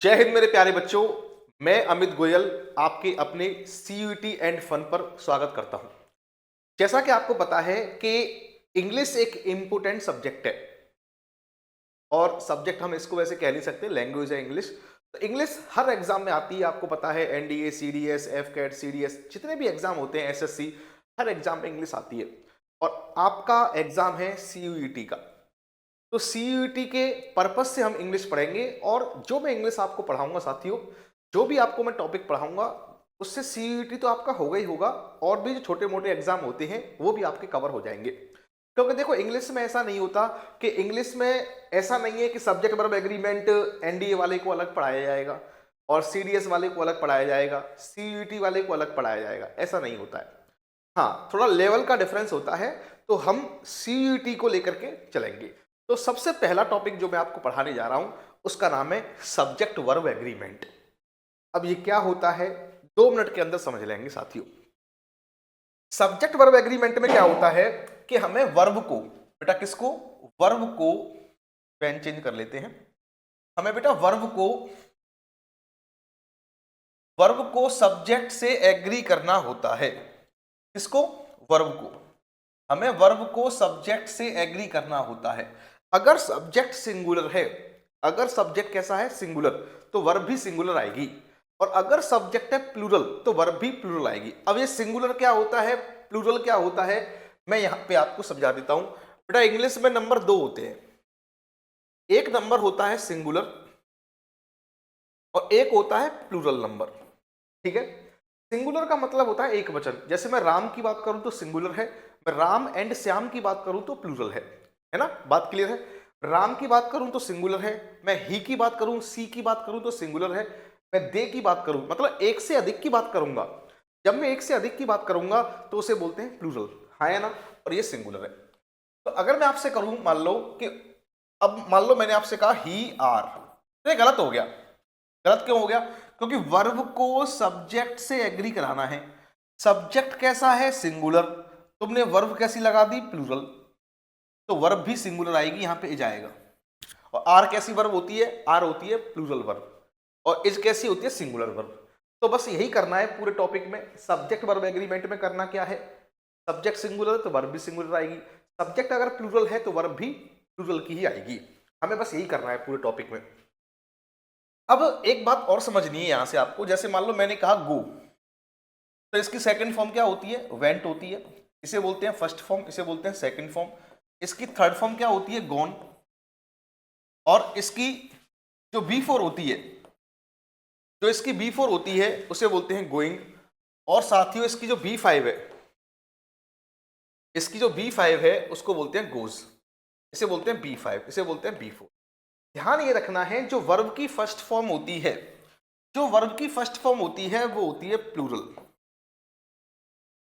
जय हिंद मेरे प्यारे बच्चों। मैं अमित गोयल आपके अपने सीयूईटी एंड फन पर स्वागत करता हूं। जैसा कि आपको पता है कि इंग्लिश एक इम्पोर्टेंट सब्जेक्ट है और सब्जेक्ट हम इसको वैसे कह नहीं सकते, लैंग्वेज है इंग्लिश। तो इंग्लिश हर एग्जाम में आती है, आपको पता है। एनडीए, सीडीएस, एफकेट, सीडीएस, जितने भी एग्जाम होते हैं, एसएससी, हर एग्जाम में इंग्लिश आती है। और आपका एग्जाम है सीयूईटी का, तो सीयूईटी के पर्पस से हम इंग्लिश पढ़ेंगे। और जो मैं इंग्लिश आपको पढ़ाऊंगा साथियों, जो भी आपको मैं टॉपिक पढ़ाऊंगा, उससे सीयूईटी तो आपका होगा ही होगा, और भी जो छोटे मोटे एग्जाम होते हैं वो भी आपके कवर हो जाएंगे। क्योंकि देखो, इंग्लिश में ऐसा नहीं होता कि इंग्लिश में ऐसा नहीं है कि सब्जेक्ट वर्ब एग्रीमेंट एनडीए वाले को अलग पढ़ाया जाएगा और सीडीएस वाले को अलग पढ़ाया जाएगा, सीयूईटी वाले को अलग पढ़ाया जाएगा, ऐसा नहीं होता है। हाँ, थोड़ा लेवल का डिफरेंस होता है, तो हम सीयूईटी को लेकर के चलेंगे। तो सबसे पहला टॉपिक जो मैं आपको पढ़ाने जा रहा हूं, उसका नाम है सब्जेक्ट वर्ब एग्रीमेंट। अब ये क्या होता है, 2 मिनट के अंदर समझ लेंगे साथियों। सब्जेक्ट वर्ब एग्रीमेंट में क्या होता है कि हमें वर्ब को, बेटा किसको, वर्ब को, पेन चेंज कर लेते हैं, हमें बेटा वर्ब को सब्जेक्ट से एग्री करना होता है। किसको, वर्ब को, हमें वर्ब को सब्जेक्ट से एग्री करना होता है। अगर सब्जेक्ट सिंगुलर है, अगर सब्जेक्ट कैसा है, सिंगुलर, तो वर्ब भी सिंगुलर आएगी। और अगर सब्जेक्ट है प्लूरल, तो वर्ब भी प्लूरल आएगी। अब ये सिंगुलर क्या होता है, प्लूरल क्या होता है, मैं यहां पे आपको समझा देता हूं। बेटा इंग्लिश में नंबर 2 होते हैं, एक नंबर होता है सिंगुलर और एक होता है प्लूरल नंबर। ठीक है, सिंगुलर का मतलब होता है एक वचन। जैसे मैं राम की बात करूं तो सिंगुलर है, मैं राम एंड श्याम की बात करूं तो प्लूरल है ना, बात क्लियर है। राम की बात करूं तो सिंगुलर है, मैं ही की बात करूं, सी की बात करूं तो सिंगुलर है, मैं दे की बात करूं, मतलब एक से अधिक की बात करूंगा। जब मैं एक से अधिक की बात करूंगा तो उसे बोलते हैं प्लूरल, हाँ या ना, और ये सिंगुलर है। तो अगर मैं आपसे करूं, मान लो कि, अब मान लो मैंने आपसे कहा ही आर, तो ये गलत हो गया। गलत क्यों हो गया, क्योंकि वर्ब को सब्जेक्ट से एग्री कराना है। सब्जेक्ट कैसा है, सिंगुलर, तुमने वर्ब कैसी लगा दी, प्लूरल, तो वर्ब भी सिंगुलर आएगी, यहां पे इज आएगा। और आर कैसी वर्ब होती है, आर होती है प्लूरल वर्ब, और इज कैसी होती है, सिंगुलर वर्ब। तो बस यही करना है पूरे टॉपिक में। सब्जेक्ट वर्ब एग्रीमेंट में करना क्या है, सब्जेक्ट सिंगुलर तो वर्ब भी सिंगुलर आएगी, सब्जेक्ट अगर प्लूरल है तो वर्ब भी प्लूरल की ही आएगी। हमें बस यही करना है पूरे टॉपिक में। अब एक बात और समझनी है यहां से आपको। जैसे मान लो मैंने कहा गो, तो इसकी सेकंड फॉर्म क्या होती है, वेंट होती है। इसे बोलते हैं फर्स्ट फॉर्म, इसे बोलते हैं सेकंड फॉर्म। इसकी थर्ड फॉर्म क्या होती है, गॉन। और इसकी जो बी4 होती है, जो इसकी बी4 होती है उसे बोलते हैं गोइंग। और साथियों इसकी जो बी5 है, इसकी जो बी5 है उसको बोलते हैं गोज। इसे बोलते हैं बी5, इसे बोलते हैं बी4। ध्यान ये रखना है, जो वर्ब की फर्स्ट फॉर्म होती है, जो वर्ब की फर्स्ट फॉर्म होती है वो होती है प्लूरल,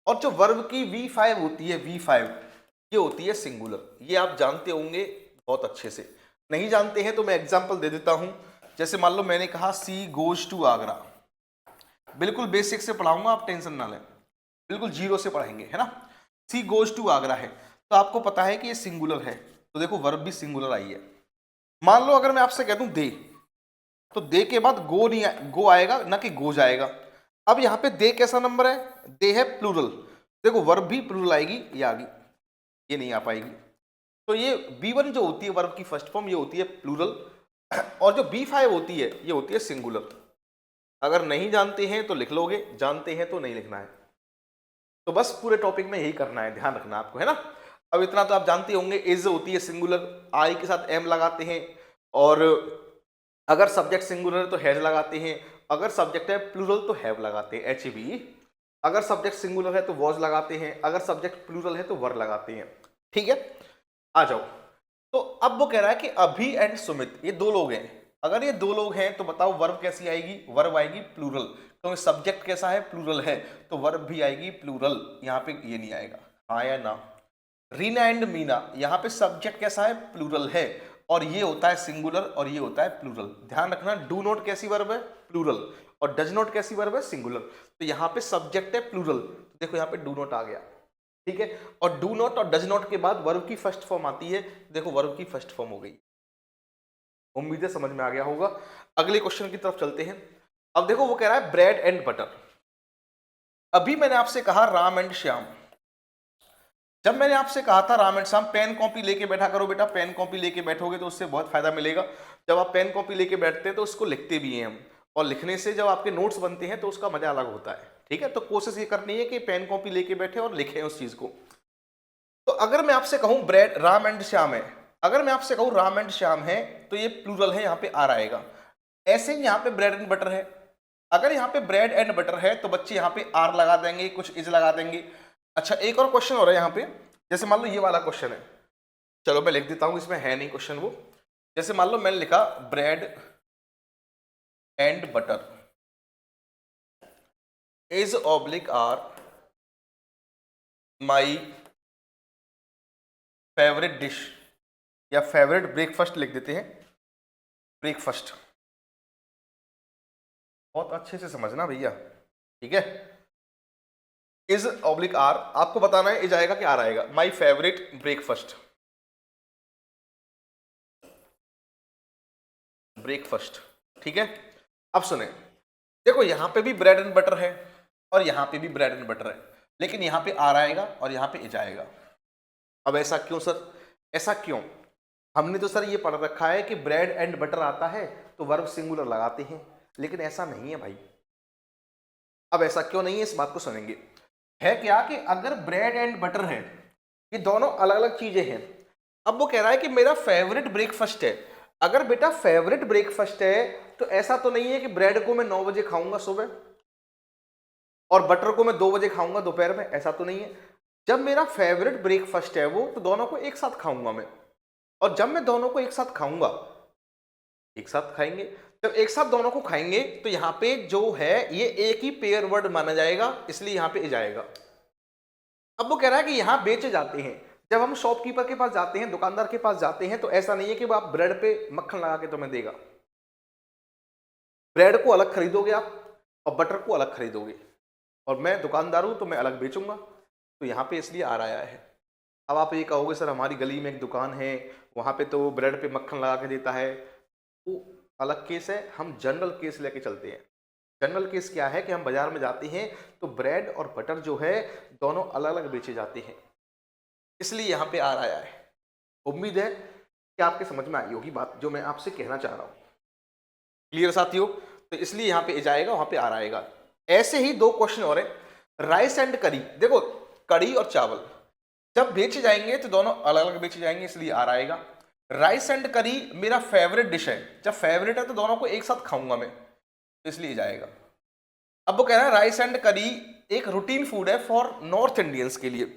और जो वर्ब की V5 होती है, V5, ये होती है सिंगुलर। ये आप जानते होंगे बहुत अच्छे से। नहीं जानते हैं तो मैं एग्जांपल दे देता हूं। जैसे मान लो मैंने कहा सी गोज टू आगरा, बिल्कुल बेसिक से पढ़ाऊंगा, आप टेंशन ना लें, बिल्कुल जीरो से पढ़ेंगे, है ना। सी गोज टू आगरा है, तो आपको पता है कि ये सिंगुलर है, तो देखो वर्ब भी सिंगुलर आई है। मान लो अगर मैं आपसे कह दूं दे, तो दे के बाद गो नहीं, गो आएगा ना कि गोज आएगा। अब यहां पे दे कैसा नंबर है, दे है प्लूरल, देखो वर्ब भी प्लूरल आएगी, ये आ गई, ये नहीं आ पाएगी। तो ये B1 जो होती है वर्ब की फर्स्ट फॉर्म, ये होती है प्लूरल, और जो B5 होती है ये होती है सिंगुलर। अगर नहीं जानते हैं तो लिख लोगे, जानते हैं तो नहीं लिखना है। तो बस पूरे टॉपिक में यही करना है, ध्यान रखना आपको, है ना। अब इतना तो आप जानते होंगे, इज होती है सिंगुलर, आई के साथ एम लगाते हैं, और अगर सब्जेक्ट सिंगुलर है तो हैज लगाते हैं, अगर सब्जेक्ट है प्लूरल तो हैव लगाते हैं, HAVE। अगर सब्जेक्ट सिंगुलर है तो वॉज लगाते हैं, अगर सब्जेक्ट प्लूरल है तो वर लगाते हैं। ठीक है, आ जाओ। तो अब वो कह रहा है कि अभी एंड सुमित, ये 2 लोग हैं। अगर ये 2 लोग हैं तो बताओ वर्ब कैसी आएगी, वर्ब आएगी प्लूरल, क्योंकि सब्जेक्ट कैसा है, प्लूरल है, तो वर्ब भी आएगी प्लूरल, यहां पे ये नहीं आएगा, हाँ या ना। रीना एंड मीना, यहां पे सब्जेक्ट कैसा है, प्लूरल है, और ये होता है सिंगुलर और ये होता है प्लूरल। ध्यान रखना, डू नॉट कैसी वर्ब है, प्लूरल, और डज नॉट कैसी वर्ब है, सिंगुलर। तो यहां पे सब्जेक्ट है प्लूरल, तो देखो यहां पे डू नॉट आ गया। ठीक है, और डू नॉट और डज नॉट के बाद वर्ब की फर्स्ट फॉर्म आती है, देखो वर्ब की फर्स्ट फॉर्म हो गई। उम्मीद है समझ में आ गया होगा। अगले क्वेश्चन की तरफ चलते हैं। अब देखो वो कह रहा है ब्रेड एंड बटर। अभी मैंने आपसे कहा राम एंड श्याम। जब मैंने आपसे कहा था Ram and Shyam, pen copy लेके बैठा करो बेटा, पेन कॉपी लेके बैठोगे तो उससे बहुत फायदा मिलेगा। जब आप पेन कॉपी लेके बैठते हैं तो उसको लिखते भी हैं हम, और लिखने से जब आपके नोट्स बनते हैं तो उसका मजा अलग होता है। ठीक है, तो कोशिश ये करनी है कि पेन कॉपी लेके बैठे और लिखें उस चीज को। तो अगर मैं आपसे कहूं ब्रेड राम एंड श्याम है, अगर मैं आपसे कहूं राम एंड श्याम है, तो ये प्लूरल है, यहाँ पे आर आएगा। ऐसे ही यहाँ पे ब्रेड एंड बटर है, अगर यहाँ पे ब्रेड एंड बटर है तो बच्चे यहाँ पे आर लगा देंगे, कुछ इज लगा देंगे। अच्छा, एक और क्वेश्चन हो रहा है यहाँ पे, जैसे मान लो ये वाला क्वेश्चन है, चलो मैं लिख देता हूं, इसमें है नहीं क्वेश्चन वो। जैसे मान लो मैंने लिखा bread and butter is oblique are my favourite dish, या फेवरेट ब्रेकफास्ट लिख देते हैं, ब्रेकफास्ट। बहुत अच्छे से समझना भैया, ठीक है। इज ऑब्लिक आर, आपको बताना है इज आएगा कि आर आएगा। माई फेवरेट ब्रेकफास्ट, ब्रेकफास्ट, ठीक है। अब सुने, देखो यहां पे भी ब्रेड एंड बटर है और यहां पे भी ब्रेड एंड बटर है, लेकिन यहां पे आर आएगा और यहां पे इज आएगा। अब ऐसा क्यों सर, ऐसा क्यों? हमने तो सर ये पढ़ रखा है कि ब्रेड एंड बटर आता है तो वर्ब सिंगुलर लगाते हैं, लेकिन ऐसा नहीं है भाई। अब ऐसा क्यों नहीं है, इस बात को सुनेंगे। है क्या कि अगर ब्रेड एंड बटर है, ये दोनों अलग अलग चीजें हैं। अब वो कह रहा है कि मेरा फेवरेट ब्रेकफास्ट है। अगर बेटा फेवरेट ब्रेकफास्ट है तो ऐसा तो नहीं है कि ब्रेड को मैं 9 बजे खाऊंगा सुबह और बटर को मैं 2 बजे खाऊंगा दोपहर में, ऐसा तो नहीं है। जब मेरा फेवरेट ब्रेकफास्ट है वो, तो दोनों को एक साथ खाऊंगा मैं, और जब मैं दोनों को एक साथ खाऊंगा, एक साथ खाएंगे, जब एक साथ दोनों को खाएंगे तो यहाँ पे जो है ये एक ही पेयर वर्ड माना जाएगा, इसलिए यहाँ पे जाएगा। अब वो कह रहा है कि यहाँ बेचे जाते हैं। जब हम शॉपकीपर के पास जाते हैं, दुकानदार के पास जाते हैं, तो ऐसा नहीं है कि वो आप ब्रेड पे मक्खन लगा के तुम्हें देगा। ब्रेड को अलग खरीदोगे आप और बटर को अलग खरीदोगे, और मैं दुकानदार हूं तो मैं अलग बेचूंगा, तो यहाँ पे इसलिए आ रहा है। अब आप ये कहोगे सर हमारी गली में एक दुकान है, वहां पे तो ब्रेड पे मक्खन लगा के देता है, वो अलग केस है। हम जनरल केस लेके चलते हैं। जनरल केस क्या है कि हम बाजार में जाते हैं तो ब्रेड और बटर जो है दोनों अलग अलग बेचे जाते हैं, इसलिए यहाँ पे आ रहा है। उम्मीद है कि आपके समझ में आई होगी बात जो मैं आपसे कहना चाह रहा हूँ। क्लियर साथियों? तो इसलिए यहाँ पे जाएगा, वहां पे आ आएगा। ऐसे ही 2 क्वेश्चन और है, राइस एंड करी। देखो कड़ी और चावल जब बेचे जाएंगे तो दोनों अलग अलग बेचे जाएंगे, इसलिए आ आएगा। राइस एंड करी मेरा फेवरेट डिश है, जब फेवरेट है तो दोनों को एक साथ खाऊंगा मैं, तो इसलिए जाएगा। अब वो कह रहा है राइस एंड करी एक रूटीन फूड है फॉर नॉर्थ इंडियंस के लिए।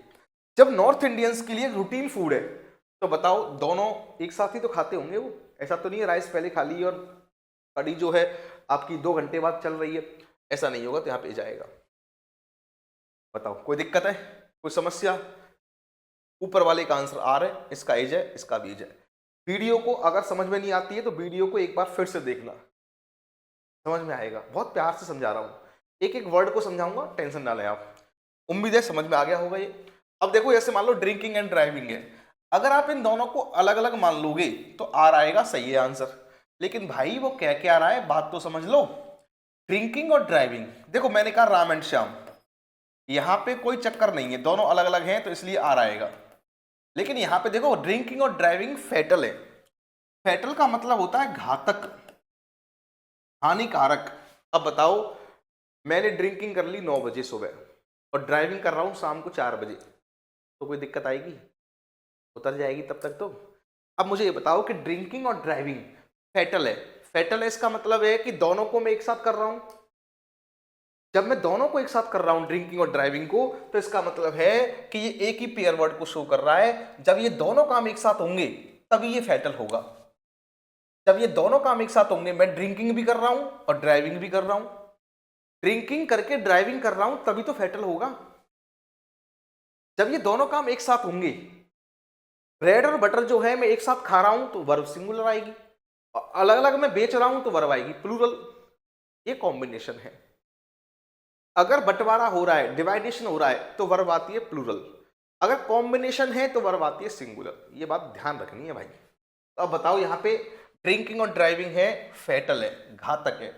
जब नॉर्थ इंडियंस के लिए रूटीन फूड है तो बताओ दोनों एक साथ ही तो खाते होंगे वो, ऐसा तो नहीं है राइस पहले खा ली और कड़ी जो है आपकी 2 घंटे बाद चल रही है, ऐसा नहीं होगा, तो यहाँ पे जाएगा। बताओ कोई दिक्कत है, कोई समस्या? ऊपर वाले का आंसर आर है, इसका एज है, इसका भी एज है। वीडियो को अगर समझ में नहीं आती है तो वीडियो को एक बार फिर से देखना, समझ में आएगा। बहुत प्यार से समझा रहा हूँ, एक एक वर्ड को समझाऊंगा, टेंशन ना लें आप। उम्मीद है समझ में आ गया होगा ये। अब देखो जैसे मान लो ड्रिंकिंग एंड ड्राइविंग है, अगर आप इन दोनों को अलग अलग मान लोगे तो आर आएगा, सही है आंसर। लेकिन भाई वो कह के आ रहा है, बात तो समझ लो। ड्रिंकिंग और ड्राइविंग, देखो मैंने कहा राम एंड श्याम, यहां पे कोई चक्कर नहीं है, दोनों अलग अलग हैं तो इसलिए आर आएगा। लेकिन यहां पे देखो ड्रिंकिंग और ड्राइविंग फैटल है। फैटल का मतलब होता है घातक, हानिकारक। अब बताओ मैंने ड्रिंकिंग कर ली 9 बजे सुबह और ड्राइविंग कर रहा हूं शाम को 4 बजे, तो कोई दिक्कत आएगी? उतर जाएगी तब तक तो। अब मुझे ये बताओ कि ड्रिंकिंग और ड्राइविंग फैटल है। फैटल है इसका मतलब है कि दोनों को मैं एक साथ कर रहा हूं। जब मैं दोनों को एक साथ कर रहा हूं ड्रिंकिंग और ड्राइविंग को, तो इसका मतलब है कि ये एक ही पेयर वर्ड को शो कर रहा है। जब ये दोनों काम एक साथ होंगे तभी ये फैटल होगा। जब ये दोनों काम एक साथ होंगे, मैं ड्रिंकिंग भी कर रहा हूं और ड्राइविंग भी कर रहा हूं, ड्रिंकिंग करके ड्राइविंग कर रहा हूं, तभी तो फैटल होगा। जब ये दोनों काम एक साथ होंगे, ब्रेड और बटर जो है मैं एक साथ खा रहा हूं तो वर्ब सिंगुलर आएगी, अलग अलग मैं बेच रहा हूं तो वर्ब आएगी प्लूरल। ये कॉम्बिनेशन है। अगर बंटवारा हो रहा है, डिवाइडेशन हो रहा है, तो वर्ब आती है प्लूरल। अगर कॉम्बिनेशन है तो वर्ब आती है सिंगुलर। ये बात ध्यान रखनी है भाई। तो अब बताओ यहाँ पे ड्रिंकिंग और ड्राइविंग है फैटल है, घातक है,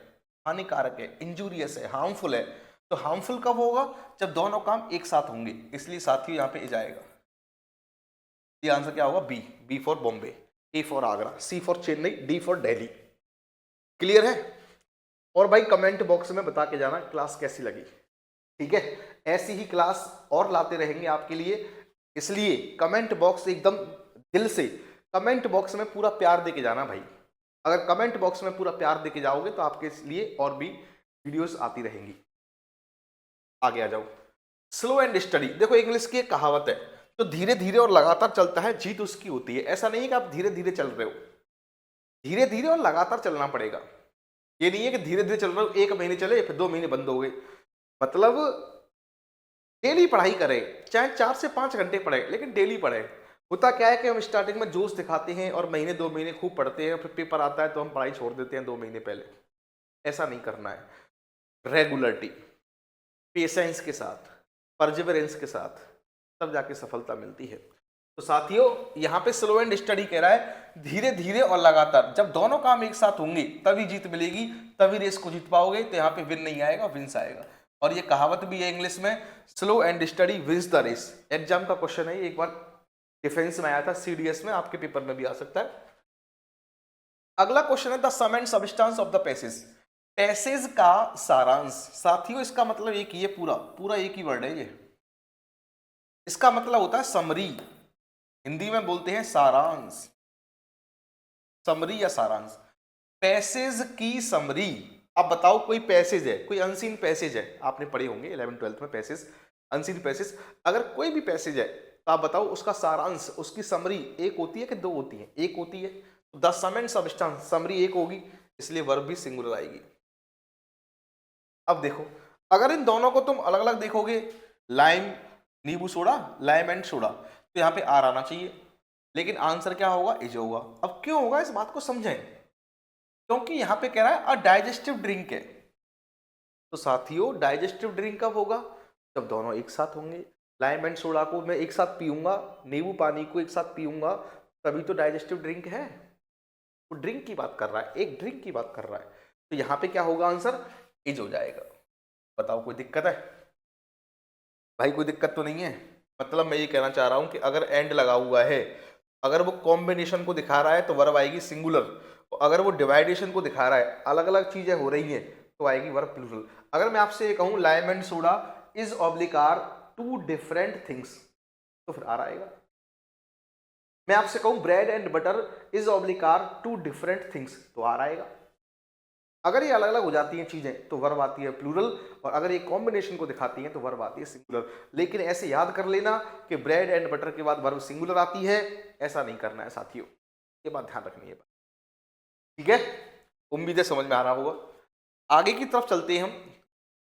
हानिकारक है, इंजूरियस है, हार्मफुल है। तो हार्मफुल कब होगा? जब दोनों काम एक साथ होंगे। इसलिए साथियों यहाँ पे ए जाएगा। ये आंसर क्या होगा? B. B for Bombay, A for Agra, C for Chennai, D for Delhi. Clear है? और भाई कमेंट बॉक्स में बता के जाना क्लास कैसी लगी। ठीक है, ऐसी ही क्लास और लाते रहेंगे आपके लिए, इसलिए कमेंट बॉक्स एकदम दिल से कमेंट बॉक्स में पूरा प्यार देके जाना भाई। अगर कमेंट बॉक्स में पूरा प्यार देके जाओगे तो आपके लिए और भी वीडियोस आती रहेंगी। आगे आ जाओ। Slow and study. देखो इंग्लिश की एक कहावत है, तो धीरे धीरे और लगातार चलता है जीत उसकी होती है। ऐसा नहीं है कि आप धीरे धीरे चल रहे हो, धीरे धीरे और लगातार चलना पड़ेगा। ये नहीं है कि धीरे धीरे चल रहे हो, 1 महीने चले फिर 2 महीने बंद हो गए। मतलब डेली पढ़ाई करें, चाहे 4 से 5 घंटे पढ़े, लेकिन डेली पढ़े। होता क्या है कि हम स्टार्टिंग में जोश दिखाते हैं और महीने 2 महीने खूब पढ़ते हैं, फिर पेपर आता है तो हम पढ़ाई छोड़ देते हैं 2 महीने पहले। ऐसा नहीं करना है। रेगुलरिटी, पेशेंस के साथ, परसिवरेंस के साथ तब जाके सफलता मिलती है। तो साथियों यहाँ पे स्लो एंड स्टडी कह रहा है धीरे धीरे और लगातार, जब दोनों काम एक साथ होंगे तभी जीत मिलेगी, तभी रेस को जीत पाओगे। तो यहाँ पे विन नहीं आएगा, विंस आएगा। और ये कहावत भी है इंग्लिश में, slow and study wins the race. Exam का क्वेश्चन है, एक बार डिफेंस में आया था, सीडीएस में, आपके पेपर में भी आ सकता है। अगला क्वेश्चन है the sum and substance of the passage. Passage का सारांश। साथियों इसका मतलब एक ही है, पूरा एक ही वर्ड है ये। इसका मतलब होता है समरी, हिंदी में बोलते हैं सारांश, समरी या सारांश। पैसेज की समरी। अब बताओ कोई पैसेज है, कोई अनसीन पैसेज है, आपने पढ़े होंगे 11th-12th में पैसेज, अनसीन पैसेज। अगर कोई भी पैसेज है तो आप बताओ उसका सारांश, उसकी समरी एक होती है कि 2 होती है? एक होती है। The sum and substance, summary एक होगी, इसलिए वर्ब भी सिंगुलर आएगी। अब देखो अगर इन दोनों को तुम अलग अलग देखोगे, लाइम नींबू सोडा, लाइम एंड सोडा, तो यहाँ पे आर आना चाहिए, लेकिन आंसर क्या होगा? इज होगा। अब क्यों होगा इस बात को समझें, क्योंकि यहाँ पे कह रहा है अ डाइजेस्टिव ड्रिंक है। तो साथियों डाइजेस्टिव ड्रिंक कब होगा? जब दोनों एक साथ होंगे। लाइम एंड सोडा को मैं एक साथ पीऊंगा, नींबू पानी को एक साथ पीऊंगा, तभी तो डाइजेस्टिव ड्रिंक है। वो ड्रिंक की बात कर रहा है, एक ड्रिंक की बात कर रहा है। तो यहाँ पे क्या होगा? आंसर इज हो जाएगा। बताओ कोई दिक्कत है भाई? कोई दिक्कत तो नहीं है। मतलब मैं ये कहना चाह रहा हूं कि अगर एंड लगा हुआ है, अगर वो कॉम्बिनेशन को दिखा रहा है तो वर्ब आएगी सिंगुलर, अगर वो डिवाइडेशन को दिखा रहा है, अलग अलग चीजें हो रही हैं, तो आएगी वर्ब प्लूरल। अगर मैं आपसे ये कहूं lime and soda is oblique are 2 different things, तो फिर आर आएगा। मैं आपसे कहूं bread and butter is oblique are 2 different things, तो आर आएगा। अगर ये अलग अलग हो जाती हैं चीजें तो वर्ब आती है प्लूरल, और अगर ये कॉम्बिनेशन को दिखाती हैं तो वर्ब आती है सिंगुलर। लेकिन ऐसे याद कर लेना कि ब्रेड एंड बटर के बाद वर्ब सिंगुलर आती है, ऐसा नहीं करना है साथियों, ये बात ध्यान रखनी है। ठीक है, उम्मीद है समझ में आ रहा होगा। आगे की तरफ चलते हैं हम।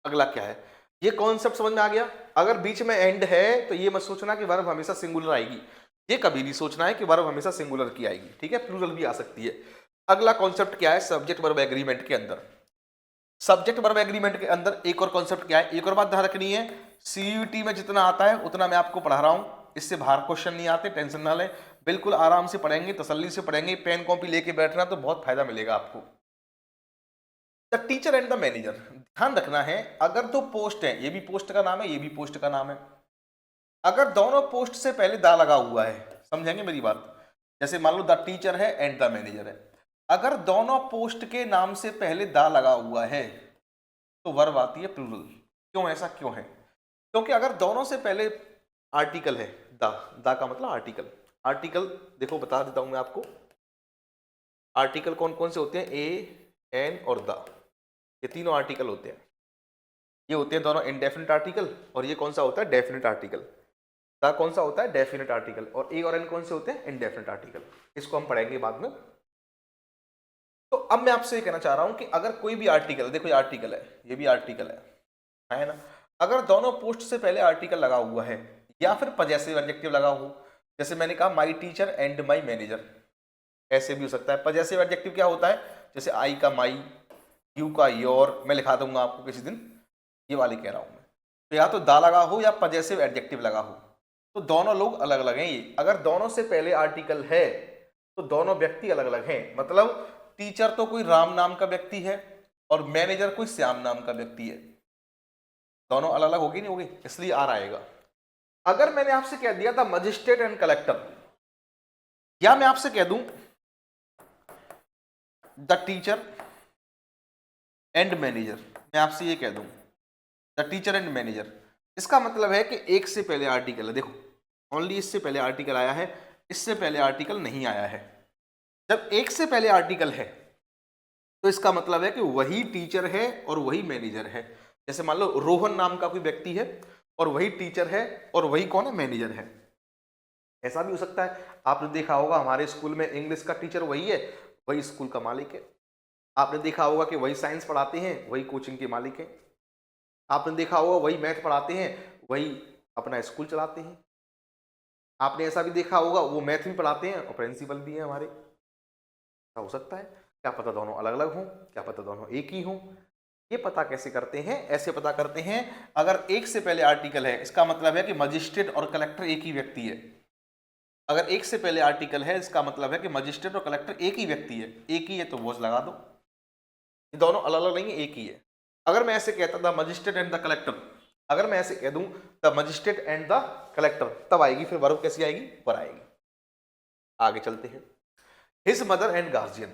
अगला क्या है? ये कॉन्सेप्ट समझ में आ गया। अगर बीच में एंड है तो ये मत सोचना कि वर्ब हमेशा सिंगुलर आएगी, ये कभी नहीं सोचना है कि वर्ब हमेशा सिंगुलर की आएगी। ठीक है, प्लूरल भी आ सकती है। अगला कॉन्सेप्ट क्या है? सब्जेक्ट वर्ब एग्रीमेंट के अंदर। सब्जेक्ट वर्ब एग्रीमेंट के अंदर एक और कॉन्सेप्ट क्या है? एक और बात ध्यान रखनी है, सीयूईटी में जितना आता है उतना मैं आपको पढ़ा रहा हूं, इससे बाहर क्वेश्चन नहीं आते, टेंशन ना लें, बिल्कुल आराम से पढ़ेंगे, तसल्ली से पढ़ेंगे, पेन कॉपी लेके बैठना तो बहुत फायदा मिलेगा आपको। The teacher and the manager. ध्यान रखना है, अगर 2 पोस्ट है, ये भी पोस्ट का नाम है, ये भी पोस्ट का नाम है, अगर दोनों पोस्ट से पहले दा लगा हुआ है, समझेंगे मेरी बात? जैसे मान लो द टीचर है एंड द मैनेजर है, अगर दोनों पोस्ट के नाम से पहले दा लगा हुआ है तो वर्ब आती है प्लूरल। क्यों? ऐसा क्यों है? क्योंकि अगर दोनों से पहले आर्टिकल है, दा का मतलब आर्टिकल। आर्टिकल देखो बता देता हूं मैं आपको, आर्टिकल कौन कौन से होते हैं? ए, एन और द, ये तीनों आर्टिकल होते हैं। ये होते हैं दोनों इनडेफिनिट आर्टिकल, और ये कौन सा होता है? Definite article. द कौन सा होता है? Definite article. और ए और एन कौन से होते हैं? Indefinite article. इसको हम पढ़ेंगे बाद में। तो अब मैं आपसे ये कहना चाह रहा हूं कि अगर कोई भी आर्टिकल, देखो ये आर्टिकल है, ये भी आर्टिकल है ना, अगर दोनों पोस्ट से पहले आर्टिकल लगा हुआ है या फिर पजेसिव एडजेक्टिव लगा हो, जैसे मैंने कहा my teacher and my manager, ऐसे भी हो सकता है। पजेसिव एडजेक्टिव क्या होता है? जैसे आई का माई, यू का योर, मैं लिखा दूंगा आपको किसी दिन, ये वाली कह रहा हूं मैं। तो या तो दा लगा हो या पजेसिव एडजेक्टिव लगा हो, तो दोनों लोग अलग अलग हैं। ये अगर दोनों से पहले आर्टिकल है तो दोनों व्यक्ति अलग अलग हैं। मतलब टीचर तो कोई राम नाम का व्यक्ति है और मैनेजर कोई श्याम नाम का व्यक्ति है, दोनों अलग अलग होगी नहीं होगी, इसलिए आर आएगा। अगर मैंने आपसे कह दिया था मजिस्ट्रेट एंड कलेक्टर, या मैं आपसे कह दूं द टीचर एंड मैनेजर, मैं आपसे ये कह दूं द टीचर एंड मैनेजर, इसका मतलब है कि एक से पहले आर्टिकल है। देखो ओनली इससे पहले आर्टिकल आया है, इससे पहले आर्टिकल नहीं आया है। जब एक से पहले आर्टिकल है तो इसका मतलब है कि वही टीचर है और वही मैनेजर है। जैसे मान लो रोहन नाम का कोई व्यक्ति है और वही टीचर है और वही कौन है, मैनेजर है। ऐसा भी हो सकता है, आपने देखा होगा हमारे स्कूल में इंग्लिश का टीचर वही है, वही स्कूल का मालिक है। आपने देखा होगा कि वही साइंस पढ़ाते हैं, वही कोचिंग के मालिक हैं। आपने देखा होगा वही मैथ पढ़ाते हैं, वही अपना स्कूल चलाते हैं। आपने ऐसा भी देखा होगा वो मैथ भी पढ़ाते हैं और प्रिंसिपल भी हैं हमारे। ऐसा हो सकता है, क्या पता दोनों अलग अलग हों, क्या पता दोनों एक ही हों। ये पता कैसे करते हैं, ऐसे पता करते हैं, अगर एक से पहले आर्टिकल है इसका मतलब है कि मजिस्ट्रेट और कलेक्टर एक ही व्यक्ति है। अगर एक से पहले आर्टिकल है इसका मतलब है कि मजिस्ट्रेट और कलेक्टर एक ही व्यक्ति है, एक ही है तो वोज लगा दो, ये दोनों अलग अलग नहीं है, एक ही है। अगर मैं ऐसे कहता था मजिस्ट्रेट एंड द कलेक्टर, अगर मैं ऐसे कह दूं the magistrate and the collector, तब आएगी फिर वर्ब कैसी आएगी, पर आएगी। आगे चलते हैं, हिज मदर एंड गार्जियन।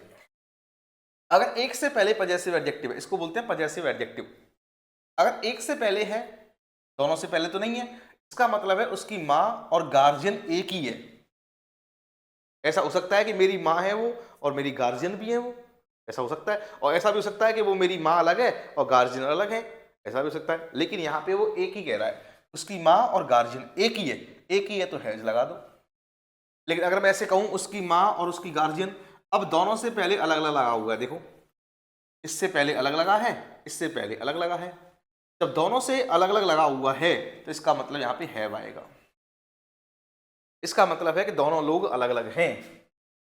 अगर एक से पहले पजेसिव एडजेक्टिव है, इसको बोलते हैं पजेसिव एडजेक्टिव। अगर एक से पहले है, दोनों से पहले तो नहीं है, इसका मतलब है उसकी मां और गार्जियन एक ही है। ऐसा हो सकता है कि मेरी मां है वो और मेरी गार्जियन भी है वो, ऐसा हो सकता है। और ऐसा भी हो सकता है कि वो मेरी मां अलग है और गार्जियन अलग है, ऐसा भी हो सकता है। लेकिन यहाँ पे वो एक ही कह रहा है, उसकी मां और गार्जियन एक ही है, एक ही है तो हैज लगा दो। लेकिन अगर मैं ऐसे कहूं उसकी मां और उसकी गार्जियन, अब दोनों से पहले अलग अलग लगा हुआ है। देखो इससे पहले अलग लगा है, इससे पहले अलग लगा है। जब दोनों से अलग अलग लगा हुआ है तो इसका मतलब यहाँ पे हैव आएगा। इसका मतलब है कि दोनों लोग अलग अलग हैं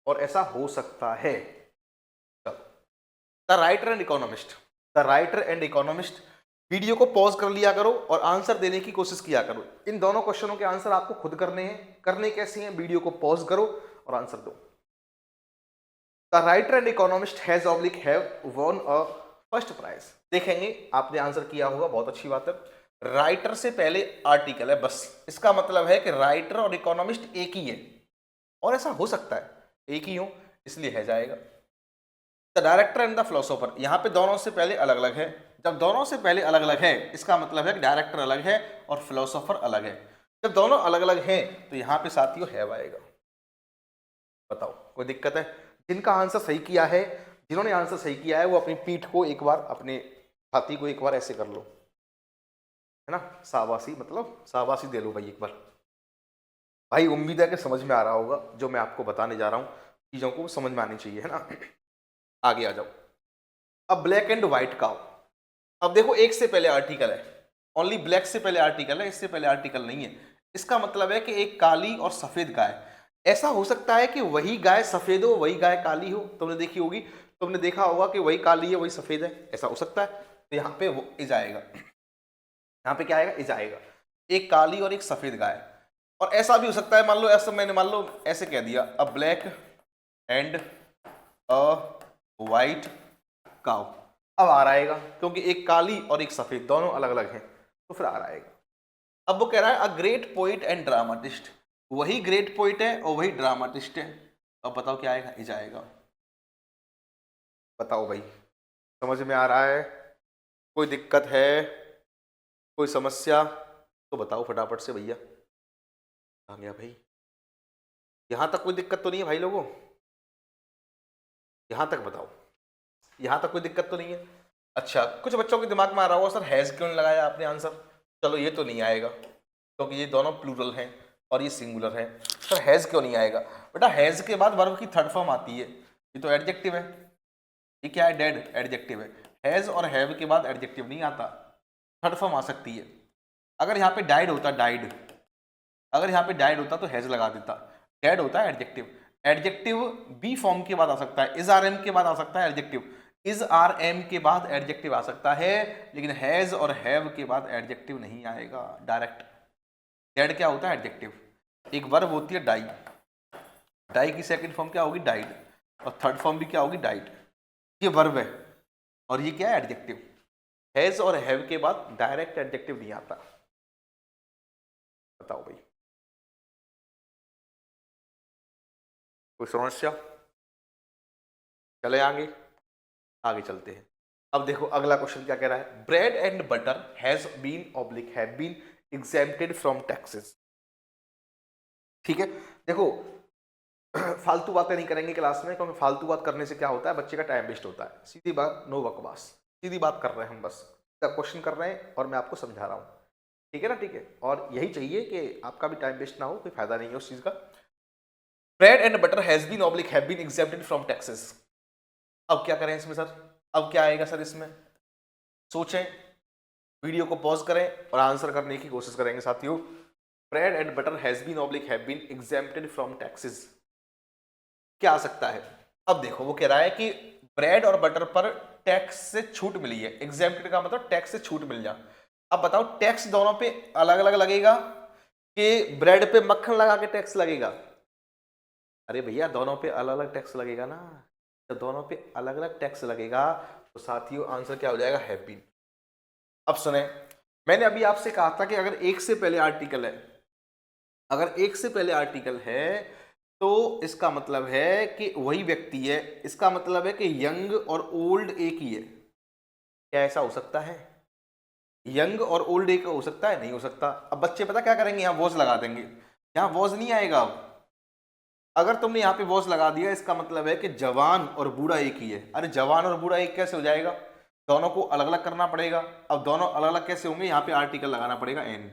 और ऐसा हो सकता है। The writer and economist, the writer and economist. Video को पॉज कर लिया करो और आंसर देने की कोशिश किया करो। इन दोनों क्वेश्चनों के आंसर आपको खुद करने हैं। करने कैसे हैं, वीडियो को पॉज करो और आंसर दो। The writer and economist has oblique have won a first prize. देखेंगे आपने आंसर किया होगा, बहुत अच्छी बात है। राइटर से पहले आर्टिकल है बस, इसका मतलब है कि राइटर और इकोनॉमिस्ट एक ही है, और ऐसा हो सकता है एक ही हो, इसलिए है जाएगा। The director and the philosopher, यहाँ पे दोनों से पहले अलग अलग है। जब दोनों से पहले अलग अलग है इसका मतलब है कि डायरेक्टर अलग है और फिलोसोफर अलग है। जब दोनों अलग अलग हैं तो यहाँ पे साथियों हैव आएगा। बताओ कोई दिक्कत है? जिनका आंसर सही किया है, जिन्होंने आंसर सही किया है वो अपनी पीठ को एक बार, अपने छाती को एक बार ऐसे कर लो, है ना, शाबाशी, मतलब शाबाशी दे लो भाई एक बार। भाई उम्मीद है कि समझ में आ रहा होगा जो मैं आपको बताने जा रहा हूँ, चीजों को समझ में आनी चाहिए, है ना। आगे आ जाओ। अब ब्लैक एंड व्हाइट काउ। अब देखो एक से पहले आर्टिकल है, ओनली ब्लैक से पहले आर्टिकल है, इससे पहले आर्टिकल नहीं है। इसका मतलब है कि एक काली और सफेद गाय। ऐसा हो सकता है कि वही गाय सफेद हो, वही गाय काली हो। तुमने देखी होगी, तुमने देखा होगा कि वही काली है वही सफेद है, ऐसा हो सकता है। तो यहाँ पे वो इज आएगा, यहाँ पे क्या आएगा, इज आएगा। एक काली और एक सफेद गाय। और ऐसा भी हो सकता है, मान लो ऐसा, मैंने मान लो ऐसे कह दिया, अ black and a white cow. अब आ आएगा क्योंकि एक काली और एक सफेद दोनों अलग अलग हैं, तो फिर आ आएगा। अब वो कह रहा है a great poet and dramatist. वही ग्रेट पोइट है और वही ड्रामाटिस्ट है। अब बताओ क्या आएगा, इज आएगा। बताओ भाई, समझ में आ रहा है? कोई दिक्कत है, कोई समस्या तो बताओ फटाफट से भैया। आ गया भाई, यहां तक कोई दिक्कत तो नहीं है भाई लोगों? यहां तक बताओ, यहां तक कोई दिक्कत तो नहीं है? अच्छा, कुछ बच्चों के दिमाग में आ रहा होगा सर हैज क्यों नहीं लगाया आपने आंसर। चलो ये तो नहीं आएगा क्योंकि ये दोनों प्लूरल हैं और ये सिंगुलर है। सर हैज क्यों नहीं आएगा? बेटा हैज के बाद वर्ब की थर्ड फॉर्म आती है, ये तो एडजेक्टिव है। ये क्या है, डेड एडजेक्टिव है। हैज और हैव के बाद एडजेक्टिव नहीं आता, थर्ड फॉर्म आ सकती है। अगर यहाँ पे डाइड होता, डाइड, अगर यहाँ पे डाइड होता तो हैज लगा देता। डेड होता है एडजेक्टिव। एडजेक्टिव बी फॉर्म के बाद आ सकता है, इज आर एम के बाद आ सकता है एडजेक्टिव, इज आर एम के बाद एडजेक्टिव आ सकता है, लेकिन हैज और हैव के बाद एडजेक्टिव नहीं आएगा डायरेक्ट। डेड क्या होता है, एडजेक्टिव। एक वर्ब होती है डाई, डाई की सेकंड फॉर्म क्या होगी, डाइड, और थर्ड फॉर्म भी क्या होगी, डाइड। ये वर्ब है और ये क्या है, एडजेक्टिव। हैज और हैव के बाद डायरेक्ट एडजेक्टिव नहीं आता। बताओ भाई, कोई समस्या? चले आगे, आगे चलते हैं। अब देखो अगला क्वेश्चन क्या कह रहा है, bread and butter has been oblique have been exempted from taxes. ठीक है, देखो फालतू बातें नहीं करेंगे क्लास में, क्योंकि फालतू बात करने से क्या होता है, बच्चे का टाइम वेस्ट होता है। सीधी बात, नो बकवास, सीधी बात कर रहे हैं हम, बस क्वेश्चन कर रहे हैं और मैं आपको समझा रहा हूँ। ठीक है ना, ठीक है, और यही चाहिए कि आपका भी टाइम वेस्ट ना हो, कोई फायदा नहीं है उस चीज का। Bread and butter has been oblique have been exempted from taxes. अब क्या करें इसमें सर, अब क्या आएगा सर इसमें, सोचें, वीडियो को पॉज करें और आंसर करने की कोशिश करेंगे साथियों। Bread and butter has been oblique have been exempted from taxes, क्या आ सकता है? अब देखो वो कह रहा है कि ब्रेड और बटर पर टैक्स से छूट मिली है, एग्जेम्प्टेड का मतलब टैक्स से छूट मिल जा। अब बताओ टैक्स दोनों पे अलग अलग लगेगा कि ब्रेड पे मक्खन लगा के टैक्स लगेगा? अरे भैया दोनों पे अलग अलग टैक्स लगेगा ना, तो दोनों पे अलग अलग टैक्स लगेगा, तो साथियों आंसर क्या हो जाएगा, हैव बीन। अब सुने, मैंने अभी आपसे कहा था कि अगर एक से पहले आर्टिकल है, अगर एक से पहले आर्टिकल है तो इसका मतलब है कि वही व्यक्ति है, इसका मतलब है कि यंग और ओल्ड एक ही है। क्या ऐसा हो सकता है? यंग और ओल्ड एक हो सकता है? नहीं हो सकता। अब बच्चे पता क्या करेंगे, यहाँ वॉज लगा देंगे, यहाँ वॉज नहीं आएगा। अब अगर तुमने यहाँ पे वॉज लगा दिया, इसका मतलब है कि जवान और बूढ़ा एक ही है। अरे जवान और बूढ़ा एक कैसे हो जाएगा, दोनों को अलग अलग करना पड़ेगा। अब दोनों अलग अलग कैसे होंगे, यहाँ पे आर्टिकल लगाना पड़ेगा एन।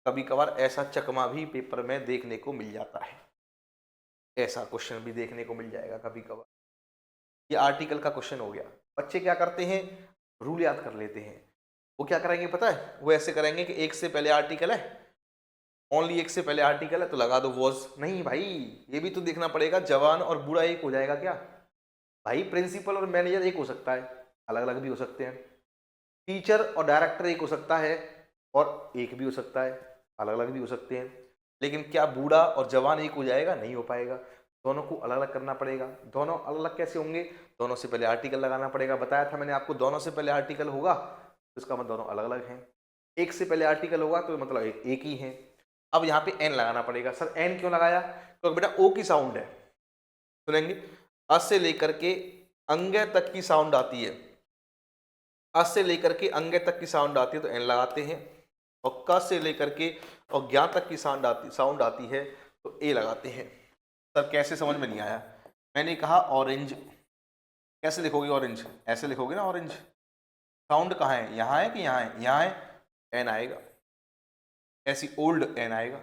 कभी कभार ऐसा चकमा भी पेपर में देखने को मिल जाता है, ऐसा क्वेश्चन भी देखने को मिल जाएगा कभी कभार। ये आर्टिकल का क्वेश्चन हो गया। बच्चे क्या करते हैं, रूल याद कर लेते हैं। वो क्या करेंगे पता है, वो ऐसे करेंगे कि एक से पहले आर्टिकल है, ओनली एक से पहले आर्टिकल है तो लगा दो वॉज। नहीं भाई, ये भी तो देखना पड़ेगा, जवान और बूढ़ा एक हो जाएगा क्या? भाई प्रिंसिपल और मैनेजर एक हो सकता है, अलग अलग भी हो सकते हैं। टीचर और डायरेक्टर एक हो सकता है और एक भी हो सकता है, अलग अलग भी हो सकते हैं। लेकिन क्या बूढ़ा और जवान एक हो जाएगा? नहीं हो पाएगा, दोनों को अलग अलग करना पड़ेगा। दोनों अलग अलग कैसे होंगे, दोनों से पहले आर्टिकल लगाना पड़ेगा। बताया था मैंने आपको, दोनों से पहले आर्टिकल होगा तो इसका मतलब दोनों अलग अलग हैं। एक से पहले आर्टिकल होगा तो मतलब एक ही है। अब यहाँ पे एन लगाना पड़ेगा। सर एन क्यों लगाया? तो बेटा ओ की साउंड है, सुनेंगे, अ से लेकर के अंग्य तक की साउंड आती है, अ से लेकर के अंग्य तक की साउंड आती है तो एन लगाते हैं, और क से लेकर के और ज्ञा तक की साउंड आती है तो ए लगाते हैं। सर कैसे, समझ में नहीं आया? मैंने कहा ऑरेंज, कैसे लिखोगे ऑरेंज? ऐसे लिखोगे ना ऑरेंज। साउंड कहाँ है, यहाँ है कि यहाँ है? यहाँ है, एन आएगा, ऐसी ओल्ड एन आएगा।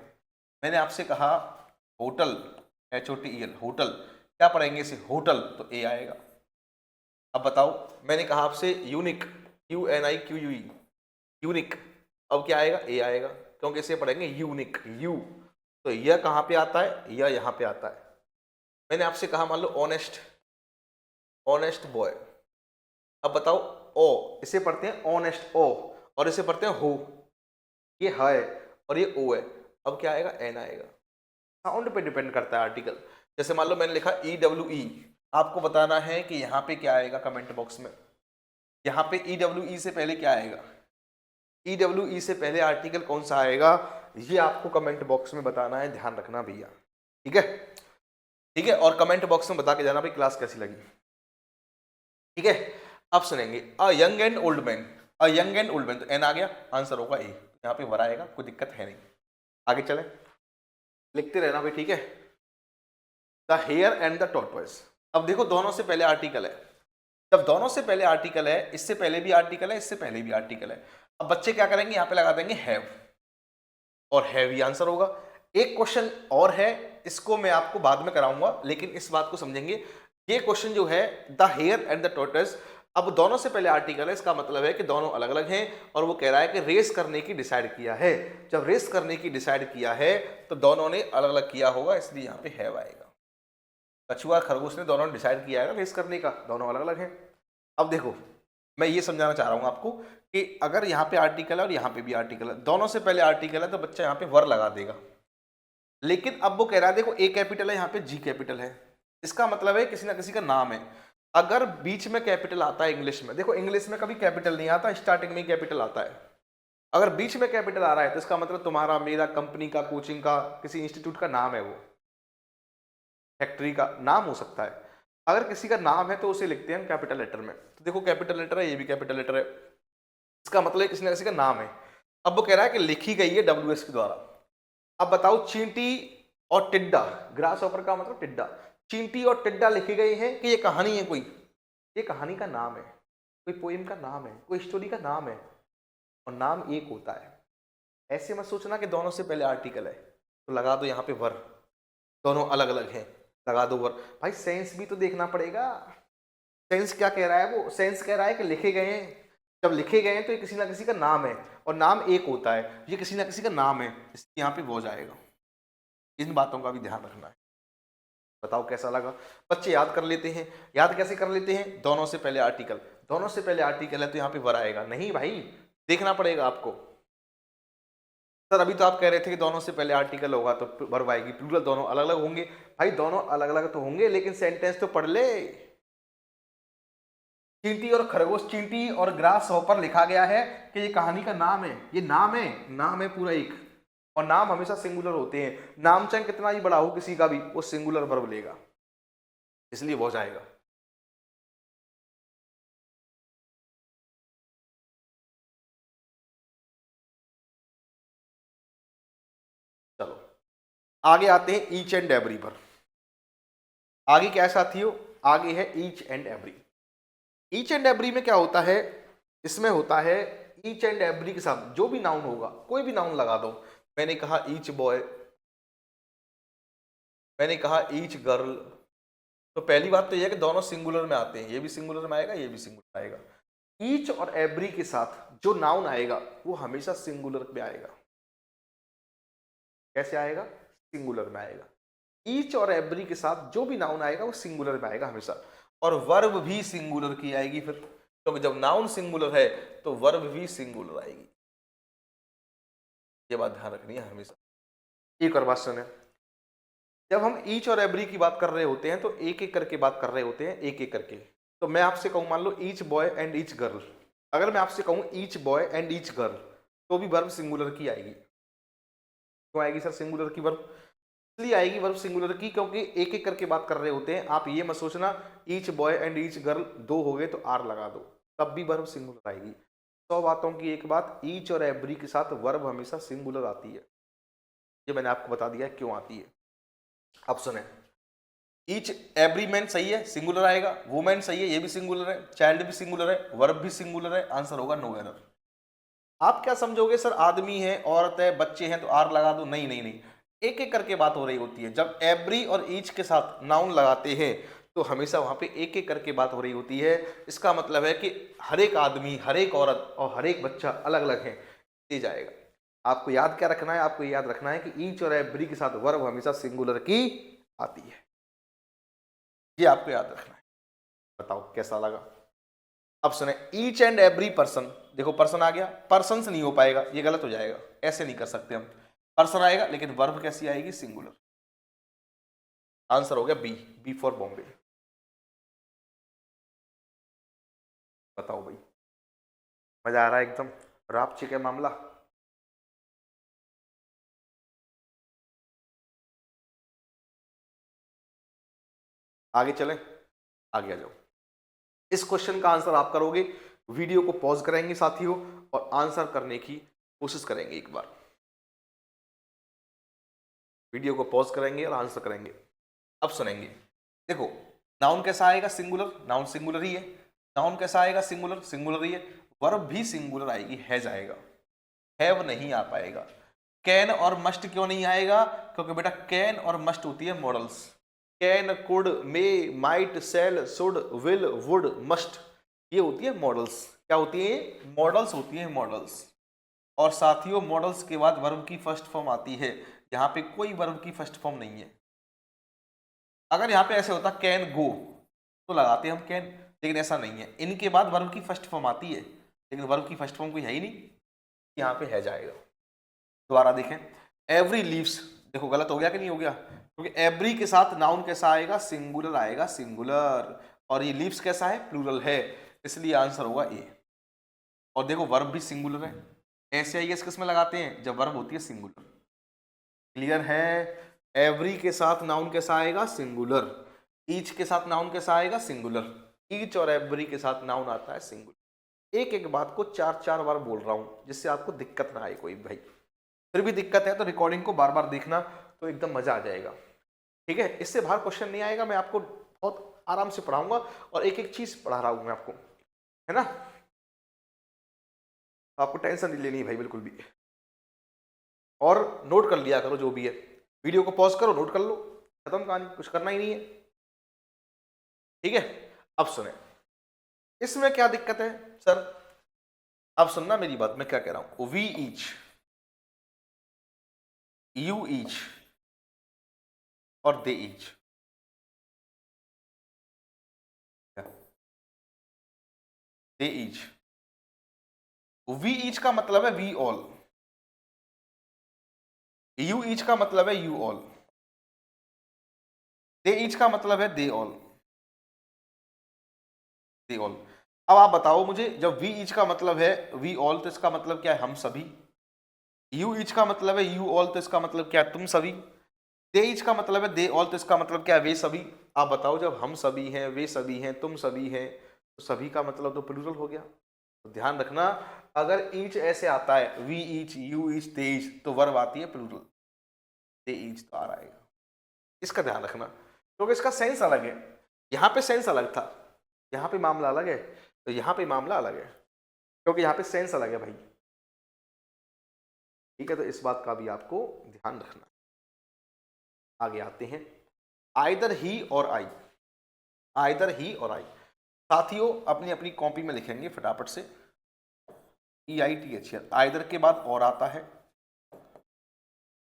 मैंने आपसे कहा होटल, HOTEL होटल, क्या पढ़ेंगे इसे, होटल, तो ए आएगा। अब बताओ, मैंने कहा आपसे यूनिक, UNIQUE यूनिक, अब क्या आएगा, ए आएगा, क्योंकि इसे पढ़ेंगे यूनिक, यू, तो यह कहाँ पे आता है, यह यहाँ पे आता है। मैंने आपसे कहा मान लो ऑनेस्ट, ऑनेस्ट बॉय, अब बताओ ओ, इसे पढ़ते हैं ऑनेस्ट ओ, और इसे पढ़ते हैं हो, ये है और ये ओ है, अब क्या आएगा, एन आएगा। साउंड पे डिपेंड करता है आर्टिकल। जैसे मान लो मैंने लिखा EWE, आपको बताना है कि यहाँ पे क्या आएगा कमेंट बॉक्स में। यहाँ पे EWE से पहले क्या आएगा, EWE से पहले आर्टिकल कौन सा आएगा, ये आपको कमेंट बॉक्स में बताना है, ध्यान रखना भैया। ठीक है, ठीक है, और कमेंट बॉक्स में बता के जाना भाई क्लास कैसी लगी। ठीक है, अब सुनेंगे a young and old man, a young and old man, तो एन आ गया, आंसर होगा ए, यहाँ पे वर आएगा, कोई दिक्कत है नहीं। आगे चले, लिखते रहना भाई, ठीक है। The hare and the tortoise, अब देखो दोनों से पहले आर्टिकल है, जब दोनों से पहले आर्टिकल है, इससे पहले भी आर्टिकल है, इससे पहले भी आर्टिकल है, अब बच्चे क्या करेंगे, यहाँ पे लगा देंगे हैव, और हैव ही आंसर होगा। एक क्वेश्चन और है, इसको मैं आपको बाद में कराऊंगा, लेकिन इस बात को समझेंगे। ये क्वेश्चन जो है the hare and the tortoise, अब दोनों से पहले आर्टिकल है, इसका मतलब है कि दोनों अलग अलग हैं, और वो कह रहा है कि रेस करने की डिसाइड किया है। जब रेस करने की डिसाइड किया है तो दोनों ने अलग अलग किया होगा, इसलिए यहाँ पे हैव आएगा। कछुआ खरगोश ने दोनों ने डिसाइड किया है रेस करने का, दोनों अलग अलग हैं। अब देखो मैं ये समझाना चाह रहा हूँ आपको कि अगर यहाँ पे आर्टिकल है और यहाँ पे भी आर्टिकल है, दोनों से पहले आर्टिकल है, तो बच्चा यहाँ पे वर लगा देगा। लेकिन अब वो कह रहा है देखो ए कैपिटल है, यहाँ पे जी कैपिटल है, इसका मतलब है किसी ना किसी का नाम है। अगर बीच में कैपिटल आता है इंग्लिश में, देखो इंग्लिश में कभी कैपिटल नहीं आता, स्टार्टिंग में ही कैपिटल आता है। अगर बीच में कैपिटल आ रहा है तो इसका मतलब तुम्हारा, मेरा, कंपनी का, कोचिंग का, किसी इंस्टीट्यूट का नाम है, वो फैक्ट्री का नाम हो सकता है। अगर किसी का नाम है तो उसे लिखते हैं हम कैपिटल लेटर में। तो देखो कैपिटल लेटर है, ये भी कैपिटल लेटर है, इसका मतलब किसी ना किसी का नाम है। अब वो कह रहा है कि लिखी गई है WS के द्वारा। अब बताओ चींटी और टिड्डा, ग्रास ऑपर का मतलब टिड्डा, चींटी और टिड्डा लिखे गए हैं कि ये कहानी है कोई? ये कहानी का नाम है, कोई पोएम का नाम है, कोई स्टोरी का नाम है, और नाम एक होता है। ऐसे मत सोचना कि दोनों से पहले आर्टिकल है तो लगा दो यहाँ पे वर, दोनों अलग अलग हैं लगा दो वर। भाई सेंस भी तो देखना पड़ेगा। सेंस क्या कह रहा है? वो सेंस कह रहा है कि लिखे गए हैं, जब लिखे गए हैं तो ये किसी ना किसी का नाम है, और नाम एक होता है, ये किसी ना किसी का नाम है, इसलिए यहाँ पे वो जाएगा। इन बातों का भी ध्यान रखना है। बताओ कैसा लगा? बच्चे याद कर लेते हैं। याद कैसे कर लेते हैं? दोनों से पहले आर्टिकल, दोनों से पहले आर्टिकल है तो यहाँ पे वर आएगा। नहीं भाई, देखना पड़ेगा आपको। सर अभी तो आप कह रहे थे कि दोनों से पहले आर्टिकल होगा तो वर्ब आएगी, प्लूरल दोनों अलग अलग होंगे। भाई दोनों अलग अलग तो होंगे, लेकिन सेंटेंस तो पढ़ ले। चींटी और खरगोश, चींटी और ग्रास हॉपर लिखा गया है कि ये कहानी का नाम है, ये नाम है, नाम है पूरा एक, और नाम हमेशा सिंगुलर होते हैं। नाम चाहे कितना ही बड़ा हो किसी का भी, वो सिंगुलर वर्ब लेगा, इसलिए वो जाएगा। चलो आगे आते हैं ईच एंड एवरी पर। आगे क्या साथियों? आगे है each and every. Each and every में क्या होता है? इसमें होता है ईच एंड एवरी के साथ जो भी नाउन होगा, कोई भी नाउन लगा दो। मैंने कहा ईच बॉय, मैंने कहा ईच गर्ल, तो पहली बात तो यह है कि दोनों सिंगुलर में आते हैं, ये भी सिंगुलर में आएगा, ये भी सिंगुलर में आएगा। ईच और एवरी के साथ जो नाउन आएगा वो हमेशा सिंगुलर में आएगा। कैसे आएगा? सिंगुलर में आएगा। ईच और एवरी के साथ जो भी नाउन आएगा वो सिंगुलर में आएगा हमेशा, और वर्ब भी सिंगुलर की आएगी फिर, क्योंकि जब नाउन सिंगुलर है तो वर्ब भी सिंगुलर आएगी। ये बात ध्यान रखनी है हमेशा। एक और बात सुने, जब हम ईच और एवरी की बात कर रहे होते हैं तो एक एक करके बात कर रहे होते हैं, एक एक करके। तो मैं आपसे कहूं, मान लो each boy and each girl, अगर मैं आपसे कहूं each boy and each girl, तो भी वर्ब सिंगुलर की आएगी। क्यों आएगी सर सिंगुलर की वर्ब? इसलिए आएगी वर्ब सिंगुलर की क्योंकि एक एक करके बात कर रहे होते हैं। आप ये मत सोचना each boy and each girl दो हो गए तो आर लगा दो, तब भी वर्ब सिंगुलर आएगी। 100 बातों की एक बात, ईच और एवरी के साथ वर्ब हमेशा सिंगुलर आती है। ये मैंने आपको बता दिया क्यों आती है। अब सुने, ईच एवरी मैन सही है, सिंगुलर आएगा। वुमेन सही है, ये भी सिंगुलर है। चाइल्ड भी सिंगुलर है, वर्ब भी सिंगुलर है। आंसर होगा नो एरर। आप क्या समझोगे सर आदमी है, औरत है, बच्चे हैं तो आर लगा दो? नहीं नहीं नहीं, एक एक करके बात हो रही होती है। जब एवरी और ईच के साथ नाउन लगाते हैं तो हमेशा वहां पे एक एक करके बात हो रही होती है। इसका मतलब है कि हर एक आदमी, हर एक औरत और हर एक बच्चा अलग अलग है, ये जाएगा। आपको याद क्या रखना है? आपको याद रखना है कि ईच और एवरी के साथ वर्ब हमेशा सिंगुलर की आती है, ये आपको याद रखना है। बताओ कैसा लगा? अब सुने, ईच एंड एवरी पर्सन, देखो पर्सन आ गया, पर्सन नहीं हो पाएगा, ये गलत हो जाएगा, ऐसे नहीं कर सकते हम। पर्सन आएगा लेकिन वर्ब कैसी आएगी? सिंगुलर। आंसर हो गया बी, बी फॉर बॉम्बे। बताओ भाई, मजा आ रहा है एकदम? रापची का मामला। आगे चलें, आगे आ जाओ। इस क्वेश्चन का आंसर आप करोगे, वीडियो को पॉज करेंगे साथियों और आंसर करने की कोशिश करेंगे। एक बार वीडियो को पॉज करेंगे और आंसर करेंगे। अब सुनेंगे, देखो नाउन कैसा आएगा? सिंगुलर, नाउन सिंगुलर ही है। नाउन कैसा आएगा? सिंगुलर, सिंगुलर ही है। वर्ब भी सिंगुलर आएगी, हैज आएगा, हैव नहीं आ पाएगा। कैन और मस्ट क्यों नहीं आएगा? क्योंकि बेटा कैन और मस्ट होती है modals. Can, could, may, might, shall, should, will, would, must, ये होती है मॉडल्स। क्या होती है? मॉडल्स होती है, मॉडल्स। और साथियों मॉडल्स के बाद वर्ब की फर्स्ट फॉर्म आती है, यहाँ पे कोई वर्ब की फर्स्ट फॉर्म नहीं है। अगर यहाँ पे ऐसे होता कैन गो तो लगाते हम कैन, लेकिन ऐसा नहीं है। इनके बाद वर्ब की फर्स्ट फॉर्म आती है, लेकिन वर्ब की फर्स्ट फॉर्म कोई है ही नहीं, यहाँ पे है जाएगा। दोबारा देखें, एवरी लीव्स, देखो गलत हो गया कि नहीं हो गया, क्योंकि एवरी के साथ नाउन कैसा आएगा, सिंगुलर आएगा, सिंगुलर, और ये लीव्स कैसा है, प्लूरल है, इसलिए आंसर होगा ए। और देखो वर्ब भी सिंगुलर है, ऐसे आई एस किस में लगाते हैं, जब वर्ब होती है सिंगुलर। क्लियर है? एवरी के साथ नाउन कैसा आएगा, सिंगुलर। ईच के साथ नाउन कैसा आएगा, सिंगुलर। ईच और एवरी के साथ नाउन आता है सिंगुलर। एक एक बात को चार चार बार बोल रहा हूं जिससे आपको दिक्कत ना आए कोई भाई। फिर भी दिक्कत है तो रिकॉर्डिंग को बार बार देखना, तो एकदम मजा आ जाएगा। ठीक है, इससे बाहर क्वेश्चन नहीं आएगा, मैं आपको बहुत आराम से पढ़ाऊंगा और एक एक चीज पढ़ा रहा हूं मैं आपको, है ना। आपको टेंशन नहीं लेनी भाई बिल्कुल भी, और नोट कर लिया करो जो भी है। वीडियो को पॉज करो, नोट कर लो, खत्म कहानी, कुछ करना ही नहीं है। ठीक है, अब सुने इसमें क्या दिक्कत है सर। अब सुनना मेरी बात, मैं क्या कह रहा हूं। वी ईच, यू ईच और they each. They each, we each का मतलब है वी ऑल, यू ईच का मतलब है यू ऑल, दे ईच का मतलब है दे ऑल, दे ऑल। अब आप बताओ मुझे, जब वी ईच का मतलब है वी ऑल तो इसका मतलब क्या है, हम सभी। यू ईच का मतलब है यू ऑल तो इसका मतलब क्या है, तुम सभी। दे ईच का मतलब है दे ऑल तो इसका मतलब क्या है, वे सभी। आप बताओ, जब हम सभी हैं, वे सभी हैं, तुम सभी हैं, तो सभी का मतलब तो प्लूरल हो गया। तो ध्यान रखना, अगर ईच ऐसे आता है, we each, you each, they each, तो वर्ब आती है प्लूरल, दे ईच तो आ रहा है। इसका ध्यान रखना, क्योंकि इसका सेंस अलग है। यहाँ पे सेंस अलग था, यहाँ पे मामला अलग है, तो यहाँ पे मामला अलग है, क्योंकि यहाँ पे सेंस अलग है भाई। ठीक है, तो इस बात का भी आपको ध्यान रखना। आगे आते हैं, आइदर ही और आई, आइदर ही और आई। साथियों अपनी अपनी कॉपी में लिखेंगे फटाफट से, EITHR। आइदर के बाद और आता है,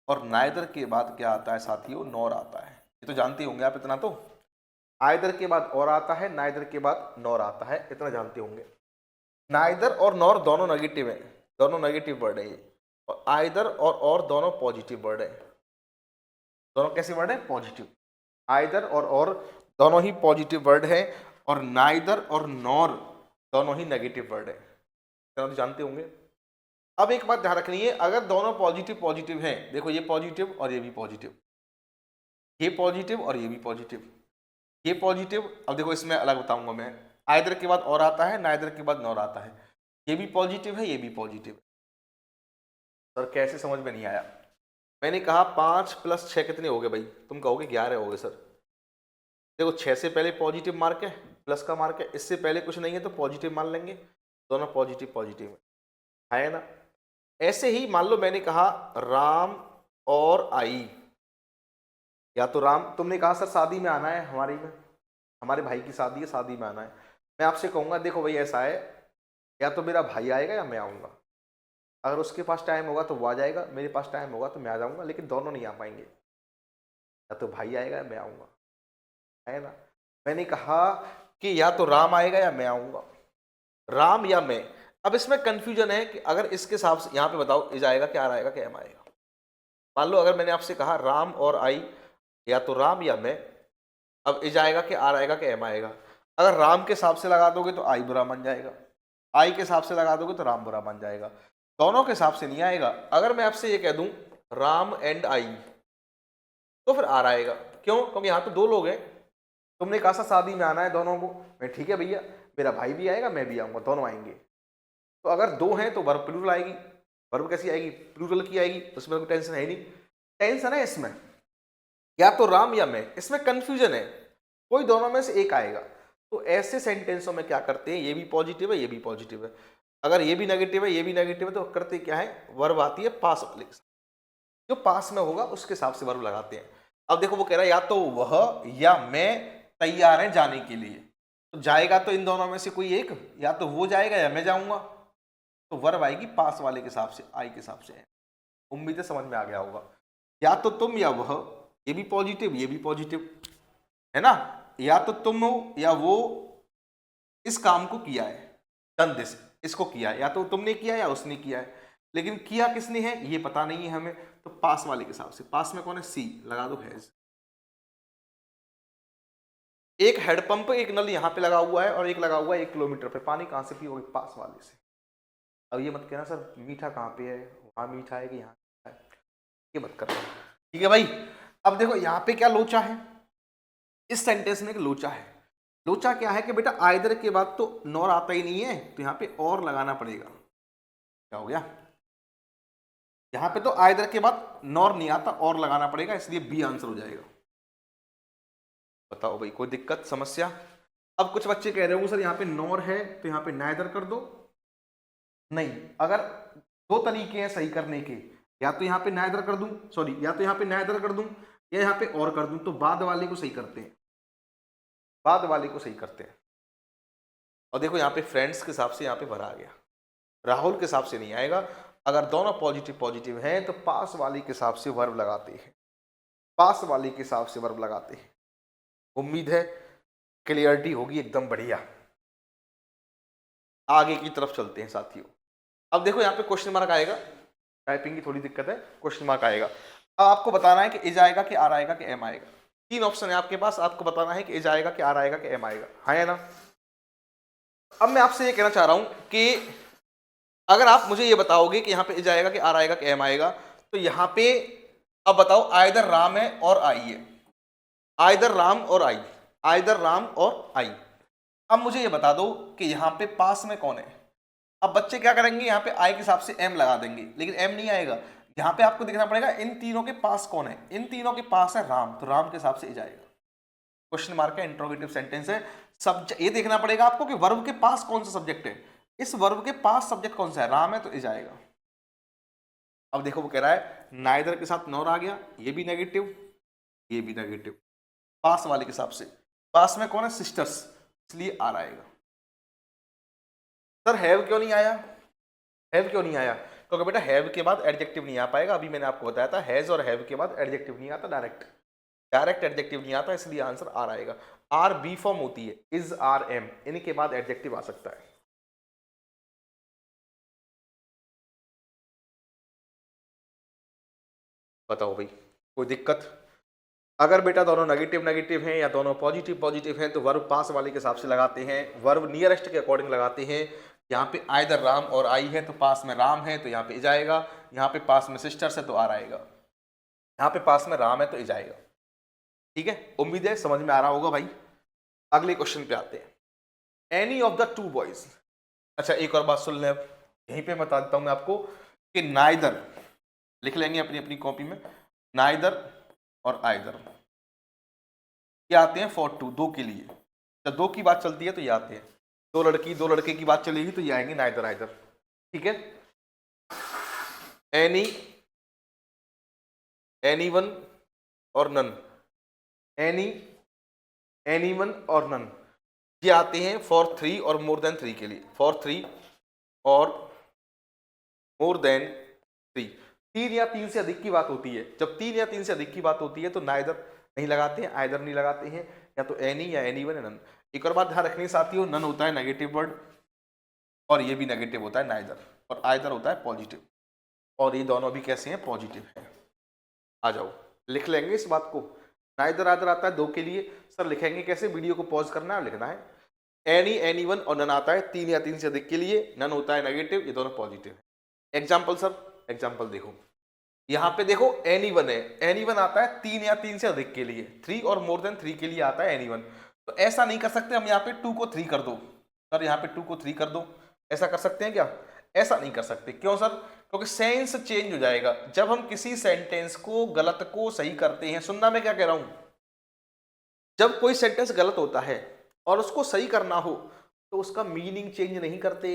और नाइदर के बाद क्या आता है साथियों, नॉर आता है। ये तो जानते होंगे आप इतना तो। आइदर के बाद और आता है, नाइदर के बाद नॉर आता है, इतना जानते होंगे। नाइदर और नॉर दोनों नेगेटिव है, दोनों नेगेटिव वर्ड है ये। और आइदर और दोनों पॉजिटिव वर्ड है। दोनों कैसे वर्ड है, पॉजिटिव। आइदर और दोनों ही पॉजिटिव वर्ड है, और नाइदर और नॉर दोनों ही नेगेटिव वर्ड है, तो जानते होंगे। अब एक बात ध्यान रखनी है, अगर दोनों पॉजिटिव पॉजिटिव हैं, देखो ये पॉजिटिव और ये भी पॉजिटिव, ये पॉजिटिव और ये भी पॉजिटिव, ये पॉजिटिव। अब देखो इसमें अलग बताऊंगा मैं, आइदर के बाद और आता है, नाइदर के बाद नॉर आता है, ये भी पॉजिटिव है, ये भी पॉजिटिव है। सर कैसे, समझ में नहीं आया। मैंने कहा 5 + 6 कितने हो गए भाई, तुम कहोगे 11 हो गए सर। देखो 6 से पहले पॉजिटिव मार्क है, प्लस का मार्क है, इससे पहले कुछ नहीं है तो पॉजिटिव मान लेंगे, दोनों पॉजिटिव पॉजिटिव है ना। ऐसे ही मान लो मैंने कहा राम और आई, या तो राम, तुमने कहा सर शादी में आना है, हमारी में, हमारे भाई की शादी है, शादी में आना है। मैं आपसे कहूंगा देखो भाई ऐसा है, या तो मेरा भाई आएगा या मैं आऊँगा। अगर उसके पास टाइम होगा तो वो आ जाएगा, मेरे पास टाइम होगा तो मैं आ जाऊँगा, लेकिन दोनों नहीं आ पाएंगे। या तो भाई आएगा या मैं आऊँगा, है ना। मैंने कहा कि या तो राम आएगा या मैं आऊँगा, राम या मैं। अब इसमें कंफ्यूजन है कि अगर इसके हिसाब से यहाँ पे बताओ इज आएगा, क्या आएगा, क्या एम आएगा। मान लो अगर मैंने आपसे कहा राम और आई, या तो राम या मैं, अब इज आएगा कि आर आएगा कि एम आएगा। अगर राम के हिसाब से लगा दोगे तो आई बुरा मान जाएगा, आई के हिसाब से लगा दोगे तो राम बुरा मान जाएगा, दोनों के हिसाब से नहीं आएगा। अगर मैं आपसे ये कह दूं राम एंड आई, तो फिर आर आएगा। क्यों? क्योंकि यहाँ तो दो लोग हैं, तुमने कहा शादी में आना है दोनों को, मैं ठीक है भैया, मेरा भाई भी आएगा मैं भी आऊंगा, दोनों आएंगे। तो अगर दो हैं तो वर्ब प्लूरल आएगी। वर्ब कैसी आएगी? प्लूरल की आएगी, उसमें कोई टेंशन है नहीं। टेंशन है इसमें या तो राम या मैं, इसमें कंफ्यूजन है, कोई दोनों में से एक आएगा। तो ऐसे सेंटेंसों में क्या करते हैं, ये भी पॉजिटिव है ये भी पॉजिटिव है, अगर ये भी नेगेटिव है ये भी नेगेटिव है, तो करते क्या है, वर्ब आती है पास वाले के साथ, जो पास में होगा उसके हिसाब से वर्ब लगाते हैं। अब देखो वो कह रहा है या तो वह या मैं तैयार हैं जाने के लिए, तो जाएगा तो इन दोनों में से कोई एक, या तो वो जाएगा या मैं जाऊंगा, तो वर्ब आएगी पास वाले के हिसाब से, आई के हिसाब से। उम्मीद है समझ में आ गया होगा। या तो तुम या वह, ये भी पॉजिटिव ये भी पॉजिटिव है ना। या तो तुम हो या वो इस काम को किया है, डन दिस, इसको किया है, या तो तुमने किया है या उसने किया है। लेकिन किया किसने है ये पता नहीं है हमें, तो पास वाले के हिसाब से, पास में कौन है, सी, लगा दो हैज। एक हेडपंप, एक नल यहाँ पे लगा हुआ है और एक लगा हुआ है 1 किलोमीटर पे, पानी कहाँ से पियोगे, पास वाले से। अब ये मत कहना सर मीठा कहाँ पे है, वहां मीठा है कि यहाँ है, ये मत करना, ठीक है भाई। अब देखो यहाँ पे क्या लोचा है, इस सेंटेंस में एक लोचा है। लोचा क्या है कि बेटा आइदर के बाद तो नॉर आता ही नहीं है, तो यहाँ पे और लगाना पड़ेगा। क्या हो गया, यहाँ पे तो आइदर के बाद नॉर नहीं आता, और लगाना पड़ेगा, इसलिए बी आंसर हो जाएगा। बताओ भाई कोई दिक्कत समस्या। अब कुछ बच्चे कह रहे होंगे सर यहाँ पे नॉर है तो यहाँ पे नाइदर कर दो। नहीं, अगर दो तरीके हैं सही करने के, या तो यहाँ पे नाइदर कर दूं, सॉरी, या तो यहाँ पे नाइदर कर दूं या यहाँ पे और कर दूं, तो बाद वाले को सही करते हैं, बाद वाले को सही करते हैं। और देखो यहाँ पे फ्रेंड्स के हिसाब से यहाँ पे भरा आ गया, राहुल के हिसाब से नहीं आएगा। अगर दोनों पॉजिटिव पॉजिटिव हैं तो पास वाले के हिसाब से वर्ब लगाते हैं, पास वाले के हिसाब से वर्ब लगाते हैं। उम्मीद है क्लियरिटी होगी एकदम बढ़िया। आगे की तरफ चलते हैं साथियों। अब देखो यहाँ पे क्वेश्चन मार्क आएगा, टाइपिंग की थोड़ी दिक्कत है, क्वेश्चन मार्क आएगा। अब आपको बताना है कि इज आएगा कि आर आएगा कि एम आएगा। 3 ऑप्शन है आपके पास, आपको बताना है कि इज आएगा कि आर आएगा कि एम आएगा, हाँ या ना। अब मैं आपसे ये कहना चाह रहा हूं कि अगर आप मुझे ये बताओगे कि यहाँ पे इज आएगा कि आर आएगा कि एम आएगा, तो यहाँ पे अब बताओ आइदर राम है और आई है, आइदर राम और आई, आइदर राम और आई। अब मुझे ये बता दो कि यहाँ पे पास में कौन है। अब बच्चे क्या करेंगे, यहाँ पे आई के हिसाब से एम लगा देंगे, लेकिन एम नहीं आएगा। यहाँ पे आपको देखना पड़ेगा इन तीनों के पास कौन है, इन तीनों के पास है राम, तो राम के हिसाब से इज आएगा। क्वेश्चन मार्क है, इंट्रोगेटिव सेंटेंस है। सब्जेक्ट ये देखना पड़ेगा आपको कि वर्ब के पास कौन सा सब्जेक्ट है, इस वर्ब के पास सब्जेक्ट कौन सा है, राम है तो इज आएगा। अब देखो वो कह रहा है नाइदर के साथ नॉर आ गया, ये भी नेगेटिव, ये भी नेगेटिव, पास वाले के हिसाब से। पास में कौन है, सिस्टर्स, इसलिए आर आएगा। सर हैव क्यों नहीं आया, हैव क्यों नहीं आया, क्योंकि बेटा हैव के बाद एडजेक्टिव नहीं आ पाएगा। अभी मैंने आपको बताया था हैज और हैव के बाद एडजेक्टिव नहीं आता, डायरेक्ट एडजेक्टिव नहीं आता, इसलिए आंसर आर आएगा। आर बी फॉर्म होती है, इज आर एम, इनके बाद एडजेक्टिव आ सकता है। बताओ भाई कोई दिक्कत। अगर बेटा दोनों नेगेटिव नेगेटिव हैं या दोनों पॉजिटिव पॉजिटिव हैं तो वर्ब पास वाले के हिसाब से लगाते हैं, वर्ब नियरेस्ट के अकॉर्डिंग लगाते हैं। यहाँ पे आइदर राम और आई है तो पास में राम है तो यहाँ पे इज आएगा, यहाँ पे पास में सिस्टर्स है तो आर आएगा, यहाँ पे पास में राम है तो इज आएगा। ठीक है, उम्मीद है समझ में आ रहा होगा भाई। अगले क्वेश्चन पे आते हैं। Any of the 2 boys. अच्छा एक और बात सुन लें, यहीं पे बता देता हूँ मैं आपको कि नाइदर लिख लेंगे अपनी अपनी कॉपी में, नाइदर और आइदर ये आते हैं फॉर 2, 2 के लिए। जब 2 की बात चलती है तो ये आते हैं, 2 लड़की 2 लड़के की बात चलेगी तो ये आएंगे नाइदर आइदर। ठीक है, एनी, एनीवन और नन, एनी, एनीवन और नन ये आते हैं फॉर 3 और मोर देन 3 के लिए, फॉर 3 और मोर देन 3। 3 या 3 से अधिक की बात होती है, जब 3 या 3 से अधिक की बात होती है तो नाइदर नहीं लगाते हैं, आइदर नहीं लगाते हैं, या तो एनी या एनीवन या नन। एक और बात ध्यान रखनी साथियों, नन होता है नेगेटिव वर्ड और ये भी नेगेटिव होता है नाइदर, और आइदर होता है पॉजिटिव, और ये दोनों भी कैसे हैं, पॉजिटिव है। आ जाओ लिख लेंगे इस बात को। नाइदर आइदर आता है 2 के लिए, सर लिखेंगे कैसे, वीडियो को पॉज करना है और लिखना है। एनी, एनीवन और नन आता है 3 या 3 से अधिक के लिए, नन होता है नेगेटिव, ये दोनों पॉजिटिव है। एग्जाम्पल सर, एग्जाम्पल देखो, यहाँ पे देखो एनीवन है, एनीवन आता है 3 या 3 से अधिक के लिए, 3 और मोर देन 3 के लिए आता है एनीवन। तो ऐसा नहीं कर सकते हम यहाँ पे 2 को 3 कर दो, सर यहाँ पे 2 को 3 कर दो, ऐसा कर सकते हैं क्या, ऐसा नहीं कर सकते। क्यों सर, क्योंकि सेंस चेंज हो जाएगा। जब हम किसी सेंटेंस को गलत को सही करते हैं, सुनना मैं क्या कह रहा हूं, जब कोई सेंटेंस गलत होता है और उसको सही करना हो तो उसका मीनिंग चेंज नहीं करते,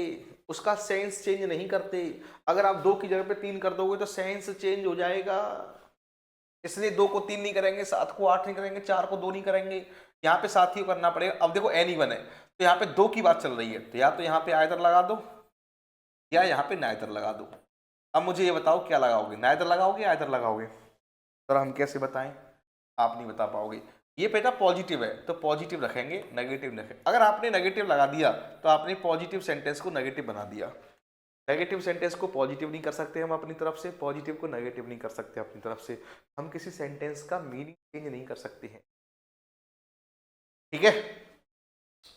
उसका सेंस चेंज नहीं करते। अगर आप 2 की जगह पे 3 कर दोगे तो सेंस चेंज हो जाएगा, इसलिए 2 को 3 नहीं करेंगे, 7 को 8 नहीं करेंगे, 4 को 2 नहीं करेंगे, यहाँ पे 7 ही करना पड़ेगा। अब देखो एनीवन है तो यहाँ पे 2 की बात चल रही है, तो या तो यहाँ पे आइदर लगा दो या यहाँ पे नाइदर लगा दो। अब मुझे ये बताओ क्या लगाओगे, नाइदर लगाओगे आइदर लगाओगे, सर हम कैसे बताएं, आप नहीं बता पाओगे। ये बेटा पॉजिटिव है तो पॉजिटिव रखेंगे, नेगेटिव रखेंगे। अगर आपने नेगेटिव लगा दिया तो आपने पॉजिटिव सेंटेंस को नेगेटिव बना दिया। नेगेटिव सेंटेंस को पॉजिटिव नहीं कर सकते हम अपनी तरफ से, पॉजिटिव को नेगेटिव नहीं कर सकते अपनी तरफ से, हम किसी सेंटेंस का मीनिंग चेंज नहीं कर सकते हैं। ठीक है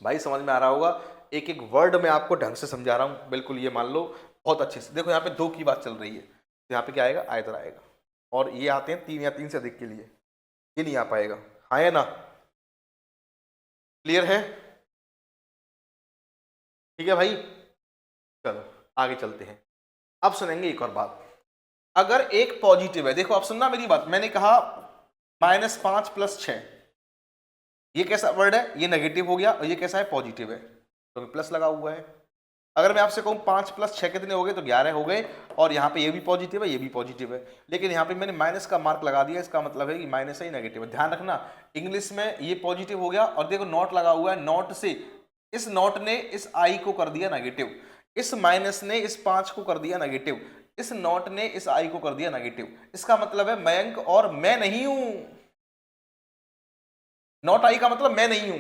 भाई, समझ में आ रहा होगा, एक एक वर्ड में आपको ढंग से समझा रहा हूं, बिल्कुल ये मान लो बहुत अच्छे से। देखो यहाँ पे 2 की बात चल रही है, तो यहाँ पे क्या आएगा, आयतर आएगा, और ये आते हैं 3 या 3 से अधिक के लिए, ये नहीं आ पाएगा। हाँ या ना, क्लियर है? ठीक है भाई, चलो आगे चलते हैं। अब सुनेंगे एक और बात, अगर एक पॉजिटिव है, देखो अब सुनना मेरी बात, मैंने कहा -5 + 6, ये कैसा वर्ड है, ये नेगेटिव हो गया, और ये कैसा है, पॉजिटिव है, तो प्लस लगा हुआ है। अगर मैं आपसे कहूं 5 + 6 कितने हो गए, तो 11 हो गए, और यहाँ पे ये भी पॉजिटिव है, ये भी पॉजिटिव है, लेकिन यहाँ पे मैंने माइनस का मार्क लगा दिया, इसका मतलब है कि माइनस है, नेगेटिव है। ध्यान रखना, इंग्लिश में ये पॉजिटिव हो गया, और देखो नॉट लगा हुआ है, नॉट से इस नॉट ने इस आई को कर दिया नेगेटिव, इस माइनस ने इस 5 को कर दिया नेगेटिव, इस नॉट ने इस आई को कर दिया नेगेटिव। इसका मतलब है मयंक और मैं नहीं हूं, नॉट आई का मतलब मैं नहीं हूं।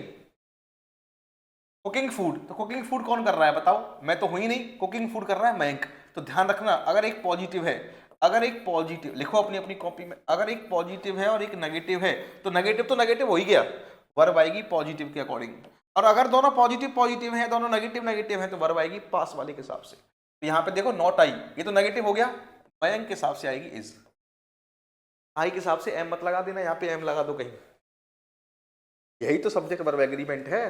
कुकिंग फूड, तो कुकिंग फूड कौन कर रहा है बताओ, मैं तो हूं ही नहीं, कुकिंग फूड कर रहा है मयंक। तो ध्यान रखना, अगर एक पॉजिटिव है, अगर एक पॉजिटिव लिखो अपनी अपनी कॉपी में, अगर एक पॉजिटिव है और एक नेगेटिव है, तो नेगेटिव हो ही गया, वर्ब आएगी पॉजिटिव के अकॉर्डिंग। और अगर दोनों पॉजिटिव पॉजिटिव हैं, दोनों नेगेटिव नेगेटिव हैं, तो वर्ब आएगी पास वाले के हिसाब से। तो यहाँ पे देखो नॉट आई, ये तो नेगेटिव हो गया, मयंक के हिसाब से आएगी इज। आई के हिसाब से एम मत लगा देना, यहाँ पे एम लगा दो कहीं, यही तो सब्जेक्ट वर्ब एग्रीमेंट है।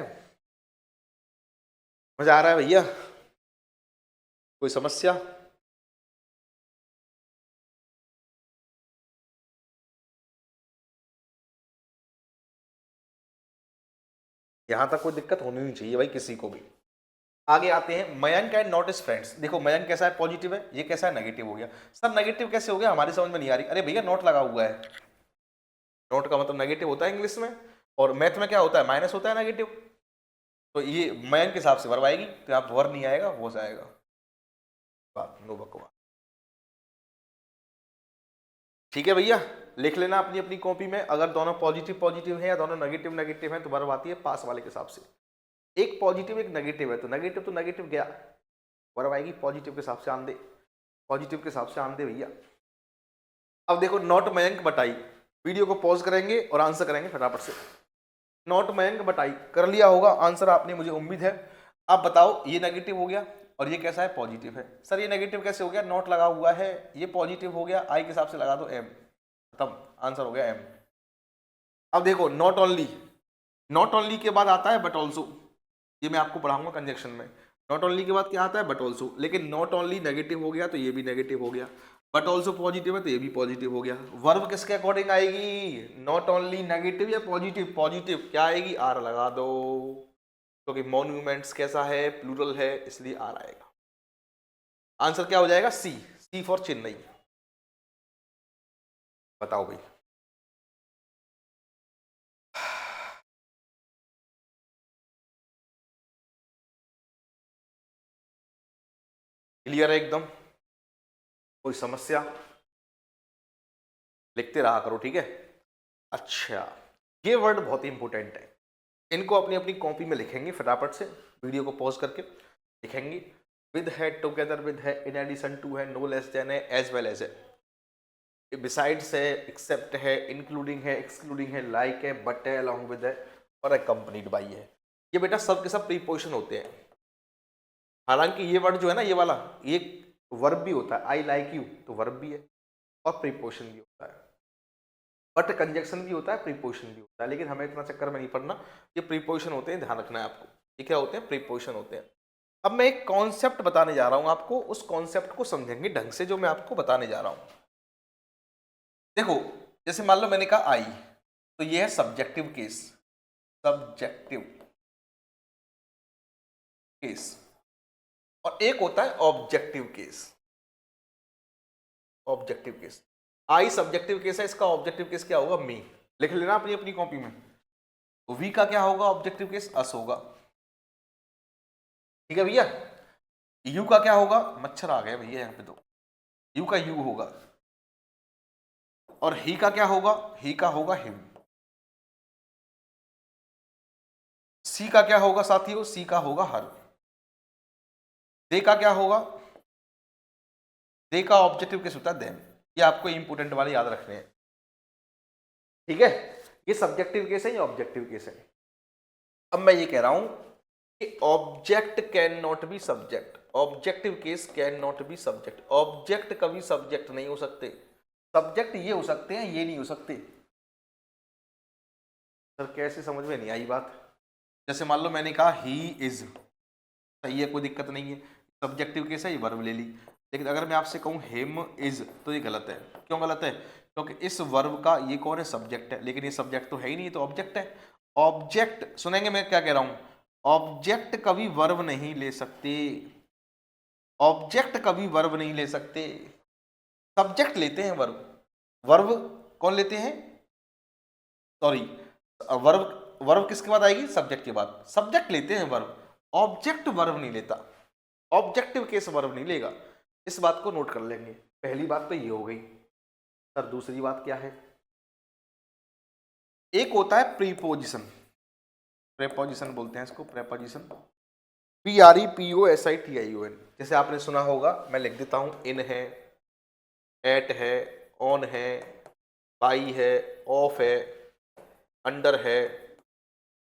मजा आ रहा है भैया, कोई समस्या? यहां तक कोई दिक्कत होनी नहीं चाहिए भाई किसी को भी। आगे आते हैं, Mayank and not is friends. देखो मयंक कैसा है, पॉजिटिव है, ये कैसा है, नेगेटिव हो गया। सर नेगेटिव कैसे हो गया, हमारी समझ में नहीं आ रही। अरे भैया नॉट लगा हुआ है, नॉट का मतलब नेगेटिव होता है इंग्लिश में, और मैथ में क्या होता है, माइनस होता है नेगेटिव। तो ये मयंक के हिसाब से वर्ब आएगी, तो यहाँ वर्ब नहीं आएगा, वो आएगा। बात नो बकवास। ठीक है भैया, लिख लेना अपनी अपनी कॉपी में, अगर दोनों पॉजिटिव पॉजिटिव है या दोनों नेगेटिव नेगेटिव है, तो वर्ब आती है पास वाले के हिसाब से। एक पॉजिटिव एक नेगेटिव है, तो नेगेटिव गया, वर्ब आएगी पॉजिटिव के हिसाब से आंदे, पॉजिटिव के हिसाब से आंदे भैया। अब देखो नॉट मयंक बटाई, वीडियो को पॉज करेंगे और आंसर करेंगे फटाफट से। नॉट मयंक बटाई कर लिया होगा आंसर आपने, मुझे उम्मीद है। अब बताओ, ये नेगेटिव हो गया और ये कैसा है, पॉजिटिव है। सर ये नेगेटिव कैसे हो गया, नॉट लगा हुआ है, ये पॉजिटिव हो गया, आई के हिसाब से लगा दो एम, खत्म, आंसर हो गया एम। अब देखो नॉट ओनली, नॉट ओनली के बाद आता है बट ऑल्सो, ये मैं आपको पढ़ाऊंगा कंजक्शन में। नॉट ओनली के बाद क्या आता है, बट ऑल्सो, लेकिन नॉट ओनली नेगेटिव हो गया तो ये भी नेगेटिव हो गया, बट ऑल्सो पॉजिटिव है तो ये भी पॉजिटिव हो गया। वर्ब किसके अकॉर्डिंग आएगी, नॉट ओनली नेगेटिव या पॉजिटिव, पॉजिटिव क्या आएगी, आर लगा दो, क्योंकि मॉन्यूमेंट्स कैसा है, प्लूरल है, इसलिए आर आएगा। आंसर क्या हो जाएगा, सी, सी फॉर चेन्नई। बताओ भाई, क्लियर है एकदम, कोई समस्या? लिखते रहा करो, ठीक है। अच्छा, ये वर्ड बहुत ही इंपॉर्टेंट है, इनको अपनी अपनी कॉपी में लिखेंगे फटाफट से, वीडियो को पॉज करके लिखेंगे। विद है, टुगेदर विद है, इन एडिशन टू है, नो लेस देन है, एज वेल एज है, बिसाइड्स है, एक्सेप्ट है, इंक्लूडिंग है, एक्सक्लूडिंग है, लाइक है, बट है, अलॉन्ग विद है, और अकम्पनीड बाई है। ये बेटा सब के सब प्रीपोजिशन होते हैं। हालांकि ये वर्ड जो है ना, ये वाला, ये वर्ब भी होता है, आई लाइक यू तो वर्ब भी है और प्रीपोजिशन भी होता है, बट कंजक्शन भी होता है, प्रीपोजिशन भी होता है, लेकिन हमें इतना चक्कर में नहीं पड़ना। ये प्रीपोजिशन होते हैं, ध्यान रखना है आपको, ये क्या होते हैं, प्रीपोजिशन होते हैं। अब मैं एक कॉन्सेप्ट बताने जा रहा हूं आपको, उस कॉन्सेप्ट को समझेंगे ढंग से जो मैं आपको बताने जा रहा हूं। देखो जैसे मान लो मैंने कहा आई, तो ये है सब्जेक्टिव केस, सब्जेक्टिव केस, और एक होता है ऑब्जेक्टिव केस, ऑब्जेक्टिव केस। आई सब्जेक्टिव केस है, इसका ऑब्जेक्टिव केस क्या होगा, मी। लिख लेना अपनी अपनी कॉपी में। वी का क्या होगा, ऑब्जेक्टिव केस अस होगा, ठीक है भैया। यू का क्या होगा, मच्छर आ गया भैया यहाँ पे, तो यू का यू होगा, और ही का क्या होगा, ही का होगा हिम। सी का क्या होगा साथियों, सी का होगा हर। दे का क्या होगा, दे का ऑब्जेक्टिव केस होता है देम। ये आपको इंपोर्टेंट वाले याद रखने हैं, ठीक है। ये सब्जेक्टिव केस है, ये ऑब्जेक्टिव केस है। अब मैं ये कह रहा हूं कि object can not be subject, objective case can not be subject. Object कभी सब्जेक्ट नहीं हो सकते, सब्जेक्ट ये हो सकते हैं, ये नहीं हो सकते। सर कैसे, समझ में नहीं आई बात। जैसे मान लो मैंने कहा ही इज, सही है, कोई दिक्कत नहीं है, सब्जेक्टिव केस है, ये वर्ब ले ली। लेकिन अगर मैं आपसे कहूं हिम इज, तो ये गलत है। क्यों गलत है? क्योंकि इस वर्ब का ये कौन है? सब्जेक्ट है, लेकिन ये सब्जेक्ट तो है ही नहीं, तो ऑब्जेक्ट है। ऑब्जेक्ट, सुनेंगे मैं क्या कह रहा हूं, ऑब्जेक्ट कभी वर्ब नहीं ले सकते, ऑब्जेक्ट कभी वर्ब नहीं ले सकते, सब्जेक्ट लेते हैं वर्ब। वर्ब कौन लेते हैं? सॉरी, वर्ब, वर्ब किसके बाद आएगी? सब्जेक्ट के बाद। सब्जेक्ट लेते हैं वर्ब, ऑब्जेक्ट वर्ब नहीं लेता, ऑब्जेक्टिव केस वर्ब नहीं लेगा। इस बात को नोट कर लेंगे। पहली बात तो ये हो गई। सर दूसरी बात क्या है? एक होता है प्रीपोजिशन, प्रेपोजिशन बोलते हैं इसको, प्रेपोजिशन, PREPOSITION। जैसे आपने सुना होगा, मैं लिख देता हूं, इन है, एट है, ऑन है, बाई है, ऑफ है, अंडर है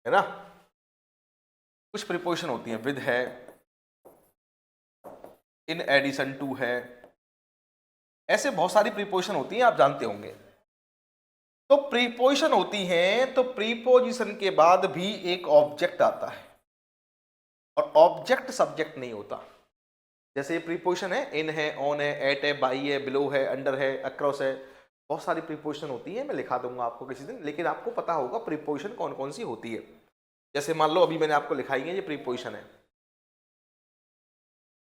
ना। कुछ प्रीपोजिशन होती हैं, विद है, इन एडिशन टू है, ऐसे बहुत सारी प्रीपोजिशन होती हैं, आप जानते होंगे। तो प्रीपोजिशन होती हैं, तो प्रीपोजिशन के बाद भी एक ऑब्जेक्ट आता है, और ऑब्जेक्ट सब्जेक्ट नहीं होता। जैसे ये प्रीपोजिशन है, इन है, ऑन है, एट है, बाई है, बिलो है, अंडर है, अक्रॉस है, बहुत सारी प्रीपोजिशन होती है, मैं लिखा दूंगा आपको किसी दिन, लेकिन आपको पता होगा प्रीपोजिशन कौन कौन सी होती है। जैसे मान लो अभी मैंने आपको लिखाई है, ये प्रीपोजिशन है,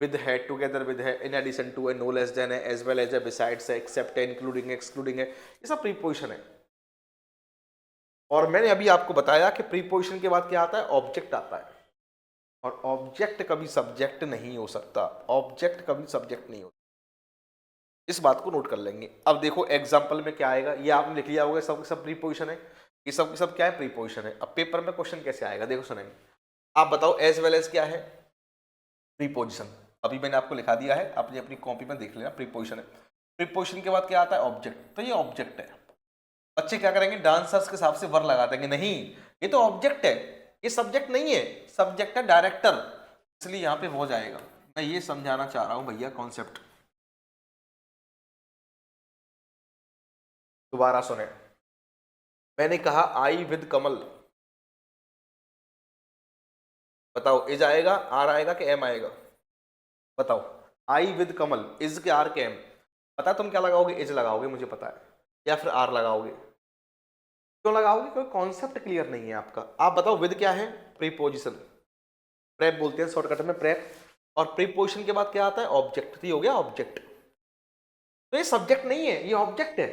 विद है, टुगेदर विद है, इन एडिशन टू है, नो लेस देन है, एज वेल एज है, बिसाइड्स है, एक्सेप्ट है, इंक्लूडिंग है, एक्सक्लूडिंग है, ये सब प्रीपोजिशन है। और मैंने अभी आपको बताया कि प्रीपोजिशन के बाद क्या आता है? ऑब्जेक्ट आता है, और ऑब्जेक्ट कभी सब्जेक्ट नहीं हो सकता, ऑब्जेक्ट कभी सब्जेक्ट नहीं होता। इस बात को नोट कर लेंगे। अब देखो एग्जांपल में क्या आएगा, ये आपने लिख लिया होगा, सब सब प्रीपोजिशन है, ये सब सब क्या है? प्रीपोजिशन है। अब पेपर में क्वेश्चन कैसे आएगा, देखो सुनेंगे। आप बताओ एज वेल एज क्या है? प्रीपोजिशन। अभी मैंने आपको लिखा दिया है, अपनी अपनी कॉपी में देख लेना, प्रीपोजिशन है। प्रीपोजिशन के बाद क्या आता है? ऑब्जेक्ट। तो ये ऑब्जेक्ट है। बच्चे क्या करेंगे? डांसर्स के हिसाब से वर लगा देंगे, नहीं ये तो ऑब्जेक्ट है, ये सब्जेक्ट नहीं है, सब्जेक्ट है डायरेक्टर, इसलिए यहां पे हो जाएगा। मैं ये समझाना चाह रहा हूं भैया कॉन्सेप्ट। दोबारा सुने, मैंने कहा आई विद कमल, बताओ इज आएगा, आर आएगा कि एम आएगा? बताओ, आई विद कमल, इज के आर के एम? पता तुम क्या लगाओगे? इज लगाओगे, मुझे पता है, या फिर आर लगाओगे। क्यों लगाओगे? क्योंकि कॉन्सेप्ट क्लियर नहीं है आपका। आप बताओ विद क्या है? प्रीपोजिशन, प्रेप बोलते हैं शॉर्टकट में, प्रेप। और प्रीपोजिशन के बाद क्या आता है? ऑब्जेक्ट। तो ये हो गया ऑब्जेक्ट। तो ये सब्जेक्ट नहीं है, ये ऑब्जेक्ट है।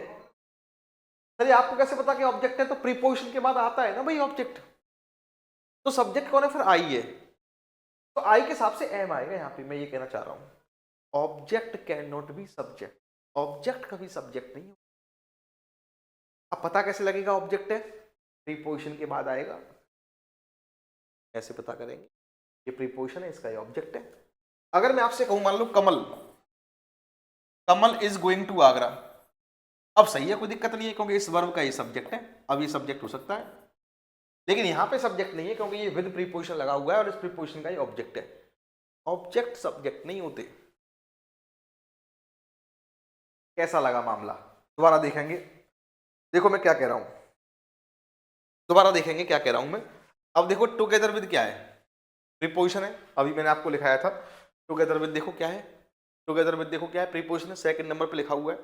चलिए आपको कैसे पता कि ऑब्जेक्ट है? तो प्रीपोजिशन के बाद आता है ना भाई ऑब्जेक्ट। तो सब्जेक्ट कौन है फिर? आई है, तो आई के हिसाब से एम आएगा यहाँ पे। मैं ये कहना चाह रहा हूं, object can not be subject, object कभी सब्जेक्ट नहीं। अब पता कैसे लगेगा ऑब्जेक्ट है? प्रीपोजिशन के बाद आएगा, ऐसे पता करेंगे, ये प्रीपोजिशन है, इसका ये ऑब्जेक्ट है। अगर मैं आपसे कहूं, मान लो कमल, कमल इज गोइंग टू आगरा, अब सही है, कोई दिक्कत नहीं है, क्योंकि इस वर्ब का ये सब्जेक्ट है। अब ये सब्जेक्ट हो सकता है, लेकिन यहां पे सब्जेक्ट नहीं है, क्योंकि ये विद प्रीपोजिशन लगा हुआ है, और इस प्रीपोजिशन का ये ऑब्जेक्ट है। ऑब्जेक्ट सब्जेक्ट नहीं होते। कैसा लगा मामला? दोबारा देखेंगे, देखो मैं क्या कह रहा हूं, दोबारा देखेंगे क्या कह रहा हूं मैं। अब देखो टुगेदर विद क्या है? प्रीपोजिशन है, अभी मैंने आपको लिखाया था। टुगेदर विद देखो क्या है? टुगेदर विद देखो क्या है? प्रीपोजिशन है, सेकंड नंबर पे लिखा हुआ है।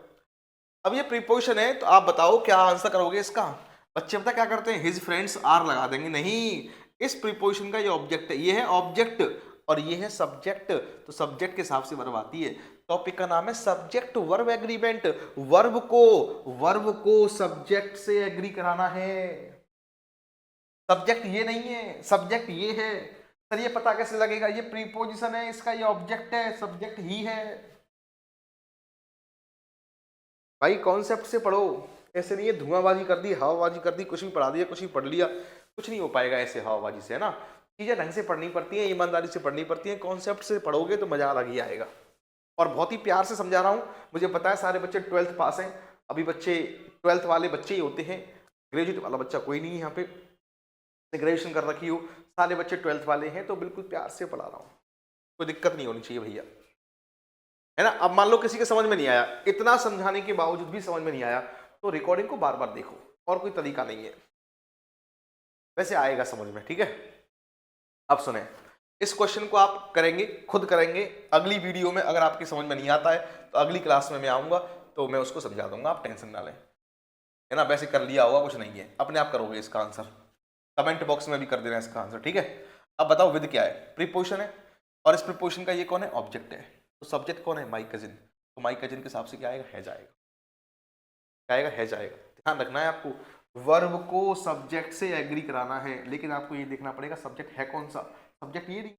अब ये प्रीपोजिशन है, तो आप बताओ क्या आंसर करोगे इसका? बच्चे पता क्या करते हैं? हिज फ्रेंड्स आर लगा देंगे, नहीं, इस प्रीपोजिशन का ये ऑब्जेक्ट है, ये है ऑब्जेक्ट, और ये है सब्जेक्ट। तो सब्जेक्ट के हिसाब से वर्ब आती है। टॉपिक का नाम है सब्जेक्ट वर्ब एग्रीमेंट। वर्ब को सब्जेक्ट से एग्री कराना है। सब्जेक्ट ये नहीं है, सब्जेक्ट ये है। सर ये पता कैसे लगेगा? ये प्रीपोजिशन है, इसका ये ऑब्जेक्ट है, सब्जेक्ट ही है। भाई कॉन्सेप्ट से पढ़ो, ऐसे नहीं है धुआंबाजी कर दी, हवाबाजी कर दी, कुछ भी पढ़ा दिया, कुछ भी पढ़ लिया, कुछ नहीं हो पाएगा ऐसे हवाबाजी से, है ना। चीजें ढंग से पढ़नी पड़ती हैं, ईमानदारी से पढ़नी पड़ती हैं। कॉन्सेप्ट से पढ़ोगे तो मजा अलग ही आएगा। और बहुत ही प्यार से समझा रहा हूँ। मुझे पता है सारे बच्चे 12th पास हैं, अभी बच्चे 12th वाले बच्चे ही होते हैं, ग्रेजुएट वाला बच्चा कोई नहीं है यहाँ पे, ग्रेजुएशन कर रखी हो, सारे बच्चे 12th वाले हैं, तो बिल्कुल प्यार से पढ़ा रहा हूँ, कोई दिक्कत नहीं होनी चाहिए भैया, है ना। अब मान लो किसी के समझ में नहीं आया, इतना समझाने के बावजूद भी समझ में नहीं आया, तो रिकॉर्डिंग को बार बार देखो, और कोई तरीका नहीं है, वैसे आएगा समझ में, ठीक है। अब सुने, इस क्वेश्चन को आप करेंगे, खुद करेंगे, अगली वीडियो में अगर आपकी समझ में नहीं आता है तो अगली क्लास में मैं आऊंगा तो मैं उसको समझा दूंगा, आप टेंशन ना लें, है ना। वैसे कर लिया होगा, कुछ नहीं है, अपने आप करोगे इसका आंसर, कमेंट बॉक्स में भी कर देना इसका आंसर, ठीक है। अब बताओ विद क्या है, प्रीपोजिशन है, और इस प्रीपोजिशन का ये कौन है, ऑब्जेक्ट है, तो सब्जेक्ट कौन है, माई कजिन, तो माई कजिन के हिसाब से क्या आएगा, है जाएगा, क्या आएगा, है जाएगा। ध्यान रखना है आपको, वर्ब को सब्जेक्ट से एग्री कराना है, लेकिन आपको ये देखना पड़ेगा सब्जेक्ट है कौन सा, सब्जेक्ट ये नहीं,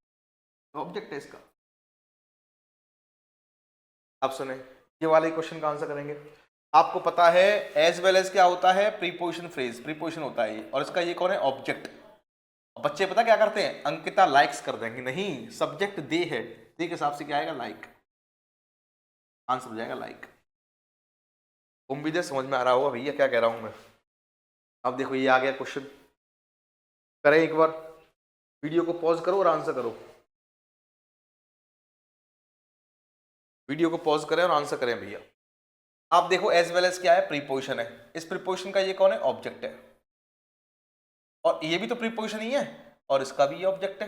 ऑब्जेक्ट है इसका। अब सुने, ये वाले क्वेश्चन का आंसर करेंगे। आपको पता है एज वेल एज क्या होता है, प्रीपोजिशन फ्रेज, प्रीपोजिशन होता है ये, और इसका ये कौन है, ऑब्जेक्ट। बच्चे पता क्या करते हैं, अंकिता लाइक्स कर देंगे, नहीं, सब्जेक्ट दे है, दे के हिसाब से क्या आएगा, लाइक, आंसर हो जाएगा लाइक। उम्मीद है समझ में आ रहा होगा भैया क्या कह रहा हूं मैं। अब देखो ये आ गया क्वेश्चन, करें एक बार, वीडियो को पॉज करो और आंसर करो, वीडियो को पॉज करें और आंसर करें भैया। आप देखो एज वेल एज क्या है, प्रीपोजिशन है, इस प्रीपोजिशन का ये कौन है, ऑब्जेक्ट है, और ये भी तो प्रीपोजिशन ही है, और इसका भी ये ऑब्जेक्ट है,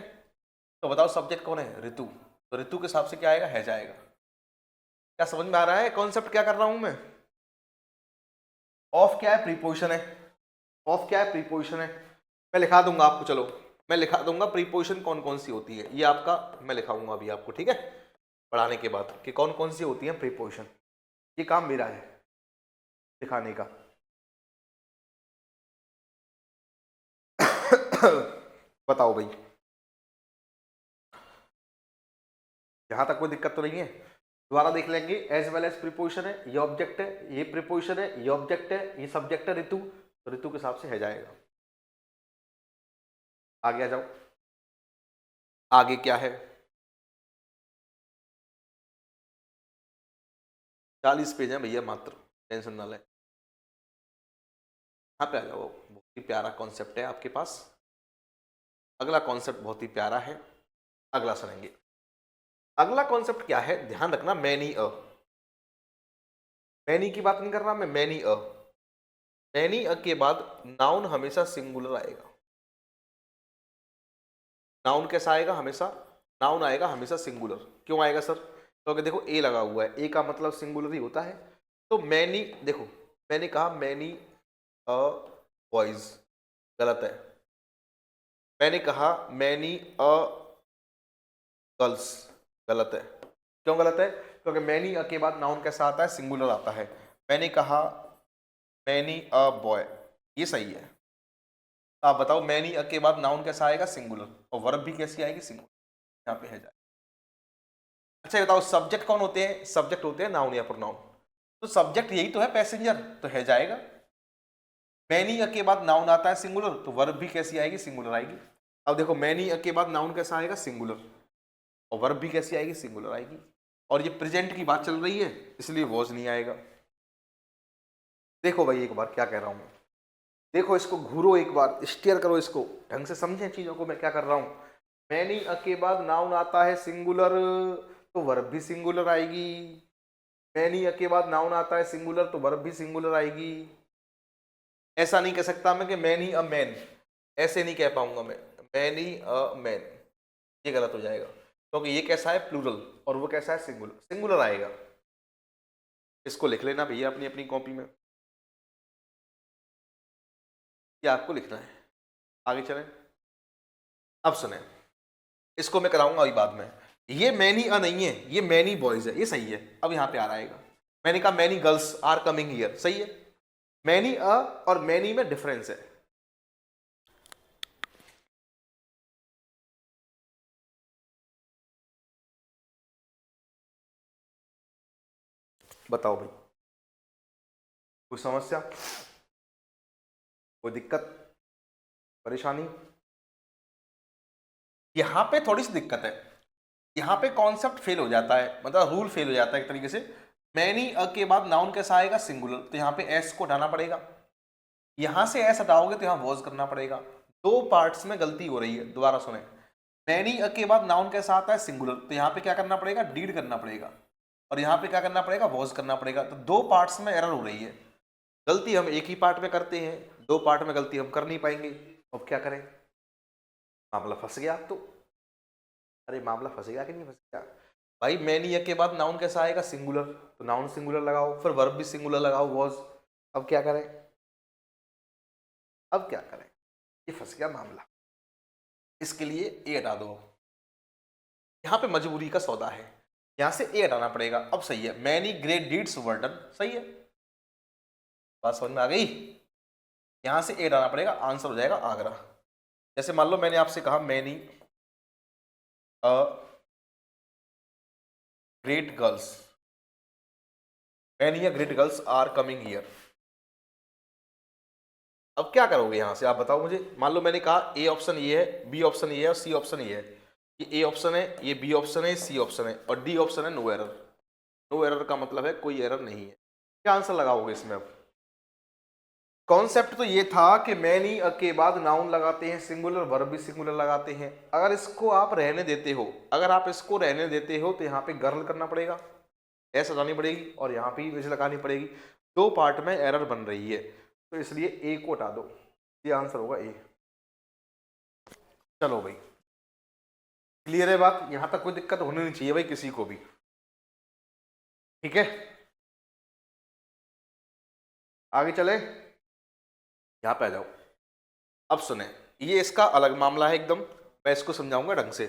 तो बताओ सब्जेक्ट कौन है, ऋतु, तो ऋतु के हिसाब से क्या आएगा, है जाएगा। क्या समझ में आ रहा है कॉन्सेप्ट क्या कर रहा हूं मैं। ऑफ क्या है, प्रीपोजिशन है, ऑफ क्या है, प्रीपोजिशन है, मैं लिखा दूंगा आपको, चलो मैं लिखा दूंगा प्रीपोजिशन कौन कौन सी होती है, ये आपका मैं लिखाऊंगा अभी आपको, ठीक है, पढ़ाने के बाद कि कौन कौन सी होती है प्रीपोजिशन, ये काम मेरा है दिखाने का। बताओ भाई, यहां तक कोई दिक्कत तो नहीं है, दोबारा देख लेंगे। एज वेल एज प्रीपोजिशन है, ये ऑब्जेक्ट है, ये प्रीपोजिशन है, ये ऑब्जेक्ट है, ये सब्जेक्ट है ऋतु, तो ऋतु के हिसाब से है जाएगा। आगे आ जाओ, आगे क्या है, 40 पेज है भैया मात्र, टेंशन ना लें, यहाँ पे आ जाओ, बहुत ही प्यारा कॉन्सेप्ट है आपके पास, अगला कॉन्सेप्ट बहुत ही प्यारा है, अगला सुनेंगे। अगला कॉन्सेप्ट क्या है, ध्यान रखना, मैनी अ, मैनी की बात नहीं कर रहा मैं, मैनी अ, मैनी अ के बाद नाउन हमेशा सिंगुलर आएगा, नाउन कैसा आएगा, हमेशा नाउन आएगा हमेशा सिंगुलर, क्यों आएगा सर, क्योंकि देखो ए लगा हुआ है, ए का मतलब सिंगुलर ही होता है, तो मैनी, देखो मैंने कहा मैनी अ बॉयज, गलत है, मैंने कहा मैनी अ गर्ल्स, गलत है, क्यों गलत है, क्योंकि मैनी अ के बाद नाउन कैसा आता है, सिंगुलर आता है, मैंने कहा मैनी अ बॉय, ये सही है। आप बताओ मैनी अ के बाद नाउन कैसा आएगा, सिंगुलर, और वर्ब भी कैसी आएगी, सिंगुलर, यहाँ पे है जाए। अच्छा बताओ सब्जेक्ट कौन होते हैं, सब्जेक्ट होते हैं नाउन या प्रोनाउन, तो सब्जेक्ट यही तो है पैसेंजर, तो है जाएगा। मैनी अ के बाद नाउन आता है सिंगुलर, तो वर्ब भी कैसी आएगी, सिंगुलर आएगी। अब देखो मैनी अ के बाद नाउन कैसा आएगा, सिंगुलर, और वर्ब भी कैसी आएगी, सिंगुलर आएगी, और ये प्रेजेंट की बात चल रही है इसलिए वॉज नहीं आएगा। देखो भाई एक बार क्या कह रहा हूं, देखो इसको घूरो एक बार, स्टेयर करो इसको, ढंग से समझे चीजों को मैं क्या कर रहा हूं। मैनी अ के बाद नाउन आता है सिंगुलर, तो वर्ब भी सिंगुलर आएगी, मैनी अ के बाद नाउन आता है सिंगुलर, तो वर्ब भी सिंगुलर आएगी। ऐसा नहीं कह सकता मैं कि मैनी अ मैन, ऐसे नहीं कह पाऊंगा मैं, मैनी अ मैन, ये गलत हो जाएगा, क्योंकि ये कैसा है, प्लूरल, और वो कैसा है, सिंगुलर, सिंगुलर आएगा। इसको लिख लेना भैया अपनी अपनी कॉपी में, ये आपको लिखना है। आगे चलें, अब सुने, इसको मैं कराऊंगा अभी बाद में, ये मैनी अ नहीं है, ये मैनी बॉयज है, ये सही है। अब यहाँ पे आ आएगा, मैंने कहा many girls are coming here, सही है, मैनी अ और मैनी में डिफरेंस है। बताओ भाई, कोई समस्या, कोई दिक्कत, परेशानी, यहां पे थोड़ी सी दिक्कत है, यहाँ पे कॉन्सेप्ट फेल हो जाता है, मतलब रूल फेल हो जाता है एक तरीके से। मैनी अ के बाद नाउन कैसा आएगा, सिंगुलर, तो यहाँ पे एस को हटाना पड़ेगा। यहां से एस हटाओगे तो यहाँ वॉज करना पड़ेगा। दो पार्ट्स में गलती हो रही है, दोबारा सुने। मैनी अ के बाद नाउन कैसा आता है, सिंगुलर, तो यहाँ पे क्या करना पड़ेगा, डीड करना पड़ेगा, और यहाँ पे क्या करना पड़ेगा, वॉज करना पड़ेगा। तो दो पार्ट्स में एरर हो रही है। गलती हम एक ही पार्ट में करते हैं, दो पार्ट में गलती हम कर नहीं पाएंगे। अब क्या करें, मामला फंस गया। आप तो अरे मामला फंस गया कि नहीं फंस गया भाई। मैनी अ के बाद नाउन कैसा आएगा, सिंगुलर, तो नाउन सिंगुलर लगाओ, फिर वर्ब भी सिंगुलर लगाओ, वॉज। अब क्या करें, अब क्या करें, ये फंस गया मामला। इसके लिए ए हटा दो। यहां पे मजबूरी का सौदा है, यहां से ए हटाना पड़ेगा। अब सही है, many great deeds were done, सही है, बात समझ में आ गई। यहां से ए हटाना पड़ेगा, आंसर हो जाएगा आगरा। जैसे मान लो मैंने आपसे कहा many great girls, many great girls are coming here. अब क्या करोगे यहां से, आप बताओ मुझे। मान लो मैंने कहा ए ऑप्शन ये है, बी ऑप्शन ये है और सी ऑप्शन ये है। ये ए ऑप्शन है, ये बी ऑप्शन है, सी ऑप्शन है, और डी ऑप्शन है नो एरर। नो एरर का मतलब है कोई एरर नहीं है। क्या आंसर लगाओगे इसमें। अब कॉन्सेप्ट तो ये था कि मैनी के बाद नाउन लगाते हैं सिंगुलर, वर्ब भी सिंगुलर लगाते हैं। अगर इसको आप रहने देते हो, अगर आप इसको रहने देते हो तो यहाँ पे गर्ल करना पड़ेगा, एस लगानी पड़ेगी, और यहाँ पे विज लगानी पड़ेगी। दो पार्ट में एरर बन रही है, तो इसलिए ए को हटा दो, ये आंसर होगा ए। चलो भाई, क्लियर है बात, यहां तक कोई दिक्कत होनी नहीं चाहिए भाई किसी को भी, ठीक है। आगे चले, यहां पे आ जाओ। अब सुने, ये इसका अलग मामला है एकदम, मैं इसको समझाऊंगा ढंग से,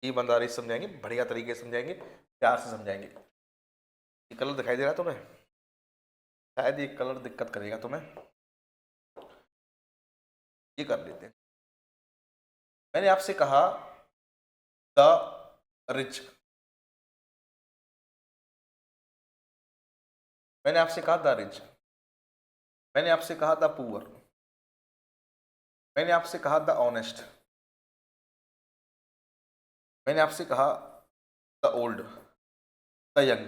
ईमानदारी से समझाएंगे, बढ़िया तरीके से समझाएंगे, प्यार से समझाएंगे। ये कलर दिखाई दे रहा है तुम्हें, शायद ये कलर दिक्कत करेगा तुम्हें, ये कर लेते हैं। मैंने आपसे कहा द रिच, मैंने आपसे कहा द रिच, मैंने आपसे कहा द पुअर, मैंने आपसे कहा द ऑनेस्ट, मैंने आपसे कहा द ओल्ड, द यंग।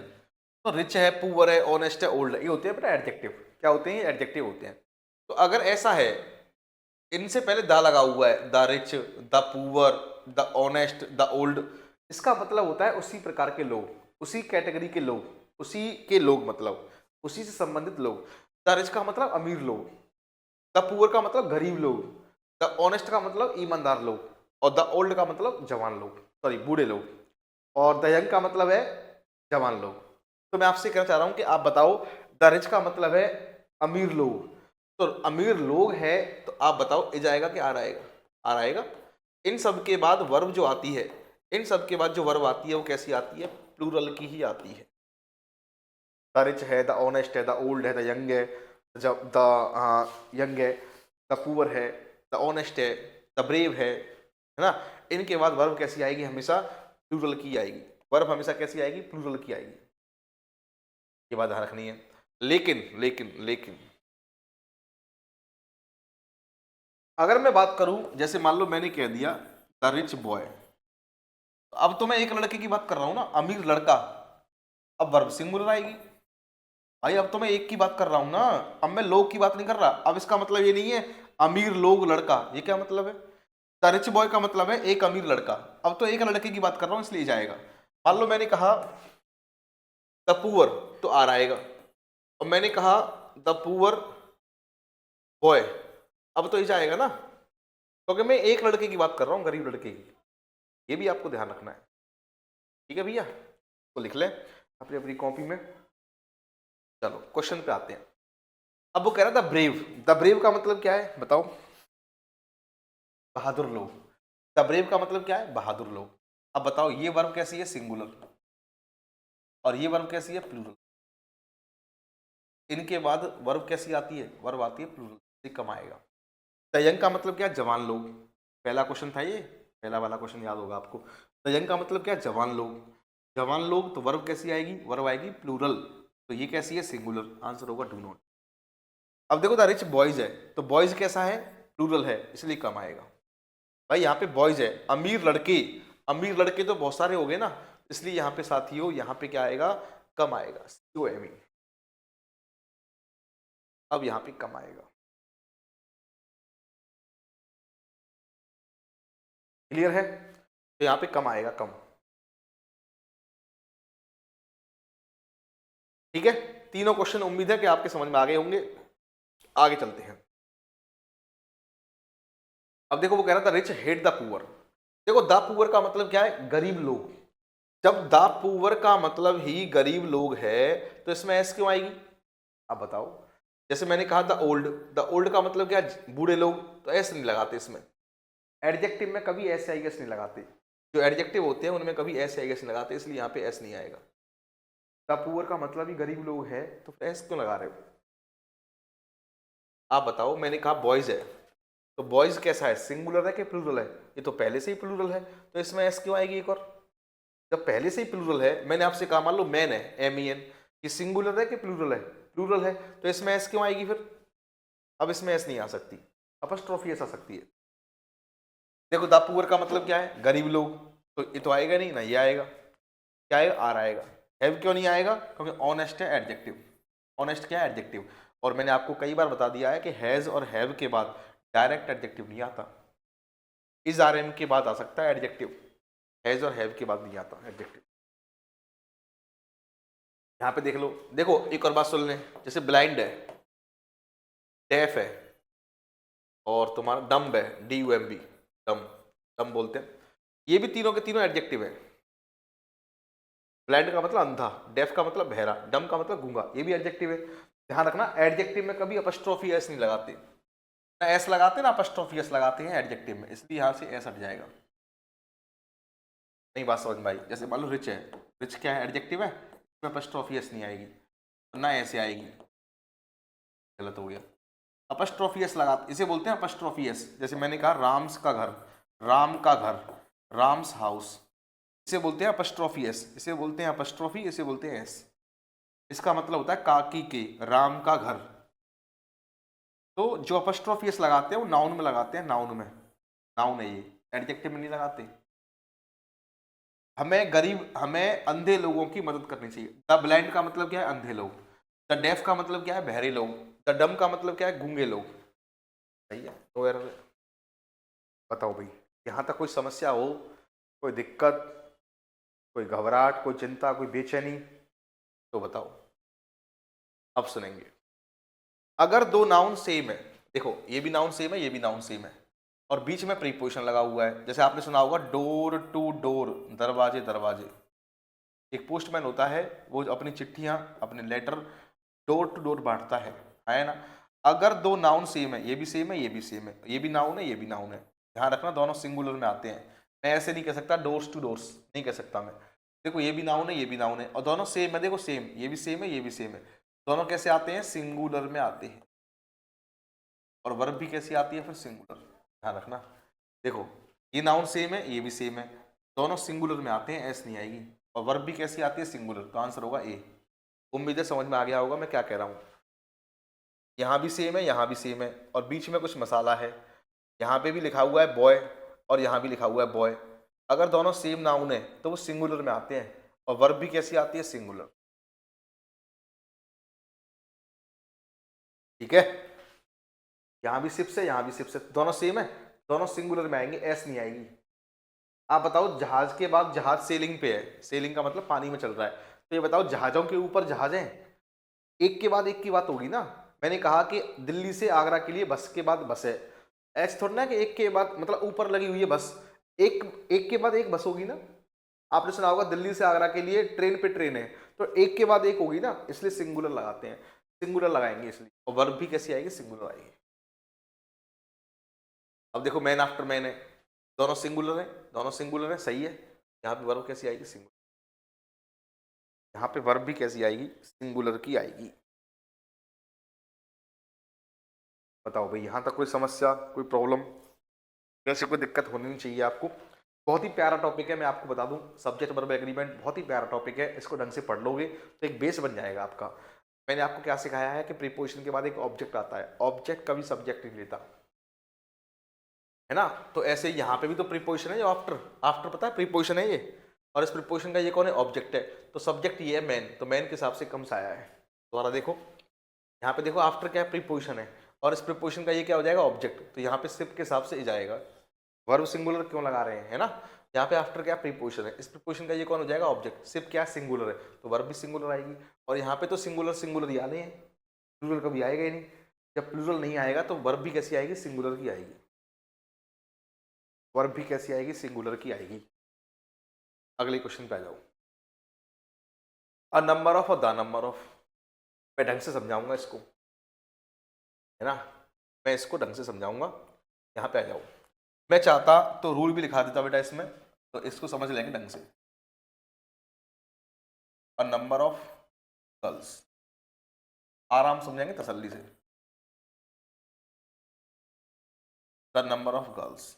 तो रिच है, पुअर है, ऑनेस्ट है, ओल्ड है, ये होते हैं बेटा एडजेक्टिव। क्या होते हैं, एडजेक्टिव होते हैं। तो अगर ऐसा है, इनसे पहले द लगा हुआ है, the rich, the poor, the honest, the old, इसका मतलब होता है उसी प्रकार के लोग, उसी कैटेगरी के लोग, उसी के लोग, मतलब उसी से संबंधित लोग। द रिच का मतलब अमीर लोग, द पुअर का मतलब गरीब लोग, द ऑनेस्ट का मतलब ईमानदार लोग, और द ओल्ड का मतलब जवान लोग, सॉरी बूढ़े लोग, और द यंग का मतलब है जवान लोग। तो मैं आपसे कहना चाह रहा हूं कि आप बताओ, द रिच का मतलब है अमीर लोग, तो अमीर लोग है, तो आप बताओ ए जाएगा कि आर आएगा, आर आएगा। इन सब के बाद वर्ब जो आती है, इन सब के बाद जो वर्ब आती है वो कैसी आती है, प्लूरल की ही आती है। द रिच है, द ऑनेस्ट है, द ओल्ड है, द यंग है, जब द यंग है, द पुअर है, द ऑनेस्ट है, द ब्रेव है ना। इनके बाद वर्ब कैसी आएगी, हमेशा प्लूरल की आएगी। वर्ब हमेशा कैसी आएगी, प्लूरल की आएगी, ये बात ध्यान रखनी है। लेकिन लेकिन लेकिन अगर मैं बात करूं, जैसे मान लो मैंने कह दिया द रिच बॉय, अब तो मैं एक लड़के की बात कर रहा हूं ना, अमीर लड़का, अब वर्ब सिंगुलर आएगी भाई। अब तो मैं एक की बात कर रहा हूं ना, अब मैं लोग की बात नहीं कर रहा। अब इसका मतलब ये नहीं है अमीर लोग लड़का, ये क्या मतलब है, द रिच बॉय का मतलब है एक अमीर लड़का। अब तो एक लड़के की बात कर रहा हूं इसलिए जाएगा। मान लो मैंने कहा द पुअर, तो आर आएगा, और मैंने कहा द पुअर बॉय, अब तो ये जाएगा ना, क्योंकि मैं एक लड़के की बात कर रहा हूं, गरीब लड़के की। ये भी आपको ध्यान रखना है, ठीक है भैया, तो लिख लें अपनी अपनी कॉपी में। चलो क्वेश्चन पे आते हैं। अब वो कह रहा था ब्रेव, द ब्रेव का मतलब क्या है बताओ, बहादुर लोग। द ब्रेव का मतलब क्या है, बहादुर लोग। अब बताओ ये वर्ब कैसी है, सिंगुलर, और ये वर्ब कैसी है, प्लूरल। इनके बाद वर्ब कैसी आती है, वर्ब आती है प्लूरल, से कम आएगा। द यंग का मतलब क्या, जवान लोग। पहला क्वेश्चन था ये, पहला वाला क्वेश्चन याद होगा आपको। द यंग का मतलब क्या, जवान लोग। जवान लोग, तो वर्ब कैसी आएगी, वर्ब आएगी प्लूरल, तो ये कैसी है, सिंगुलर, आंसर होगा डू नॉट। अब देखो द रिच बॉयज है, तो बॉयज कैसा है, प्लूरल है, इसलिए कम आएगा भाई। यहाँ पे बॉयज है, अमीर लड़के, अमीर लड़के तो बहुत सारे हो गए ना, इसलिए यहाँ पे साथियों यहाँ पे क्या आएगा, कम आएगा, COME। अब यहाँ पे कम आएगा। क्लियर है? तो यहाँ पे कम आएगा, कम। ठीक है, तीनों क्वेश्चन उम्मीद है कि आपके समझ में आ गए होंगे। आगे चलते हैं। अब देखो वो कह रहा था रिच हेट द पुअर। देखो द पुअर का मतलब क्या है, गरीब लोग। जब द पुअर का मतलब ही गरीब लोग है तो इसमें एस क्यों आएगी, आप बताओ। जैसे मैंने कहा द ओल्ड का मतलब क्या है, बूढ़े लोग, तो एस नहीं लगाते इसमें। एडजेक्टिव में कभी एस आई एस नहीं लगाते, जो एडजेक्टिव होते हैं उनमें कभी एस आई एस नहीं लगाते, इसलिए यहाँ पे एस नहीं आएगा। द पुअर का मतलब ही गरीब लोग है तो फिर एस क्यों लगा रहे हो, आप बताओ। मैंने कहा बॉयज है, तो बॉयज कैसा है, सिंगुलर है कि प्लूरल है, ये तो पहले से ही प्लूरल है, तो इसमें एस क्यों आएगी एक और। जब पहले से ही प्लूरल है, मैंने आपसे कहा मान लो मैन है, MEN, ये सिंगुलर है कि प्लूरल है, प्लूरल है, तो इसमें एस क्यों आएगी फिर। अब इसमें एस नहीं आ सकती, अपस्ट्रोफी एस आ सकती है। देखो द पुअर का मतलब क्या है, गरीब लोग, तो ये तो आएगा नहीं ना, ये आएगा, क्या आएगा, आर आएगा। हैव क्यों नहीं आएगा, क्योंकि ऑनेस्ट है एडजेक्टिव। ऑनेस्ट क्या है, एडजेक्टिव। और मैंने आपको कई बार बता दिया है कि हैज और हैव के बाद डायरेक्ट एडजेक्टिव नहीं आता, इज RM के बाद आ सकता है एडजेक्टिव, हैज और हैव के बाद नहीं आता एडजेक्टिव। यहाँ पे देख लो, देखो एक और बात सुन लें, जैसे ब्लाइंड है, डेफ है, और तुम्हारा डम्ब है, DUMB, डम, डम बोलते हैं, ये भी तीनों के तीनों एडजेक्टिव है। ब्लाइंड का मतलब अंधा, डेफ का मतलब बहरा, डम का मतलब गूंगा, ये भी एडजेक्टिव है। ध्यान रखना एडजेक्टिव में कभी अपस्ट्रोफी एस नहीं लगाते, ना एस लगाते ना अपस्ट्रोफी एस लगाते हैं एडजेक्टिव में, इसलिए यहाँ से एस हट जाएगा। नहीं बात समझ में आई? जैसे मान लो रिच है, रिच क्या है, एडजेक्टिव है, इसमें अपस्ट्रोफी एस नहीं आएगी, ना ऐसे आएगी, गलत हो गया। अपस्ट्रोफी एस लगाते, इसे बोलते हैं अपस्ट्रोफी एस। जैसे मैंने कहा राम्स का घर, राम का घर, राम्स हाउस, इसे बोलते हैं अपस्ट्रोफी एस, इसे बोलते हैं अपस्ट्रोफी, इसे बोलते हैं एस। इसका मतलब होता है काकी के, राम का घर। तो जो अपस्ट्रोफी एस लगाते हैं वो नाउन में लगाते हैं, नाउन में, नाउन है ये, एडजेक्टिव में नहीं लगाते। हमें अंधे लोगों की मदद करनी चाहिए। द ब्लाइंड का मतलब क्या है, अंधे लोग। द डेफ का मतलब क्या है, बहरे लोग। द डम का मतलब क्या है, गूंगे लोग। सही है, तो यार बताओ भाई, यहाँ तक कोई समस्या हो, कोई दिक्कत, कोई घबराहट, कोई चिंता, कोई बेचैनी, तो बताओ, अब सुनेंगे। अगर दो नाउन सेम है, देखो ये भी नाउन सेम है, ये भी नाउन सेम है, और बीच में प्रीपोजिशन लगा हुआ है, जैसे आपने सुना होगा डोर टू डोर, दरवाजे दरवाजे। एक पोस्टमैन होता है, वो अपनी चिट्ठियां, अपने लेटर डोर टू डोर बांटता है ना। अगर दो नाउन सेम है, ये भी सेम है, ये भी सेम है, ये भी नाउन है, ये भी नाउन है, ध्यान रखना दोनों सिंगुलर में आते हैं। मैं ऐसे नहीं कह सकता डोर्स टू डोर्स, नहीं कह सकता मैं। देखो ये भी नाउन है, ये भी नाउन है, और दोनों सेम है, देखो सेम, ये भी सेम है, ये भी सेम है, दोनों कैसे आते हैं, सिंगुलर में आते हैं। और वर्ब भी कैसी आती है फिर, सिंगुलर, ध्यान रखना। देखो ये नाउन सेम है, ये भी सेम है, दोनों सिंगुलर में आते हैं, एस नहीं आएगी। और वर्ब भी कैसी आती है, सिंगुलर, तो आंसर होगा ए। उम्मीद है समझ में आ गया होगा मैं क्या कह रहा हूँ। यहाँ भी सेम है, यहाँ भी सेम है, और बीच में कुछ मसाला है, यहाँ पे भी लिखा हुआ है बॉय और यहाँ भी लिखा हुआ है बॉय। अगर दोनों सेम नाउन है तो वो सिंगुलर में आते हैं, और वर्ब भी कैसी आती है, सिंगुलर। ठीक है, यहाँ भी शिप्स है, यहाँ भी शिप्स है, दोनों सेम है, दोनों सिंगुलर में आएंगे, एस नहीं आएगी। आप बताओ जहाज के बाद जहाज सेलिंग पे है, सेलिंग का मतलब पानी में चल रहा है, तो ये बताओ जहाजों के ऊपर जहाज हैं, एक के बाद एक की बात होगी ना। मैंने कहा कि दिल्ली से आगरा के लिए बस के बाद बस है, ऐसे थोड़ा ना कि एक के बाद मतलब ऊपर लगी हुई है बस, एक के बाद एक बस होगी ना। आपने सुना होगा दिल्ली से आगरा के लिए ट्रेन पे ट्रेन है, तो एक के बाद एक होगी ना, इसलिए सिंगुलर लगाते हैं, सिंगुलर लगाएंगे इसलिए। और वर्ब भी कैसी आएगी, सिंगुलर आएगी। अब देखो मैन आफ्टर मैन है, दोनों सिंगुलर है, दोनों सिंगुलर है, सही है। यहाँ पे वर्ब कैसी आएगी, सिंगुलर। यहाँ पे वर्ब भी कैसी आएगी, सिंगुलर की आएगी। बताओ भाई, यहाँ तक कोई समस्या, कोई प्रॉब्लम, वैसे कोई दिक्कत होनी नहीं चाहिए आपको। बहुत ही प्यारा टॉपिक है, मैं आपको बता दूं, सब्जेक्ट वर्ब एग्रीमेंट बहुत ही प्यारा टॉपिक है, इसको ढंग से पढ़ लोगे तो एक बेस बन जाएगा आपका। मैंने आपको क्या सिखाया है कि प्रीपोजिशन के बाद एक ऑब्जेक्ट आता है, ऑब्जेक्ट कभी सब्जेक्ट नहीं लेता। है ना। तो ऐसे यहाँ पे भी तो प्रीपोजिशन है जो आफ्टर, आफ्टर पता है प्रीपोजिशन है ये, और इस प्रीपोजिशन का ये कौन है, ऑब्जेक्ट है। तो सब्जेक्ट ये है मैन, तो मैन के हिसाब से कम सा आया है। दोबारा देखो, यहाँ पे देखो आफ्टर क्या है, प्रीपोजिशन है, और इस प्रीपोजिशन का ये क्या हो जाएगा, ऑब्जेक्ट। तो यहाँ पे सिर्फ के हिसाब से ही जाएगा। वर्ब सिंगुलर क्यों लगा रहे हैं, है ना। यहाँ पे आफ्टर क्या प्रीपोजिशन है, इस प्रीपोजिशन का ये कौन हो जाएगा, ऑब्जेक्ट। सिर्फ क्या सिंगुलर है, तो वर्ब भी सिंगुलर आएगी। और यहाँ पे तो सिंगुलर सिंगुलर ही आने हैं, प्लूरल कभी आएगा ही नहीं। जब प्लूरल नहीं आएगा तो वर्ब भी कैसी आएगी, सिंगुलर की आएगी। वर्ब भी कैसी आएगी, सिंगुलर की आएगी। अगले क्वेश्चन पे आ जाओ। अ नंबर ऑफ और द नंबर ऑफ, मैं ढंग से समझाऊंगा इसको, है ना, मैं इसको ढंग से समझाऊंगा। यहाँ पे आ जाओ। मैं चाहता तो रूल भी लिखा देता बेटा इसमें, तो इसको समझ लेंगे ढंग से। अ नंबर ऑफ गर्ल्स, आराम समझेंगे तसल्ली से। द नंबर ऑफ गर्ल्स,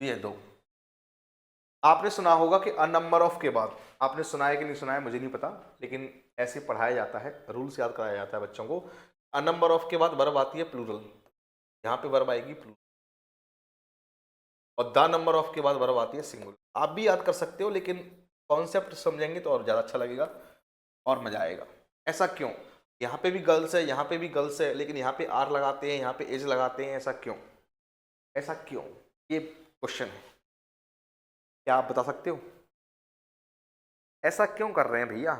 ये दो। आपने सुना होगा कि अ नंबर ऑफ के बाद, आपने सुना है कि नहीं सुना है मुझे नहीं पता, लेकिन ऐसे पढ़ाया जाता है, रूल्स याद कराया जाता है बच्चों को। अ नंबर ऑफ के बाद वर्ब आती है प्लूरल, यहाँ पे वर्ब आएगी प्लूरल, और द नंबर ऑफ के बाद वर्ब आती है सिंगुलर। आप भी याद कर सकते हो, लेकिन कॉन्सेप्ट समझेंगे तो और ज़्यादा अच्छा लगेगा और मजा आएगा। ऐसा क्यों, यहाँ पे भी गर्ल्स है, यहाँ पे भी गर्ल्स है, लेकिन यहाँ पे आर लगाते हैं, यहाँ पे एज लगाते हैं, ऐसा क्यों, ऐसा क्यों, ये क्वेश्चन है। क्या आप बता सकते हो ऐसा क्यों कर रहे हैं भैया,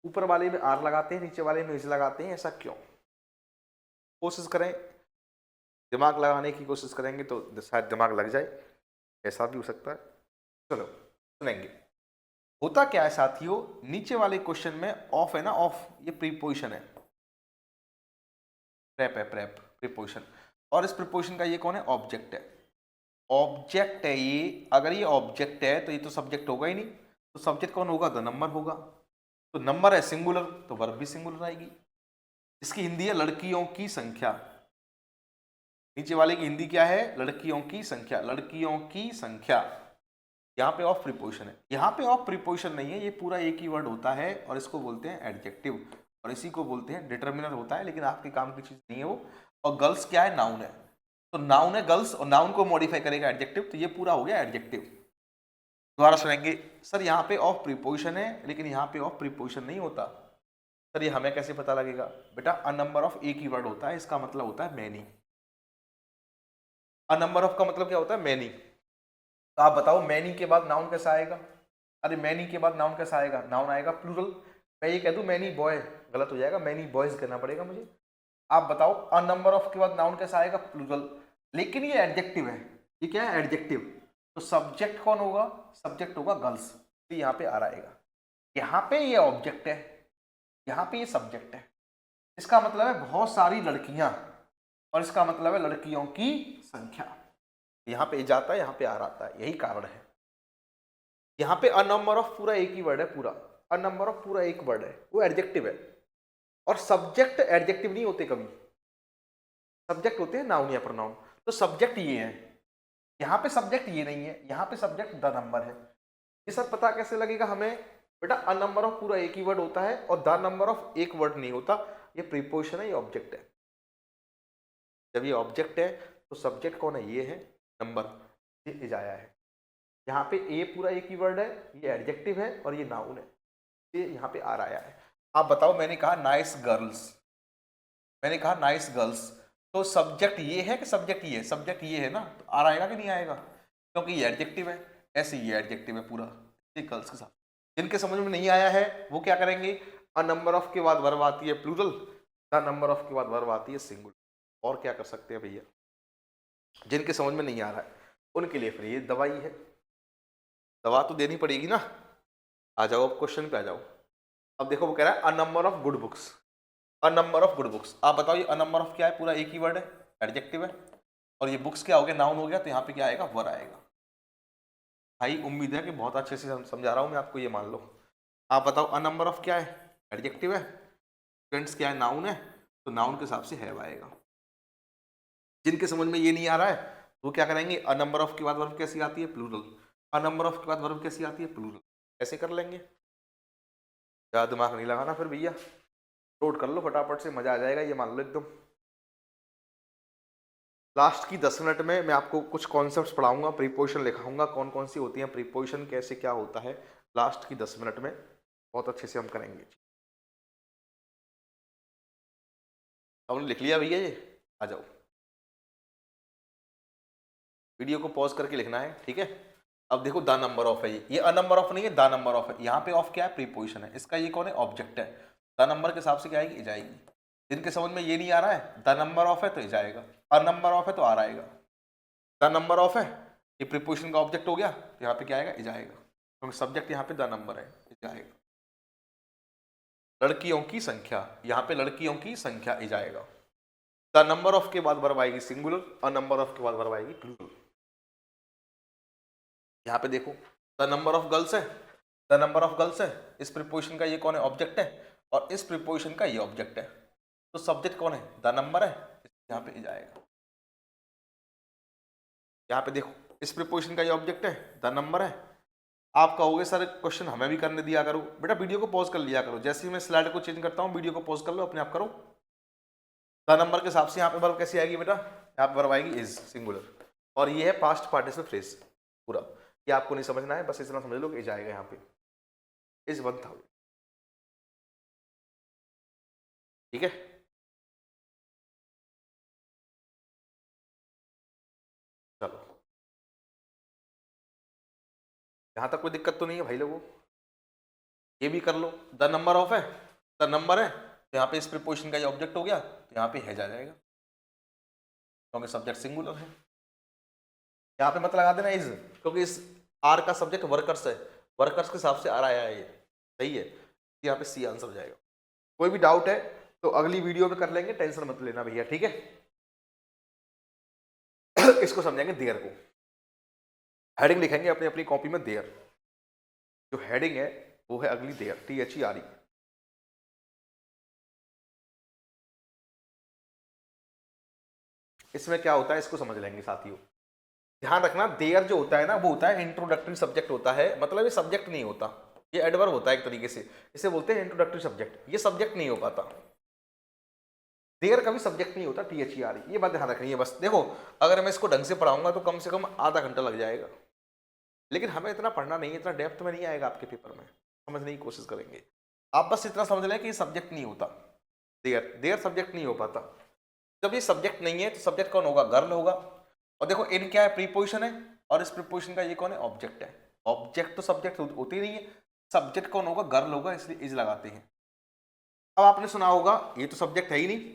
ऊपर वाले में आर लगाते हैं, नीचे वाले में एज लगाते हैं, ऐसा क्यों। कोशिश करें, दिमाग लगाने की कोशिश करेंगे तो शायद दिमाग लग जाए, ऐसा भी हो सकता है। चलो सुनेंगे। होता क्या है साथियों, नीचे वाले क्वेश्चन में ऑफ है ना, ऑफ ये प्रीपोजिशन है, प्रेप है, प्रेप प्रीपोजिशन, और इस प्रीपोजिशन का ये कौन है, ऑब्जेक्ट है। ऑब्जेक्ट है ये, अगर ये ऑब्जेक्ट है तो ये तो सब्जेक्ट होगा ही नहीं, तो सब्जेक्ट कौन होगा, द नंबर होगा। तो नंबर है सिंगुलर, तो वर्ब भी सिंगुलर आएगी। इसकी हिंदी है लड़कियों की संख्या, नीचे वाले की हिंदी क्या है, लड़कियों की संख्या, लड़कियों की संख्या। यहाँ पे ऑफ प्रीपोजिशन है, यहाँ पे ऑफ प्रीपोजिशन नहीं है, ये पूरा एक ही वर्ड होता है और इसको बोलते हैं एडजेक्टिव, और इसी को बोलते हैं डिटर्मिनर होता है, लेकिन आपके काम की चीज नहीं है वो। और गर्ल्स क्या है, नाउन है, तो नाउन है गर्ल्स, और नाउन को मॉडिफाई करेगा एडजेक्टिव, तो ये पूरा हो गया एडजेक्टिव। दोबारा सुनेंगे। सर यहाँ पे ऑफ प्रीपोजिशन है, लेकिन यहाँ पे ऑफ प्रीपोजिशन नहीं होता। सर ये हमें कैसे पता लगेगा, बेटा अ नंबर ऑफ एक ही वर्ड होता है, इसका मतलब होता है मैनी। अ नंबर ऑफ का मतलब क्या होता है, मैनी। तो आप बताओ मैनी के बाद नाउन कैसा आएगा, अरे मैनी के बाद नाउन कैसा आएगा, नाउन आएगा प्लूरल। मैं ये कह दूं मैनी बॉय, गलत हो जाएगा, मैनी बॉयज कहना पड़ेगा मुझे। आप बताओ अ नंबर ऑफ के बाद नाउन कैसा आएगा, प्लूरल, लेकिन ये एडजेक्टिव है, ये क्या है, एडजेक्टिव। तो सब्जेक्ट कौन होगा, सब्जेक्ट होगा गर्ल्स, तो यहाँ पे आ रहेगा। यहाँ पे ये ऑब्जेक्ट है, यहाँ पे ये सब्जेक्ट है, इसका मतलब है बहुत सारी लड़कियां, और इसका मतलब है लड़कियों की संख्या। यहाँ पे जाता है, यहाँ पे आ रहा है, यही कारण है। यहाँ पे अ नंबर ऑफ पूरा एक ही वर्ड है, पूरा अ नंबर ऑफ पूरा एक वर्ड है, वो एडजेक्टिव है। और सब्जेक्ट एडजेक्टिव नहीं होते कभी, सब्जेक्ट होते हैं नाउन या प्रोनाउन। तो सब्जेक्ट ये है, यहाँ पे सब्जेक्ट ये नहीं है, यहाँ पे सब्जेक्ट द नंबर है। ये सब पता कैसे लगेगा हमें, बेटा अ नंबर ऑफ पूरा एक ही वर्ड होता है, और द नंबर ऑफ एक वर्ड नहीं होता, ये प्रीपोजिशन है, ये ऑब्जेक्ट है। जब ये ऑब्जेक्ट है तो सब्जेक्ट कौन है, ये है नंबर, ये इज आया है। यहाँ पे ए पूरा एक ही वर्ड है, ये एडजेक्टिव है, और ये नाउन है, ये यहाँ पे आ रहा है। आप बताओ, मैंने कहा नाइस गर्ल्स, मैंने कहा नाइस गर्ल्स, तो सब्जेक्ट ये है कि सब्जेक्ट ये है, सब्जेक्ट ये है ना, तो आ आएगा कि नहीं आएगा, क्योंकि ये एडजेक्टिव है। ऐसे ये एडजेक्टिव है पूरा, ये गर्ल्स के साथ। जिनके समझ में नहीं आया है वो क्या करेंगे, अ नंबर ऑफ के बाद वर्ब आती है प्लूरल, द नंबर ऑफ के बाद वर्ब आती है सिंगुलर। और क्या कर सकते हैं भैया, जिनके समझ में नहीं आ रहा है उनके लिए फिर ये दवाई है, दवा तो देनी पड़ेगी ना। आ जाओ अब क्वेश्चन पे आ जाओ। अब देखो वो कह रहा है a number of good books, a number of good books. आप बताओ ये अ नंबर ऑफ क्या है, पूरा एक ही वर्ड है, एडजेक्टिव है, और ये बुक्स क्या हो गया, नाउन हो गया, तो यहाँ पे क्या आएगा, वर आएगा। भाई उम्मीद है कि बहुत अच्छे से समझा रहा हूँ मैं आपको, ये मान लो। आप बताओ अ नंबर ऑफ क्या है, एडजेक्टिव है, फ्रेंड्स क्या है, नाउन है, तो नाउन के हिसाब से है आएगा। जिनके समझ में ये नहीं आ रहा है वो क्या करेंगे, अ नंबर ऑफ के बाद वर्ब कैसी आती है, प्लूरल, अ नंबर ऑफ के बाद वर्ब कैसी आती है, प्लूरल, ऐसे कर लेंगे। ज़्यादा दिमाग नहीं लगाना फिर भैया, नोट कर लो फटाफट से, मजा आ जाएगा, ये मान लो एकदम। लास्ट की 10 मिनट में मैं आपको कुछ कॉन्सेप्ट्स पढ़ाऊंगा, प्रीपोजिशन लिखाऊंगा, कौन कौन सी होती हैं प्रीपोजिशन, कैसे क्या होता है, लास्ट की 10 मिनट में बहुत अच्छे से हम करेंगे। हमने लिख लिया भैया, ये आ जाओ, वीडियो को पॉज करके लिखना है, ठीक है। अब देखो द नंबर ऑफ है, ये अ नंबर ऑफ नहीं है, द नंबर ऑफ है। यहाँ पे ऑफ क्या है, प्रीपोजिशन है, इसका ये कौन है, ऑब्जेक्ट है। द नंबर के हिसाब से क्या आएगी, इज आएगी। जिनके समझ में ये नहीं आ रहा है, द नंबर ऑफ है तो इज आएगा, अ नंबर ऑफ है तो आर आएगा। द नंबर ऑफ है, ये प्रीपोजिशन का ऑब्जेक्ट हो गया, तो यहाँ पे क्या आएगा, इज आएगा, क्योंकि सब्जेक्ट यहाँ पे द नंबर है, इज आएगा। लड़कियों की संख्या, यहाँ पे लड़कियों की संख्या इज आएगा। द नंबर ऑफ के बाद वर्ब आएगी सिंगुलर, अ नंबर ऑफ के बाद वर्ब आएगी प्लूरल। यहाँ पे देखो द नंबर ऑफ गर्ल्स है, द नंबर ऑफ गर्ल्स है, इस प्रीपोजिशन का ये कौन है, ऑब्जेक्ट है, और इस प्रीपोजिशन का ये ऑब्जेक्ट है, तो सब्जेक्ट कौन है, द नंबर है, यहाँ पे इज आएगा। यहाँ पे देखो इस प्रीपोजिशन का ये ऑब्जेक्ट है, द नंबर है। आप कहोगे सर क्वेश्चन हमें भी करने दिया करो, बेटा वीडियो को पॉज कर लिया करो, जैसे ही मैं स्लाइड को चेंज करता हूँ वीडियो को पॉज कर लो, अपने आप करो। द नंबर के हिसाब से यहाँ पे वर्ब कैसी आएगी बेटा, यहाँ पे वर्ब आएगी इज सिंगुलर, और ये है पास्ट पार्टिसिपल फ्रेज पूरा। ये आपको नहीं समझना है, बस इतना समझ लो कि इज आएगा यहाँ पे, इज 1000, ठीक है। चलो यहाँ तक कोई दिक्कत तो नहीं है भाई लोगों, ये भी कर लो। द नंबर ऑफ है, द नंबर है, तो यहाँ पे इस प्रीपोजिशन का ये ऑब्जेक्ट हो गया, तो यहाँ पे हैज आ जाएगा, क्योंकि सब्जेक्ट सिंगुलर है। यहाँ पे मत लगा देना इज, क्योंकि इस आर का सब्जेक्ट वर्कर्स है, वर्कर्स के हिसाब से आर आया है, ये सही है, यहाँ पे सी आंसर हो जाएगा। कोई भी डाउट है तो अगली वीडियो में कर लेंगे, टेंशन मत लेना भैया, ठीक है। इसको समझेंगे देयर को, हेडिंग लिखेंगे अपनी अपनी कॉपी में देयर, जो हेडिंग है वो है अगली देयर, THERE। इसमें क्या होता है इसको समझ लेंगे साथियों। ध्यान रखना देयर जो होता है ना, वो होता है इंट्रोडक्टरी सब्जेक्ट होता है, मतलब ये सब्जेक्ट नहीं होता, ये एडवर्ब होता है एक तरीके से, इसे बोलते हैं इंट्रोडक्टरी सब्जेक्ट, ये सब्जेक्ट नहीं हो पाता। देयर कभी सब्जेक्ट नहीं होता, THERE, ये बात ध्यान रखनी है बस। देखो अगर मैं इसको ढंग से पढ़ाऊंगा तो कम से कम आधा घंटा लग जाएगा, लेकिन हमें इतना पढ़ना नहीं है, इतना डेप्थ में नहीं आएगा आपके पेपर में, समझने की कोशिश करेंगे। आप बस इतना समझ लें कि ये सब्जेक्ट नहीं होता, देयर, देयर सब्जेक्ट नहीं हो पाता। जब ये सब्जेक्ट नहीं है तो सब्जेक्ट कौन होगा, गर्ल होगा। और देखो इन क्या है, प्रीपोजिशन है, और इस प्रीपोजिशन का ये कौन है, ऑब्जेक्ट है। ऑब्जेक्ट तो सब्जेक्ट होते ही नहीं है, सब्जेक्ट कौन होगा, गर्ल होगा, इसलिए इज लगाते हैं। अब आपने सुना होगा ये तो सब्जेक्ट है ही नहीं,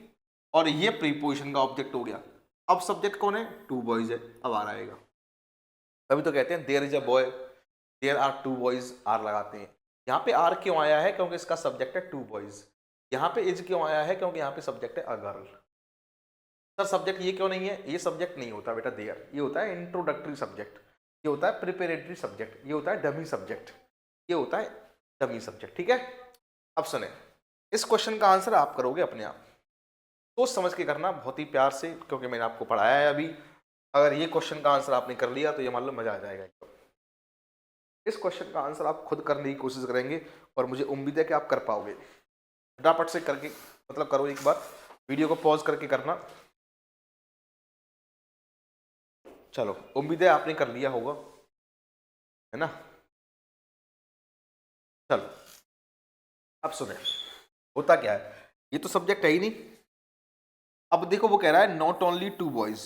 और ये प्रीपोजिशन का ऑब्जेक्ट हो गया, अब सब्जेक्ट कौन है, टू बॉयज है, अब आ आएगा। तभी तो कहते हैं there is a boy, there are two boys, are लगाते हैं। यहाँ पे आर क्यों आया है, क्योंकि इसका सब्जेक्ट है टू बॉयज। यहाँ पे इज क्यों आया है, क्योंकि यहाँ पे सब्जेक्ट है अ गर्ल। सर सब्जेक्ट ये क्यों नहीं है, ये सब्जेक्ट नहीं होता बेटा देयर, ये होता है इंट्रोडक्टरी सब्जेक्ट, ये होता है प्रिपेरेटरी सब्जेक्ट, ये होता है डमी सब्जेक्ट, ये होता है डमी सब्जेक्ट, ठीक है। अब सुने, इस क्वेश्चन का आंसर आप करोगे अपने आप, सोच समझ के करना, बहुत ही प्यार से, क्योंकि मैंने आपको पढ़ाया है अभी। अगर ये क्वेश्चन का आंसर आपने कर लिया तो ये मान लो मजा आ जाएगा एकदम। इस क्वेश्चन का आंसर आप खुद करने की कोशिश करेंगे, और मुझे उम्मीद है कि आप कर पाओगे। फटाफट से करके मतलब करो, एक बार वीडियो को पॉज करके करना। चलो उम्मीद है आपने कर लिया होगा, है ना। चलो अब सुने, होता क्या है, ये तो सब्जेक्ट है ही नहीं। अब देखो वो कह रहा है नॉट ओनली टू बॉयज,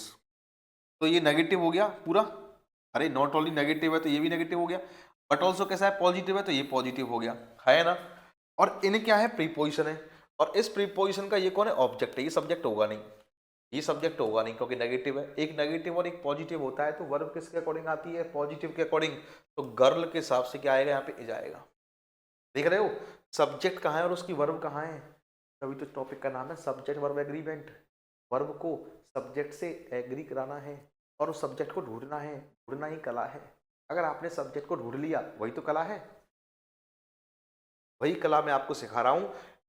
तो ये नेगेटिव हो गया पूरा। अरे नॉट ओनली नेगेटिव है तो ये भी नेगेटिव हो गया, बट ऑल्सो कैसा है, पॉजिटिव है, तो ये पॉजिटिव हो गया, है ना। और इन क्या है, प्रीपोजिशन है, और इस प्रीपोजिशन का ये कौन है, ऑब्जेक्ट है, ये सब्जेक्ट होगा नहीं, ये सब्जेक्ट होगा नहीं, क्योंकि नेगेटिव है। एक नेगेटिव और एक पॉजिटिव होता है, तो वर्ब किसके अकॉर्डिंग आती है, पॉजिटिव के अकॉर्डिंग, तो गर्ल के हिसाब से क्या आएगा, यहाँ पे इज आएगा। देख रहे हो सब्जेक्ट कहाँ है और उसकी वर्ब कहाँ है, तभी तो टॉपिक का नाम है सब्जेक्ट वर्ब एग्रीमेंट। वर्ब को सब्जेक्ट से एग्री कराना है, और उस सब्जेक्ट को ढूंढना है, ढूंढना ही कला है। अगर आपने सब्जेक्ट को ढूंढ लिया वही तो कला है, वही कला मैं आपको सिखा रहा हूँ।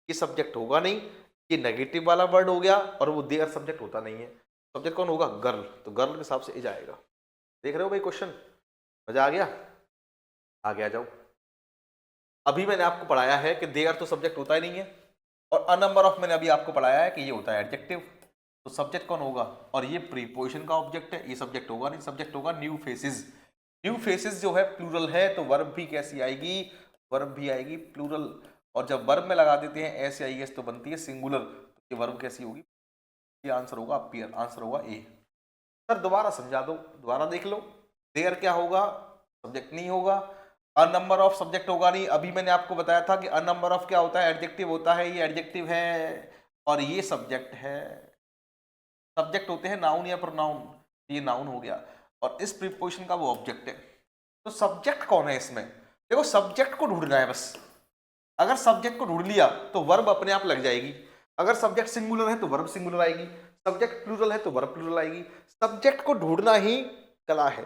ये सब्जेक्ट होगा नहीं, ये नेगेटिव वाला वर्ड हो गया, और वो देयर सब्जेक्ट होता नहीं है। सब्जेक्ट कौन होगा, गर्ल, तो गर्ल के हिसाब से इज आएगा। देख रहे हो भाई क्वेश्चन, मजा आ गया, आगे आ जाओ। अभी मैंने आपको पढ़ाया है कि देयर तो सब्जेक्ट होता ही नहीं है, और अ नंबर ऑफ मैंने अभी आपको पढ़ाया है कि ये होता है एडजेक्टिव। तो सब्जेक्ट कौन होगा, और ये प्रीपोजिशन का ऑब्जेक्ट है, ये सब्जेक्ट होगा नहीं, सब्जेक्ट होगा न्यू फेसेस। न्यू फेसेस जो है प्लूरल है, तो वर्ब भी कैसी आएगी, वर्ब भी आएगी प्लूरल। और जब वर्ब में लगा देते हैं एस या एस तो बनती है सिंगुलर, तो ये वर्ब कैसी होगी, ये आंसर होगा अपीयर, आंसर होगा ए। सर दोबारा समझा दो, दोबारा देख लो। देयर क्या होगा, सब्जेक्ट नहीं होगा। अ नंबर ऑफ सब्जेक्ट होगा नहीं, अभी मैंने आपको बताया था कि अ नंबर ऑफ क्या होता है, एडजेक्टिव होता है, ये एडजेक्टिव है और ये सब्जेक्ट है। सब्जेक्ट होते हैं नाउन या प्रोनाउन, ये नाउन हो गया और इस प्रीपोजिशन का वो ऑब्जेक्ट है। तो सब्जेक्ट कौन है इसमें, देखो सब्जेक्ट को ढूंढना है बस। अगर सब्जेक्ट को ढूंढ लिया तो वर्ब अपने आप लग जाएगी। अगर सब्जेक्ट सिंगुलर है तो वर्ब सिंगुलर आएगी, सब्जेक्ट प्लूरल है तो वर्ब प्लूरल आएगी। सब्जेक्ट को ढूंढना ही कला है,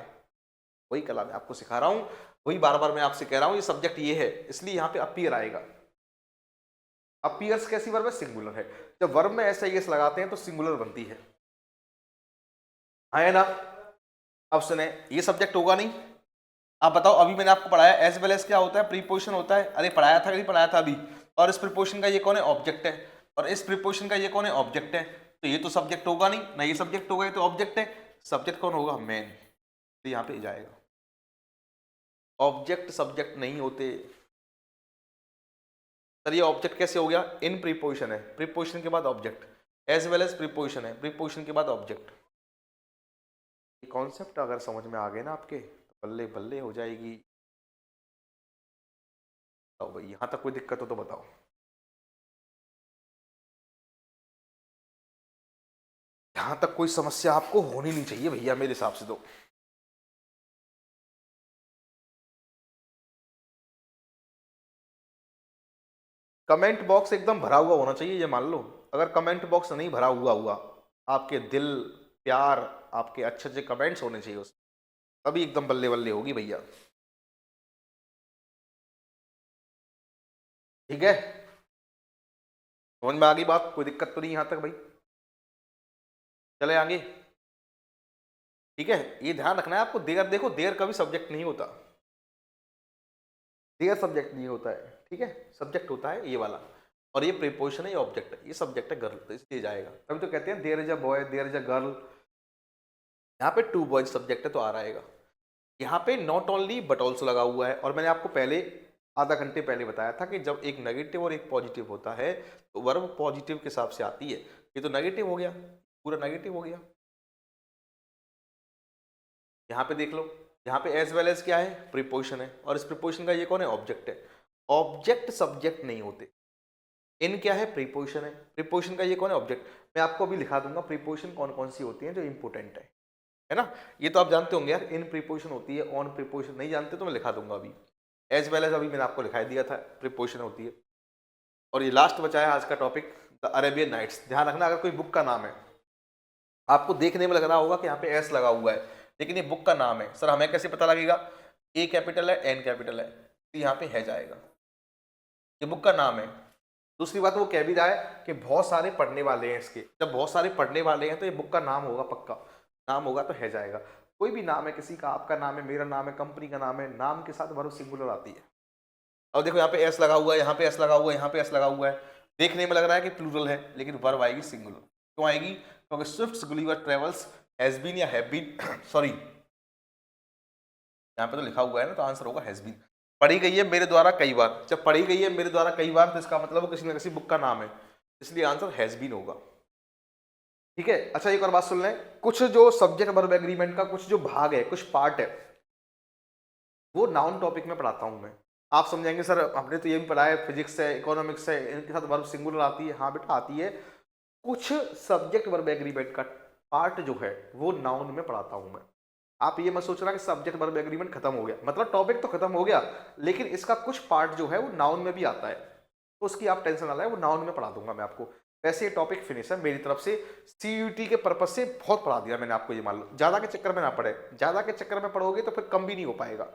वही कला मैं आपको सिखा रहा हूं, वही बार बार मैं आपसे कह रहा हूं, ये सब्जेक्ट ये है इसलिए यहां पे अपीयर आएगा। अपीयर्स कैसी वर्ब है, सिंगुलर है। जब वर्ब में ऐसा एस लगाते हैं तो सिंगुलर बनती है ना। अब सुने, ये सब्जेक्ट होगा नहीं। आप बताओ, अभी मैंने आपको पढ़ाया एज वेल एज क्या होता है, प्रीपोजिशन होता है। अरे पढ़ाया था कि नहीं पढ़ाया था अभी। और इस प्रीपोजिशन का ये कौन है, ऑब्जेक्ट है। और इस प्रीपोजिशन का ये कौन है, ऑब्जेक्ट है। तो ये तो सब्जेक्ट होगा नहीं ना, ये सब्जेक्ट होगा, ये तो ऑब्जेक्ट है। सब्जेक्ट कौन होगा, मैन। तो यहाँ पे जाएगा। ऑब्जेक्ट सब्जेक्ट नहीं होते। सर ये ऑब्जेक्ट कैसे हो गया, इन प्रीपोजिशन है, प्रीपोजिशन के बाद object, as well as preposition है, प्रीपोजिशन के बाद ऑब्जेक्ट। कॉन्सेप्ट अगर समझ में आ गए ना आपके तो बल्ले बल्ले हो जाएगी। तो भाई यहां तक कोई दिक्कत हो तो बताओ। यहां तक कोई समस्या आपको होनी नहीं चाहिए भैया मेरे हिसाब से तो। कमेंट बॉक्स एकदम भरा हुआ होना चाहिए, ये मान लो। अगर कमेंट बॉक्स नहीं भरा हुआ हुआ, आपके दिल प्यार, आपके अच्छे अच्छे कमेंट्स होने चाहिए उसमें, तभी एकदम बल्ले बल्ले होगी भैया। ठीक है, समझ में आ गई बात, कोई दिक्कत तो नहीं यहां तक भाई। चले आगे। ठीक है, ये ध्यान रखना है आपको। देयर, देखो देयर कभी सब्जेक्ट नहीं होता, देयर सब्जेक्ट नहीं होता है। ठीक है, सब्जेक्ट होता है ये वाला, और ये प्रीपोजिशन है, ये ऑब्जेक्ट है, ये सब्जेक्ट है गर्ल, तो इसलिए जाएगा। तभी तो कहते हैं there is a boy, there is a girl. यहाँ पे टू बॉयज सब्जेक्ट है तो आ रहेगा। यहाँ पे नॉट ओनली बट ऑल्सो लगा हुआ है, और मैंने आपको पहले आधा घंटे पहले बताया था कि जब एक नेगेटिव और एक पॉजिटिव होता है तो वर्ब पॉजिटिव के हिसाब से आती है। ये तो नेगेटिव हो गया, पूरा नेगेटिव हो गया। यहाँ पे देख लो, यहाँ पे एज वेल एज क्या है, प्रीपोजिशन है, और इस प्रीपोजिशन का ये कौन है, ऑब्जेक्ट है। ऑब्जेक्ट सब्जेक्ट नहीं होते। इन क्या है, प्रीपोजिशन है, प्रीपोजिशन का ये कौन है, ऑब्जेक्ट। मैं आपको अभी लिखा दूंगा प्रीपोजिशन कौन कौन सी होती है जो इंपोर्टेंट है ना। ये तो आप जानते होंगे यार, इन प्रीपोजिशन होती है, ऑन प्रीपोजिशन नहीं जानते तो मैं लिखा दूंगा अभी। एज वेल एज अभी मैंने आपको लिखाई दिया था, प्रीपोजिशन होती है। और ये लास्ट बचा है आज का टॉपिक, द अरेबियन नाइट्स। ध्यान रखना, अगर कोई बुक का नाम है, आपको देखने में लग रहा होगा कि यहाँ पे एस लगा हुआ है, लेकिन ये बुक का नाम है। सर हमें कैसे पता लगेगा, ए कैपिटल है, एन कैपिटल है, तो यहाँ पे है जाएगा, ये बुक का नाम है। दूसरी बात वो कह भी रहा है कि बहुत सारे पढ़ने वाले हैं इसके, जब बहुत सारे पढ़ने वाले हैं तो ये बुक का नाम होगा, पक्का नाम होगा तो है जाएगा। कोई भी नाम है किसी का, आपका नाम है, मेरा नाम है, कंपनी का नाम है, नाम के साथ वर्ब सिंगुलर आती है। अब देखो यहाँ पे एस लगा हुआ है, यहाँ पे एस लगा हुआ है, यहाँ पे एस लगा हुआ है, देखने में लग रहा है कि प्लूरल है, लेकिन वर्ब आएगी सिंगुलर। क्यों आएगी, क्योंकि Swift Gulliver travels has been या हैव बीन सॉरी यहाँ पे तो लिखा हुआ है ना, तो आंसर होगा हैज बीन। पढ़ी गई है मेरे द्वारा कई बार, जब पढ़ी गई है मेरे द्वारा कई बार तो इसका मतलब वो किसी न किसी बुक का नाम है, इसलिए आंसर हैज बीन होगा। ठीक है, अच्छा एक और बात सुन लें, कुछ जो सब्जेक्ट वर्ब एग्रीमेंट का कुछ जो भाग है, कुछ पार्ट है, वो नाउन टॉपिक में पढ़ाता हूं मैं। आप समझेंगे सर हमने तो ये भी पढ़ा है, फिजिक्स है, इकोनॉमिक्स है, इनके साथ वर्ब सिंगुलर आती है। हाँ बेटा आती है। कुछ सब्जेक्ट वर्ब एग्रीमेंट का पार्ट जो है वो नाउन में पढ़ाता हूं मैं। आप ये मत सोचना कि सब्जेक्ट वर्ब एग्रीमेंट खत्म हो गया, मतलब टॉपिक तो खत्म हो गया, लेकिन इसका कुछ पार्ट जो है वो नाउन में भी आता है, तो उसकी आप टेंशन ना लें, वो नाउन में पढ़ा दूंगा मैं आपको। वैसे ये टॉपिक फिनिश है मेरी तरफ से, CUT के पर्पज से बहुत पढ़ा दिया मैंने आपको, ये मान लो। ज्यादा के चक्कर में ना पढ़े, ज्यादा के चक्कर में पढ़ोगे तो फिर कम भी नहीं हो पाएगा।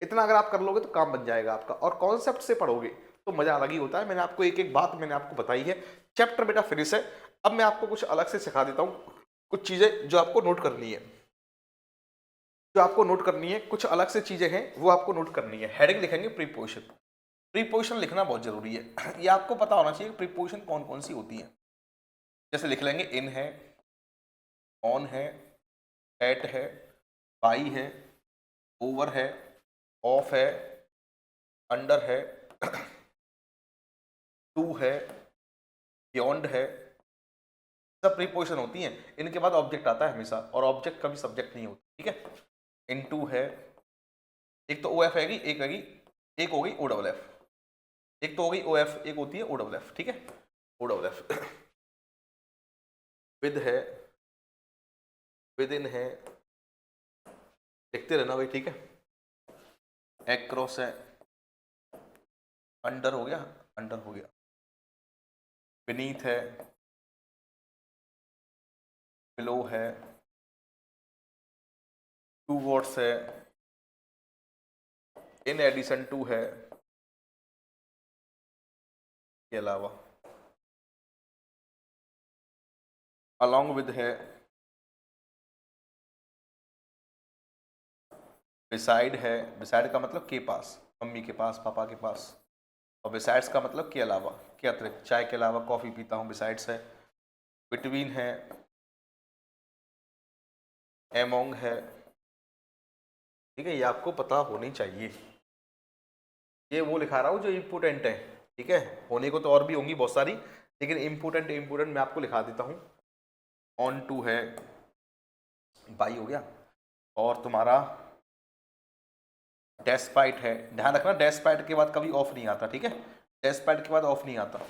इतना अगर आप कर लोगे तो काम बन जाएगा आपका, और कॉन्सेप्ट से पढ़ोगे तो मजा अलग ही होता है। मैंने आपको एक एक बात मैंने आपको बताई है, चैप्टर बेटा फिनिश है। अब मैं आपको कुछ अलग से सिखा देता हूँ, कुछ चीजें जो आपको नोट करनी है, जो आपको नोट करनी है, कुछ अलग से चीजें हैं वो आपको नोट करनी है। हेडिंग लिखेंगे प्रीपोजिशन, प्रीपोजिशन लिखना बहुत जरूरी है। ये आपको पता होना चाहिए प्रीपोजिशन कौन कौन सी होती है। जैसे लिख लेंगे इन है, ऑन है, एट है, बाई है, ओवर है, ऑफ है, अंडर है, टू है, बियॉन्ड है, सब प्रीपोजिशन होती हैं। इनके बाद ऑब्जेक्ट आता है हमेशा, और ऑब्जेक्ट कभी सब्जेक्ट नहीं होता, ठीक है। इन टू है, एक तो ओ एफ आएगी, एक आएगी, एक हो गई ओ डबल एफ, एक तो हो गई ओ एफ, एक होती है ओ डबल एफ, ठीक है, ओ डबल एफ। विद है, विद इन है, देखते रहना भाई, ठीक है। एक्रॉस है, अंडर हो गया, अंडर हो गया, बीनीथ है, बिलो है, टू वर्ड्स है, इन एडिशन टू है, के अलावा अलॉन्ग विद है, बिसाइड है, बिसाइड का मतलब के पास, मम्मी के पास, पापा के पास, और बिसाइड्स का मतलब के अलावा, के अतिरिक्त, चाय के अलावा कॉफी पीता हूँ, बिसाइड्स है। बिटवीन है, एमोंग है, ठीक है, ये आपको पता होनी चाहिए। ये वो लिखा रहा हूँ जो इम्पोर्टेंट है, ठीक है, होने को तो और भी होंगी बहुत सारी, लेकिन इम्पोर्टेंट इम्पोर्टेंट मैं आपको लिखा देता हूँ। ऑन टू है, बाई हो गया, और तुम्हारा डेस्पाइट है, ध्यान रखना डेस्पाइट के बाद कभी ऑफ नहीं आता, ठीक है, डेस्पाइट के बाद ऑफ नहीं आता।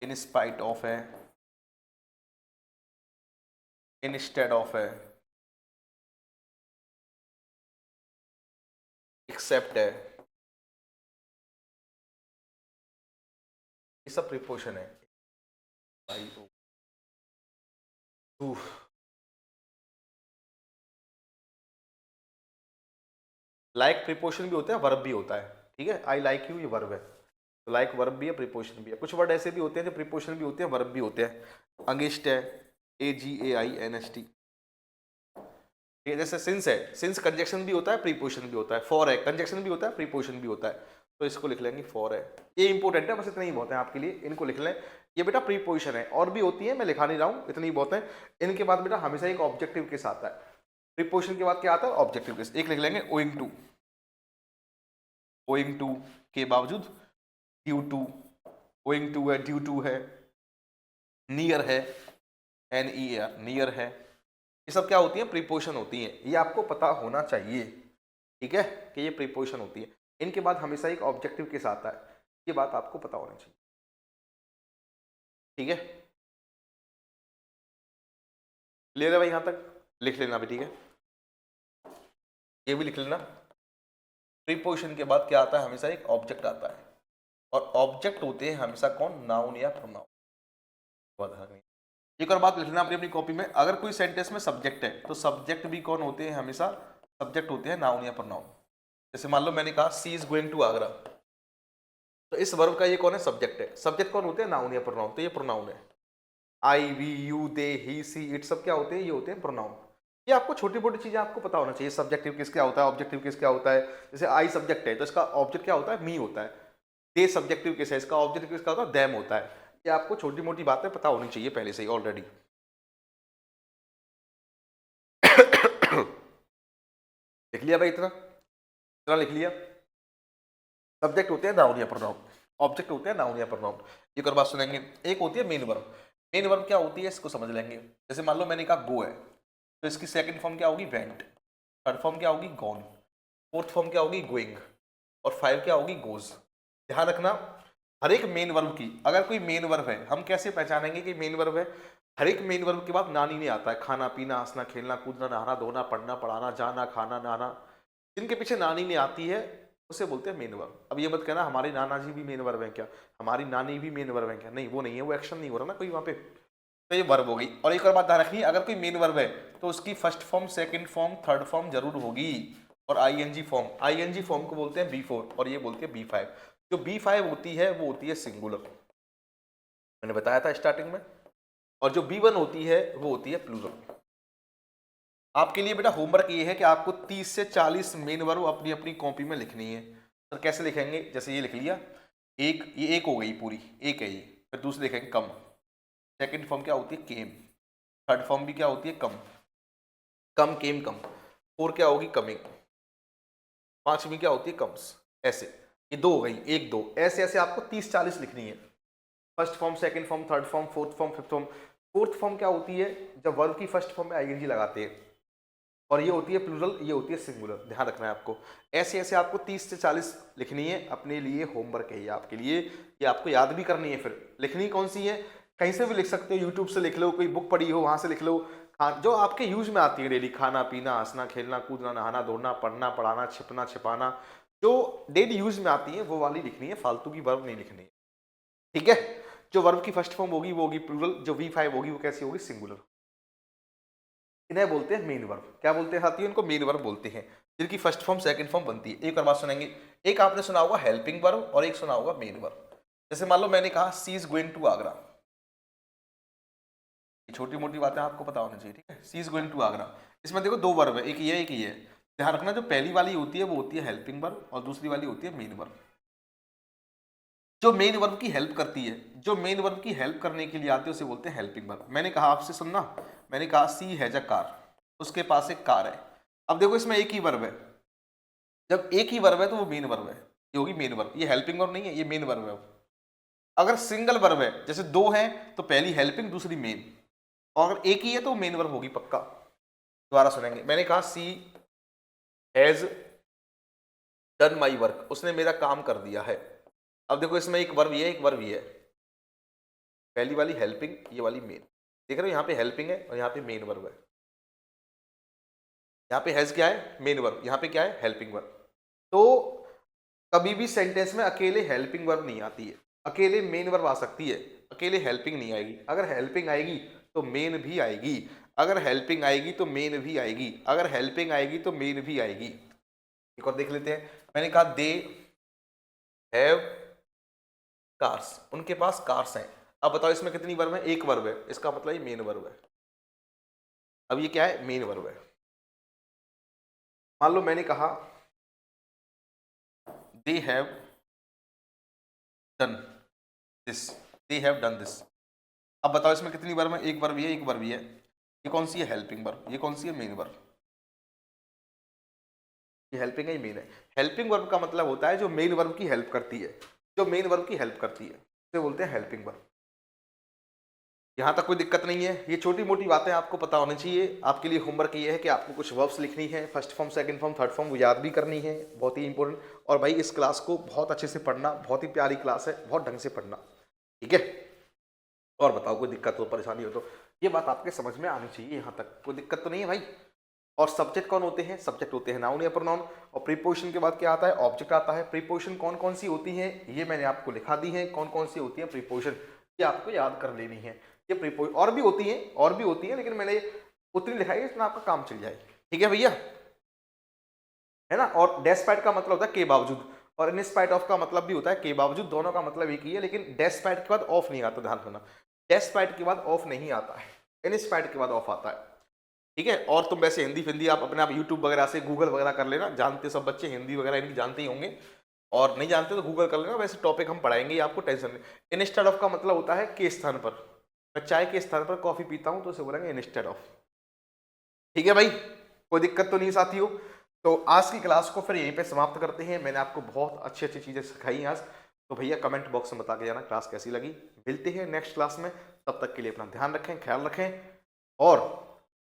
इन स्पाइट ऑफ है, इंस्टेड ऑफ है, एक्सेप्ट है, ये सब प्रीपोजिशन है। लाइक प्रीपोजिशन भी होता है, वर्ब भी होता है, ठीक है, आई लाइक यू ये वर्ब है, तो लाइक वर्ब भी है, प्रीपोजिशन भी है। कुछ वर्ड ऐसे भी होते हैं जो प्रीपोजिशन भी होते हैं, वर्ब भी होते हैं। अगेंस्ट है, AGAINST, जैसे सिंस है, सिंस कंजक्शन भी होता है, प्रीपोजिशन भी होता है। फॉर है, कंजक्शन भी होता है, प्रीपोजिशन भी होता है, तो इसको लिख लेंगे फॉर है। ये इंपॉर्टेंट है, बस इतना ही बहुत है आपके लिए, इनको लिख लें। ये बेटा प्रीपोजिशन है, और भी होती है, मैं लिखा नहीं रहा हूँ, इतनी ही बहुत है। इनके बाद बेटा हमेशा एक ऑब्जेक्टिव के साथ आता है, प्रीपोजिशन के बाद क्या आता है, ऑब्जेक्टिव के साथ। एक लिख लेंगे ओइंग टू, ओइंग टू के बावजूद, ड्यू टू, ओइंग टू है, ड्यू टू है, नियर है, NEAR, नियर है, ये सब क्या होती है, प्रीपोजिशन होती हैं। ये आपको पता होना चाहिए, ठीक है, कि ये प्रीपोजिशन होती है। इनके बाद हमेशा एक ऑब्जेक्टिव के साथ आता है, ये बात आपको पता होनी चाहिए, ठीक है। क्लियर है भाई, यहां तक लिख लेना भी, ठीक है, ये भी लिख लेना। प्रीपोजिशन के बाद क्या आता है, हमेशा एक ऑब्जेक्ट आता है, और ऑब्जेक्ट होते हैं हमेशा कौन, नाउन या प्रोनाउन। एक और बात लिखना अपनी कॉपी में, अगर कोई सेंटेंस में सब्जेक्ट है तो सब्जेक्ट भी कौन होते हैं, हमेशा सब्जेक्ट होते हैं नाउन या प्रोनाउन। जैसे मान लो मैंने कहा सी इज गोइंग टू आगरा, तो इस वर्ब का ये कौन है, सब्जेक्ट है। सब्जेक्ट कौन होते हैं, नाउन या प्रोनाउन, तो ये प्रोनाउन है। I, we, you, they, he, she, it सब क्या होते हैं, ये होते हैं प्रोनाउन। ये आपको छोटी मोटी चीजें आपको पता होना चाहिए, सब्जेक्टिव किस क्या होता है, ऑब्जेक्टिव किस क्या होता है। जैसे आई सब्जेक्ट है तो इसका ऑब्जेक्ट क्या होता है, मी होता है। दे सब्जेक्टिव किस है, इसका ऑब्जेक्टिव किसका होता है, देम होता है। ये आपको छोटी मोटी बातें पता होनी चाहिए पहले से ही ऑलरेडी। लिख लिया भाई, इतना इतना लिख लिया। सब्जेक्ट होते हैं नाउन या प्रोनाउन, ऑब्जेक्ट होते हैं नाउन या प्रोनाउन। एक और बात सुनेंगे, एक होती है मेन वर्ब। मेन वर्ब क्या होती है, इसको समझ लेंगे। जैसे मान लो मैंने कहा गो है, तो इसकी सेकंड फॉर्म क्या होगी, वेंट। थर्ड फॉर्म क्या होगी, गॉन। फोर्थ फॉर्म क्या होगी, गोइंग। और 5 क्या होगी, गोज। ध्यान रखना, हर एक मेन वर्ब की, अगर कोई मेन वर्ब है, हम कैसे पहचानेंगे कि मेन वर्ब है। हर एक मेन वर्ब के बाद नानी नहीं आता है, खाना पीना, हंसना खेलना, कूदना, नहाना धोना, पढ़ना पढ़ाना, जाना खाना नहाना, जिनके पीछे नानी नहीं आती है उसे बोलते हैं मेन वर्ब। अब ये मत कहना हमारे नाना जी भी मेन वर्ब है क्या, हमारी नानी भी मेन वर्ब है क्या, नहीं वो नहीं है, वो एक्शन नहीं हो रहा ना कोई वहां पे, तो ये वर्ब हो गई। और एक और बात ध्यान रखनी, अगर कोई मेन वर्ब है तो उसकी first form, second form, third form जरूर होगी, और आईएनजी फॉर्म, आईएनजी फॉर्म को बोलते हैं B4 और ये बोलते हैं B5। जो B5 होती है वो होती है सिंगुलर, मैंने बताया था स्टार्टिंग में, और जो B1 होती है वो होती है प्लूरल। आपके लिए बेटा होमवर्क ये है कि आपको 30 से 40 मेन वर्ब अपनी अपनी कॉपी में लिखनी है। तो कैसे लिखेंगे, जैसे ये लिख लिया, एक, ये एक हो गई पूरी, एक है ये, फिर दूसरी लिखेंगे कम, सेकंड फॉर्म क्या होती है, केम। थर्ड फॉर्म भी क्या होती है, कम। कम केम कम। फोर क्या होगी, कमिंग। पांचवी क्या होती है, कम्स। ऐसे ये दो हो गई, एक दो, ऐसे ऐसे आपको 30-40 लिखनी है। First form, second form, third form, fourth form, fifth form. Fourth form क्या होती है, जब वर्ब की फर्स्ट फॉर्म में आईएनजी लगाते हैं, और ये होती है प्लूरल, ये होती है सिंगुलर, ध्यान रखना है आपको। ऐसे ऐसे आपको 30 से 40 लिखनी है, अपने लिए होमवर्क है ये आपके लिए, ये आपको याद भी करनी है। फिर लिखनी कौन सी है, कहीं से भी लिख सकते हो, यूट्यूब से लिख लो, कोई बुक पढ़ी हो वहां से लिख लो, जो आपके यूज में आती है डेली, खाना पीना, हंसना खेलना कूदना, नहाना धोना, पढ़ना पढ़ाना, छिपना छिपाना, जो डेली यूज में आती है वो वाली लिखनी है, फालतू की वर्ब नहीं लिखनी है, ठीक है। जो वर्ब की फर्स्ट फॉर्म होगी वो होगी प्लूरल, जो V5 होगी वो कैसी होगी, सिंगुलर। इन्हें बोलते हैं मेन वर्ब। क्या बोलते हैं साथियों, इनको मेन वर्ब बोलते हैं, जिनकी फर्स्ट फॉर्म सेकंड फॉर्म बनती है। एक और बात सुनेंगे, एक आपने सुना होगा हेल्पिंग वर्ब और एक सुना होगा मेन वर्ब। जैसे मान लो मैंने कहा सी इज गोइंग टू आगरा, छोटी मोटी बातें आपको पता होनी चाहिए, ठीक है। सी इज गोइंग टू आगरा, इसमें देखो दो वर्ब है, एक ये एक ये। ध्यान रखना, जो पहली वाली होती है वो होती है हेल्पिंग वर्ब और दूसरी वाली होती है मेन वर्ब। जो मेन वर्ब की हेल्प करती है, जो मेन वर्ब की हेल्प करने के लिए आती है उसे बोलते हैं हेल्पिंग वर्ब। मैंने कहा आपसे सुनना, मैंने कहा सी हैज अ कार, उसके पास एक कार है। अब देखो इसमें एक ही वर्ब है, जब एक ही वर्ब है तो वो मेन वर्ब है, ये होगी मेन वर्ब, ये हेल्पिंग वर्ब नहीं है, ये मेन वर्ब है। अगर सिंगल वर्ब है, जैसे दो हैं तो पहली हेल्पिंग दूसरी मेन, और अगर एक ही है तो मेन वर्ब होगी पक्का। दोबारा सुनेंगे, मैंने कहा सी हैज डन माई वर्क, उसने मेरा काम कर दिया है। अब देखो इसमें एक वर्ब ये है, एक वर्ब ये है, पहली वाली हेल्पिंग, ये वाली मेन। देख रहे हो यहाँ पे हेल्पिंग है और यहाँ पे मेन वर्ब है। यहाँ पे हैज क्या है, मेन वर्ब, यहाँ पे क्या है, हेल्पिंग वर्ब। तो कभी भी सेंटेंस में अकेले हेल्पिंग वर्ब नहीं आती है, अकेले मेन वर्ब आ सकती है, अकेले हेल्पिंग नहीं आएगी। अगर हेल्पिंग आएगी तो मेन भी आएगी, अगर हेल्पिंग आएगी तो मेन भी आएगी, अगर हेल्पिंग आएगी तो मेन भी आएगी। एक और देख लेते हैं, मैंने कहा दे हैव कार्स, उनके पास कार्स हैं। अब बताओ इसमें कितनी वर्ब है, एक वर्ब है, इसका मतलब ये मेन वर्ब है। अब ये क्या है, मेन वर्ब है। मान लो मैंने कहा they have done this, they have done this. अब बताओ इसमें कितनी वर्ब है, एक वर्ब ये एक वर्ब ये। ये कौन सी है, हेल्पिंग वर्ब, ये कौन सी है, मेन वर्ब। ये हेल्पिंग है, ये मेन है। हेल्पिंग वर्ब का मतलब होता है जो मेन वर्ब की हेल्प करती है, जो मेन वर्ब की हेल्प करती है उसे बोलते हैं हेल्पिंग वर्ब। यहाँ तक कोई दिक्कत नहीं है, ये छोटी मोटी बातें आपको पता होनी चाहिए। आपके लिए होमवर्क ये है कि आपको कुछ वर्ब्स लिखनी है, first form, second form, third form, वो याद भी करनी है, बहुत ही इंपॉर्टेंट। और भाई इस क्लास को बहुत अच्छे से पढ़ना, बहुत ही प्यारी क्लास है, बहुत ढंग से पढ़ना, ठीक है। और बताओ कोई दिक्कत हो परेशानी हो तो ये बात आपके समझ में आनी चाहिए, यहाँ तक कोई दिक्कत तो नहीं है भाई। और सब्जेक्ट कौन होते हैं, सब्जेक्ट होते हैं नाउन या प्रोनाउन, और प्रीपोजिशन के बाद क्या आता है, ऑब्जेक्ट आता है। प्रीपोजिशन कौन कौन सी होती है ये मैंने आपको लिखा दी है, कौन कौन सी होती है प्रीपोजिशन, ये आपको याद कर लेनी है। ये प्रीपोजिशन और भी होती है, और भी होती है, लेकिन मैंने उतनी लिखाई है जितना आपका काम चल जाए, ठीक है भैया, है ना। और डेस्पाइट का मतलब होता है के बावजूद, और इन स्पाइट ऑफ का मतलब भी होता है के बावजूद, दोनों का मतलब एक ही है, लेकिन डेस्पाइट के बाद ऑफ नहीं आता, ध्यान रखना। डेस्पाइट के बाद ऑफ नहीं आता है, इन स्पाइट के बाद ऑफ आता है, ठीक है। और तुम वैसे हिंदी आप अपने आप यूट्यूब वगैरह से गूगल वगैरह कर लेना, जानते सब बच्चे हिंदी वगैरह इनकी जानते ही होंगे, और नहीं जानते तो गूगल कर लेना, वैसे टॉपिक हम पढ़ाएंगे, आपको टेंशन नहीं। इंस्टेड ऑफ का मतलब होता है के स्थान पर, मैं चाय के स्थान पर कॉफी पीता हूं तो उसे बोलेंगे इंस्टेड ऑफ, ठीक है भाई, कोई दिक्कत तो नहीं साथियों। तो आज की क्लास को फिर यहीं पे समाप्त करते हैं। मैंने आपको बहुत अच्छी अच्छी चीजें सिखाई आज, तो भैया कमेंट बॉक्स में बता के जाना क्लास कैसी लगी। मिलते हैं नेक्स्ट क्लास में, तब तक के लिए अपना ध्यान रखें, ख्याल रखें, और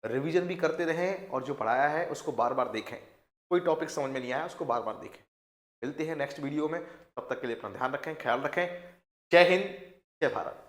रिवीजन भी करते रहें, और जो पढ़ाया है उसको बार बार देखें, कोई टॉपिक समझ में नहीं आया उसको बार बार देखें। मिलते हैं नेक्स्ट वीडियो में, तब तक के लिए अपना ध्यान रखें, ख्याल रखें। जय हिंद, जय भारत।